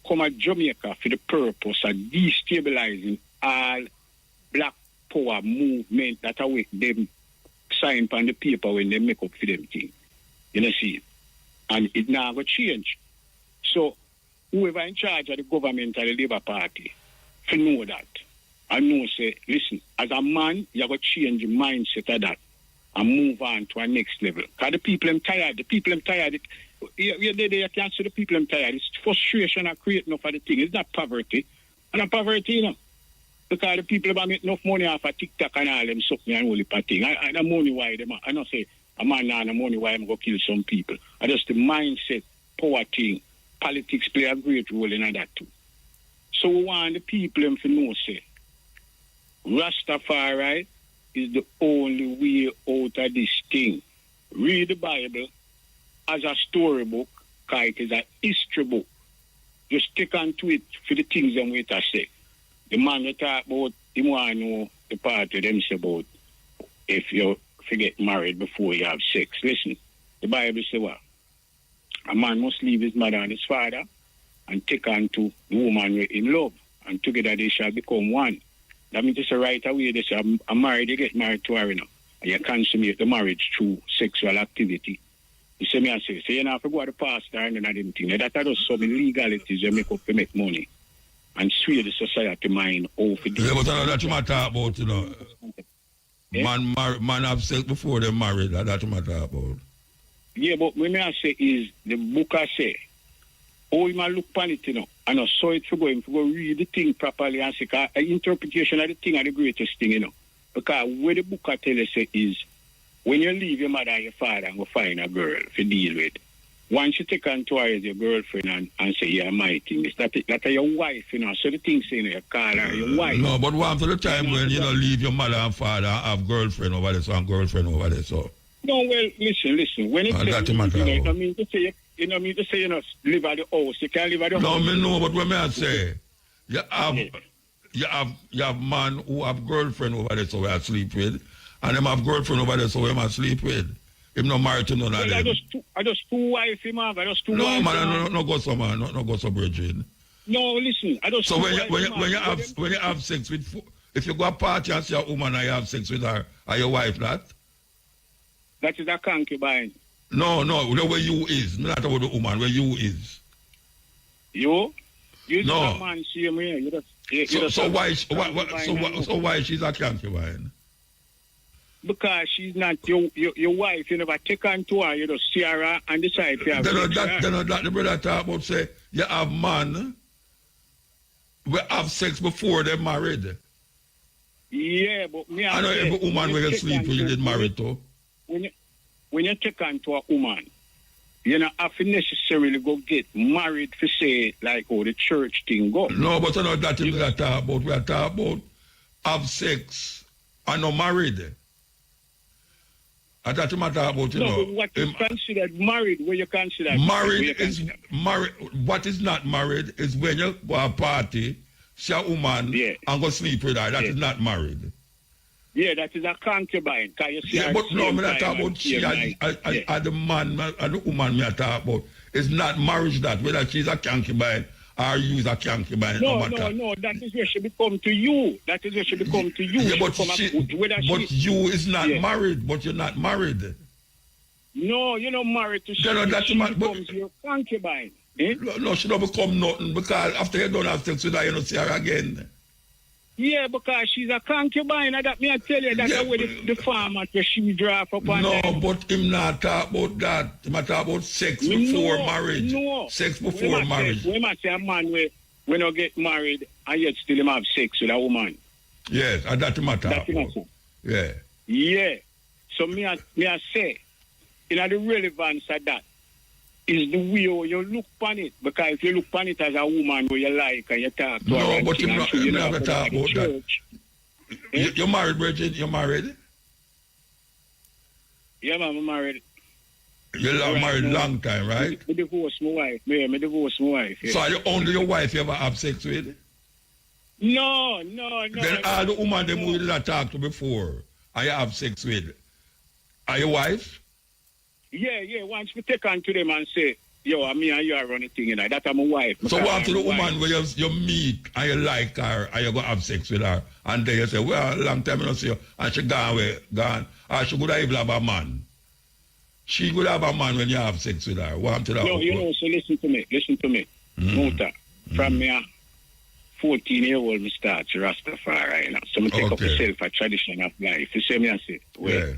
come at Jamaica for the purpose of destabilizing all black power movement that await them sign on the paper when they make up for them thing. You know, see? And it now go change. So, whoever in charge of the government or the Labour Party, to know that, and know say, listen, as a man, you have to change the mindset of that and move on to a next level. Because the people are tired. The people are tired. You can't see the people are tired. It's frustration and create enough of the thing. It's not poverty. And not poverty, you know. Because the people have make enough money off of TikTok and all them something and all the thing. And the money why them. I don't say, a man now the money why I'm going to kill some people. And just the mindset, power thing. Politics play a great role in that too. So we want the people to know, say, Rastafari is the only way out of this thing. Read the Bible as a storybook, because it is a history book. Just take on to it for the things them way to say. The man that talk about, him want to know the part of them say about if you get married before you have sex. Listen, the Bible say what? A man must leave his mother and his father and take on to the woman in love, and together they shall become one. That means it's right away they say, I'm married, you get married to her, you know, and you consummate the marriage through sexual activity. You see me I say, so you know, if you go to the pastor and then them thing, that are just some illegalities you make up to make money and sway the society mind over. Yeah, but that's what I talk about, you know. Yeah? Man have sex before they married, that's what I talk about. Yeah, but what I say is, the book I say, oh, you might look upon it, you know, and I saw it for going to go read the thing properly and say, because interpretation of the thing are the greatest thing, you know. Because what the book I tell you say is, when you leave your mother and your father and go find a girl to deal with, once you take on to her as your girlfriend and say, yeah, my thing, is that your wife, you know, so the thing saying you call her your wife. No, but one for the time when you know leave your mother and father and have girlfriend over there, so and girlfriend over there, so. No, well, listen. When it says, you know, I mean to say, you know, live at the house. You can't live at the house. No, me know, but what I say, you have man who have girlfriend over there, so we are sleep with, and them have girlfriend over there, so we must sleep with. Him not married to none of them. I just two wife him have. I just two no, wife. Man, no go so man. No go so virgin. No, listen. I just so when you have sex with, if you go a party and see a woman and you have sex with her, are your wife that? That is a concubine. No, the way you is. Not about the woman, where you is. You? You no. Just a man same way. So why she's a concubine? Because she's not your wife. You never take on to her. You just see her and decide to have sex. Then the brother talk about say you have man we have sex before they're married. Yeah, but me I know every woman will sleep when you get married to. When you take on to a woman, you don't have to necessarily go get married for say like how the church thing go. No, but I know that we are talking about. We are talking about have sex and not married. And that's what I'm about, But what is considered married? Where you consider married is married. What is not married is when you go a party, see a woman, and go sleep with her. That is not married. Yeah, that is a concubine. But no, I'm not talking about she and the man and the woman me talk about. It's not marriage that, whether she's a concubine or use a concubine. No, that is where she become to you. That is where she become to you. Yeah, but you is not married, but you're not married. No, you're not married to she. She becomes your concubine. Eh? No, she don't become nothing because after you don't have sex with her, you don't see her again. Yeah, because she's a concubine. That me I tell you that's the way the farmer where she draw up on no, them. But him not talk about that. Him talk about sex before marriage. No. Sex before marriage. We might say a man when you get married and yet still him have sex with a woman. Yes, and that him talk about. Yeah. Yeah. So me I say, in the relevance of that is the way you look upon it. Because if you look upon it as a woman who you like and you talk to her. No, but you never talk about that. You're married, Bridget? You're married? Yeah, man, I'm married. You're married long time, right? I divorced my wife. Yeah, I divorced my wife. Yeah. So are you only your wife you ever have sex with? No. Then all the women them who you did talk to before, and you have sex with, are your wife? Yeah. Once we take on to them and say, yo, me and you are running thing, you know, that's my wife. So what to the woman where you meet and you like her and you go have sex with her, and then you say, well, long time I don't see you, and she gone. Or she could have even have a man. She could have a man when you have sex with her. What to the no, you know, so listen to me. Muta. From me 14-year-old, me start to Rastafari, you know. So I take up myself a tradition of life. You see me and say, well,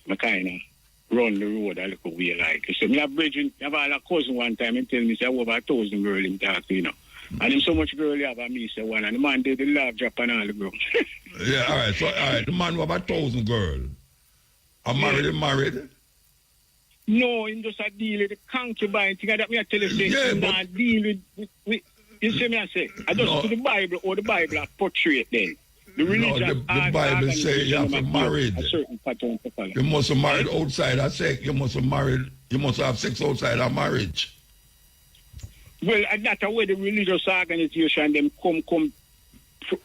I kind of run the road a little way like. So me have bridging, I have a cousin one time and tell me say over 1,000 girls in talk to, you know. And him so much girl you have and me say one, and the man did the love drop and all the girls. Yeah, all right, the man who have 1,000 girls. Married? No, him just a deal with the concubine thing that me I tell you say not deal with you see me I say I just to the Bible or the Bible are portrait then. The religion the Bible say you have to married. A certain pattern to follow. You must have married outside of sex. You must have sex outside of marriage. Well, that's the way the religious organization them come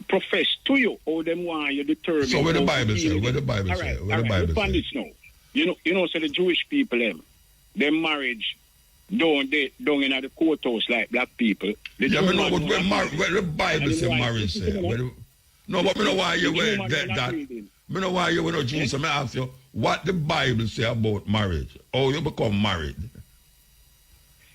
profess to you, or them want you determine. So where the Bible say? Where the Bible say? Where the Bible say? Now. You know, so the Jewish people them marriage don't in the courthouse like black people. Yeah, but no, but where the Bible say marriage say? No, but I know why you wear that. I know why you wear no Jews. So I ask you, what the Bible say about marriage? How you become married?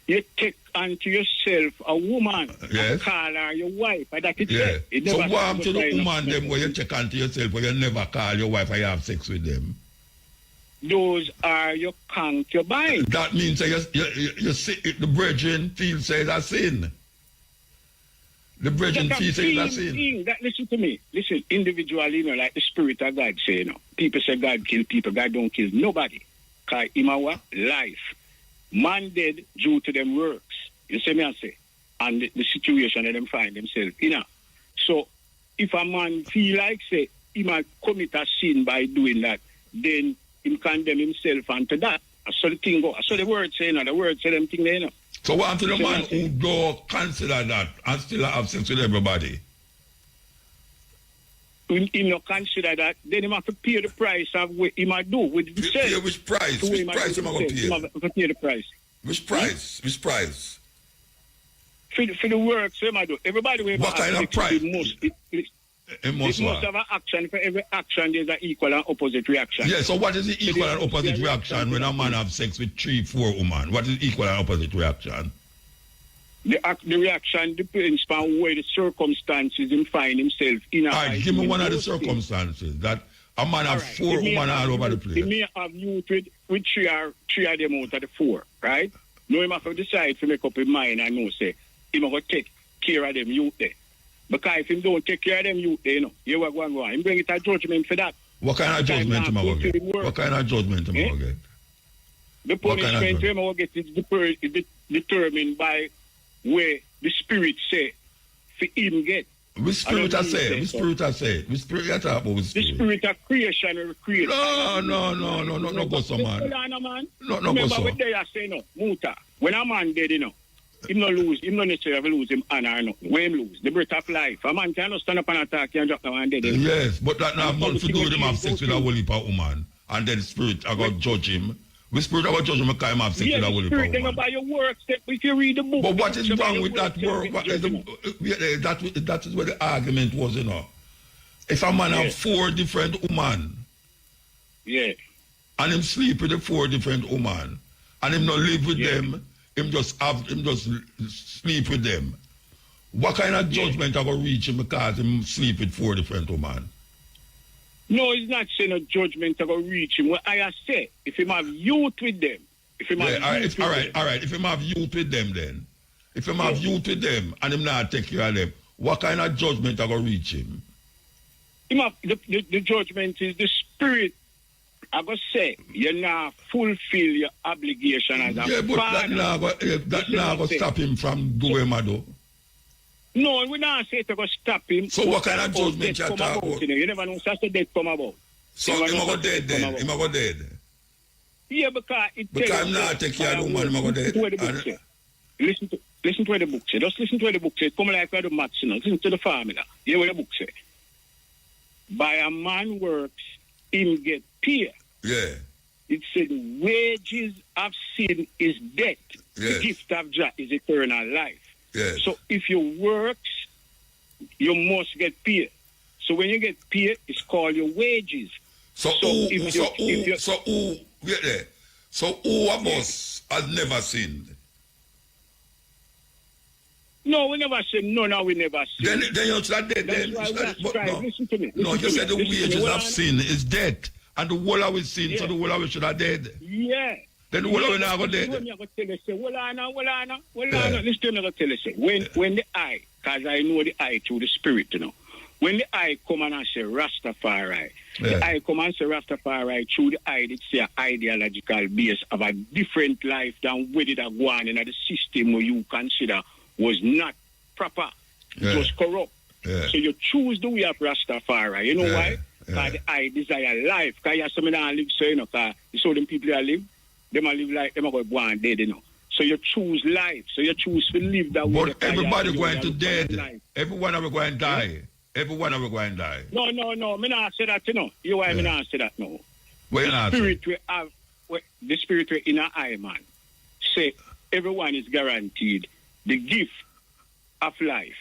You take unto yourself a woman and call her your wife. That it so what happened to the woman them where you take unto yourself where you never call your wife and you have sex with them? Those are your concubines. That means that you see the virgin feel says a sin. The virgin feel says a sin. Listen to me. Listen, individually, you know, like the Spirit of God say, you know, people say God kill people, God don't kill nobody. Because Imawa, life. Man dead due to them works. You see me I say? And the situation that them find themselves, you know. So, if a man feel like, say, he might commit a sin by doing that, then he condemn himself unto that. I saw the thing go. I saw the word say, you know, the word say them thing there, you know. So what to the man who don't consider that and still have sex with everybody? he not consider that, then he have to pay the price of what he might do with himself. Pay which price? Which price am I going to pay? He have to pay the price. Which price? Which price? For the work, so he might do. Everybody will what kind of price? It must have an action. For every action, there's an equal and opposite reaction. Yeah, so what is the equal and opposite reaction when a man have sex with 3-4 women? What is the equal and opposite reaction? The reaction depends on where the circumstances he find himself in. All right, give me one of the circumstances that a man have 4 women all over the place. He may have youth with three of them out of the 4, right? No, he must have decided to make up his mind and know, say, he must take care of them youth there. Because if he don't take care of them youth there, you will go and go on. He bring it a judgment for that. What kind of judgment am I going to get? What kind of judgment am I going to get? The punishment him will get is determined by where the spirit say for him get. Which spirit I say? Which spirit I say? Which spirit you talk about? The spirit of creation or creation. No, go so man. No, remember go so. what they are saying, muta. When a man dead, him not necessarily lose him honor, no. When him lose, the breath of life. A man cannot stand up and attack and drop the man dead. Yes, but that now not to do with him have sex with a holy woman, and then the spirit I got judge him. The spirit I got judge him because him have sex with a holy woman. Yes, by your work, if you read the book. But what is wrong with that work? That is where the argument was, If a man have 4 different women, and him sleep with the 4 different women, and him not live with them, him just sleep with them. What kind of judgment I going to reach him because him sleep with 4 different women? No, it's not saying a judgment I going to reach him. What I say, if him have youth with them, if him have all right. If him have youth with them, then if him have youth with them and him not take care of them, what kind of judgment I going to reach him? The judgment is the spirit. I go say you now fulfill your obligation as a father. But that now go stop him from doing what do. No, we not say to go stop him. So what kind of judgment you talk about? You never know such a death come about. So him go dead then? Him go dead? Yeah, because I'm not take care of the woman, him go dead. Listen to what the book say. Just listen to what the book say. Come like where the maths, listen to the formula. Hear what the book say. By a man works, him get paid. Yeah. It said wages of sin is death. Yes. The gift of Jah is eternal life. Yes. So if you work, you must get paid. So when you get paid, it's called your wages. So who of us has never sinned? No, we never said no, we never sinned. Then you're dead. Listen to me. No, you said the wages of sin is death. And the whole of sin, so the whole of it should have dead. Yeah. Then the whole of it now go dead. Listen to me, I tell you, when the eye, because I know the eye through the spirit, when the eye come and say Rastafari, the eye come and say Rastafari through the eye, it's an ideological base of a different life than what it have gone in the system where you consider was not proper. It was corrupt. So you choose the way of Rastafari. You know why? Because I desire life. Because you have some that live so, because you saw them people that live, them live like them are going to go and dead, So you choose life. So you choose to live that way. But everybody going to dead. Everyone are going to die. Everyone are going to die. No. Me not say that, You why me not say that, no. Why not? The spirit we in our eye, man, say everyone is guaranteed the gift of life.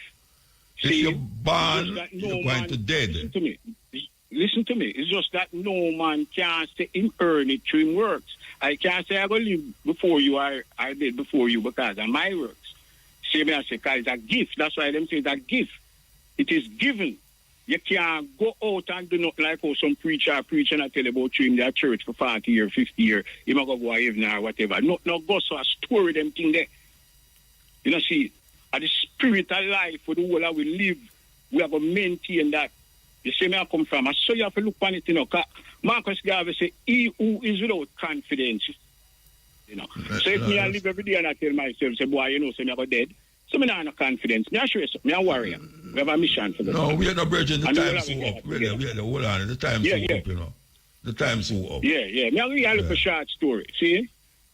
If you're born, you're going to dead. Listen to me. It's just that no man can say him earn it through him works. I can't say I will live before you, I did before you because of my works. See me, I say, because it's a gift. That's why them say it's a gift. It is given. You can't go out and do not like how some preacher preach and I tell about you in their church for 40 years, 50 years. You might go heaven or whatever. No, go so a story them thing there. See, at the spirit of life for the world we live, we have to maintain that. You see me I come from. I saw you have to look on it, Marcus Garvey say, he who is without confidence. So if me I live every day and I tell myself, say, boy, say me I go dead. So me not have no confidence. Me assure you, me a warrior. We have a mission for them. No, we are not bridging the time so up. Hold on, the time so up, The time so up. Yeah. Me a really look a short story. See?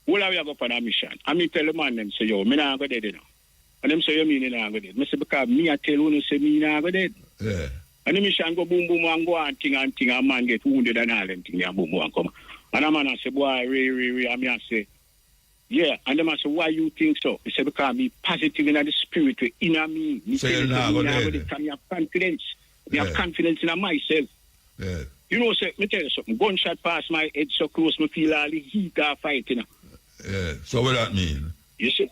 All of we go for a mission. And me tell the man them say, yo, me not go dead, And them say, you mean you not go dead. Me say, because me I tell you, say me not go dead. Yeah. And the mission go boom, boom, and go and thing, and man get wounded and all them thing, and boom, boom, and come. And a man I say, boy, really, and me I say, yeah. And the man say, why you think so? He said, because me positive in the spirit, in me. So you're not going to have confidence. Me have confidence in myself. Yeah. You know, say, me tell you something. Gunshot past my head so close, me feel all the heat of fighting. Yeah. So what that mean? You see?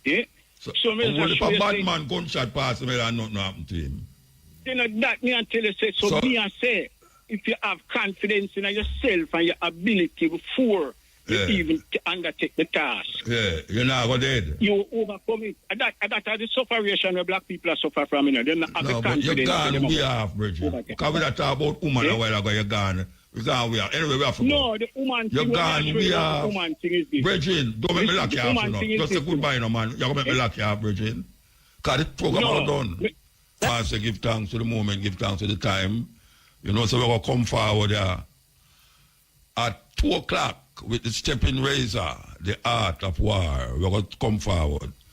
Yeah. So me if a bad man gunshot past me, and nothing happen to him. You know, that me and tell you, say, so me and say, if you have confidence in yourself and your ability before you even undertake the task. Yeah, you're not go dead. You overcome it. And that are the sufferation where black people are suffer from. You know, they're not have the confidence. But you're gone way off, Bridget. Because we talk about woman a while ago, you're gone. We're gone way off. Anyway, we have to go. No, the woman thing. You're gone way off. Bridget, don't make me lock you off. Just a goodbye, no, man. You're going to make me lock you off, Bridget. Because the program is done. I say give thanks to the moment, give thanks to the time. You know, so we're going to come forward there at 2 o'clock with the stepping razor, the art of war. We're going to come forward.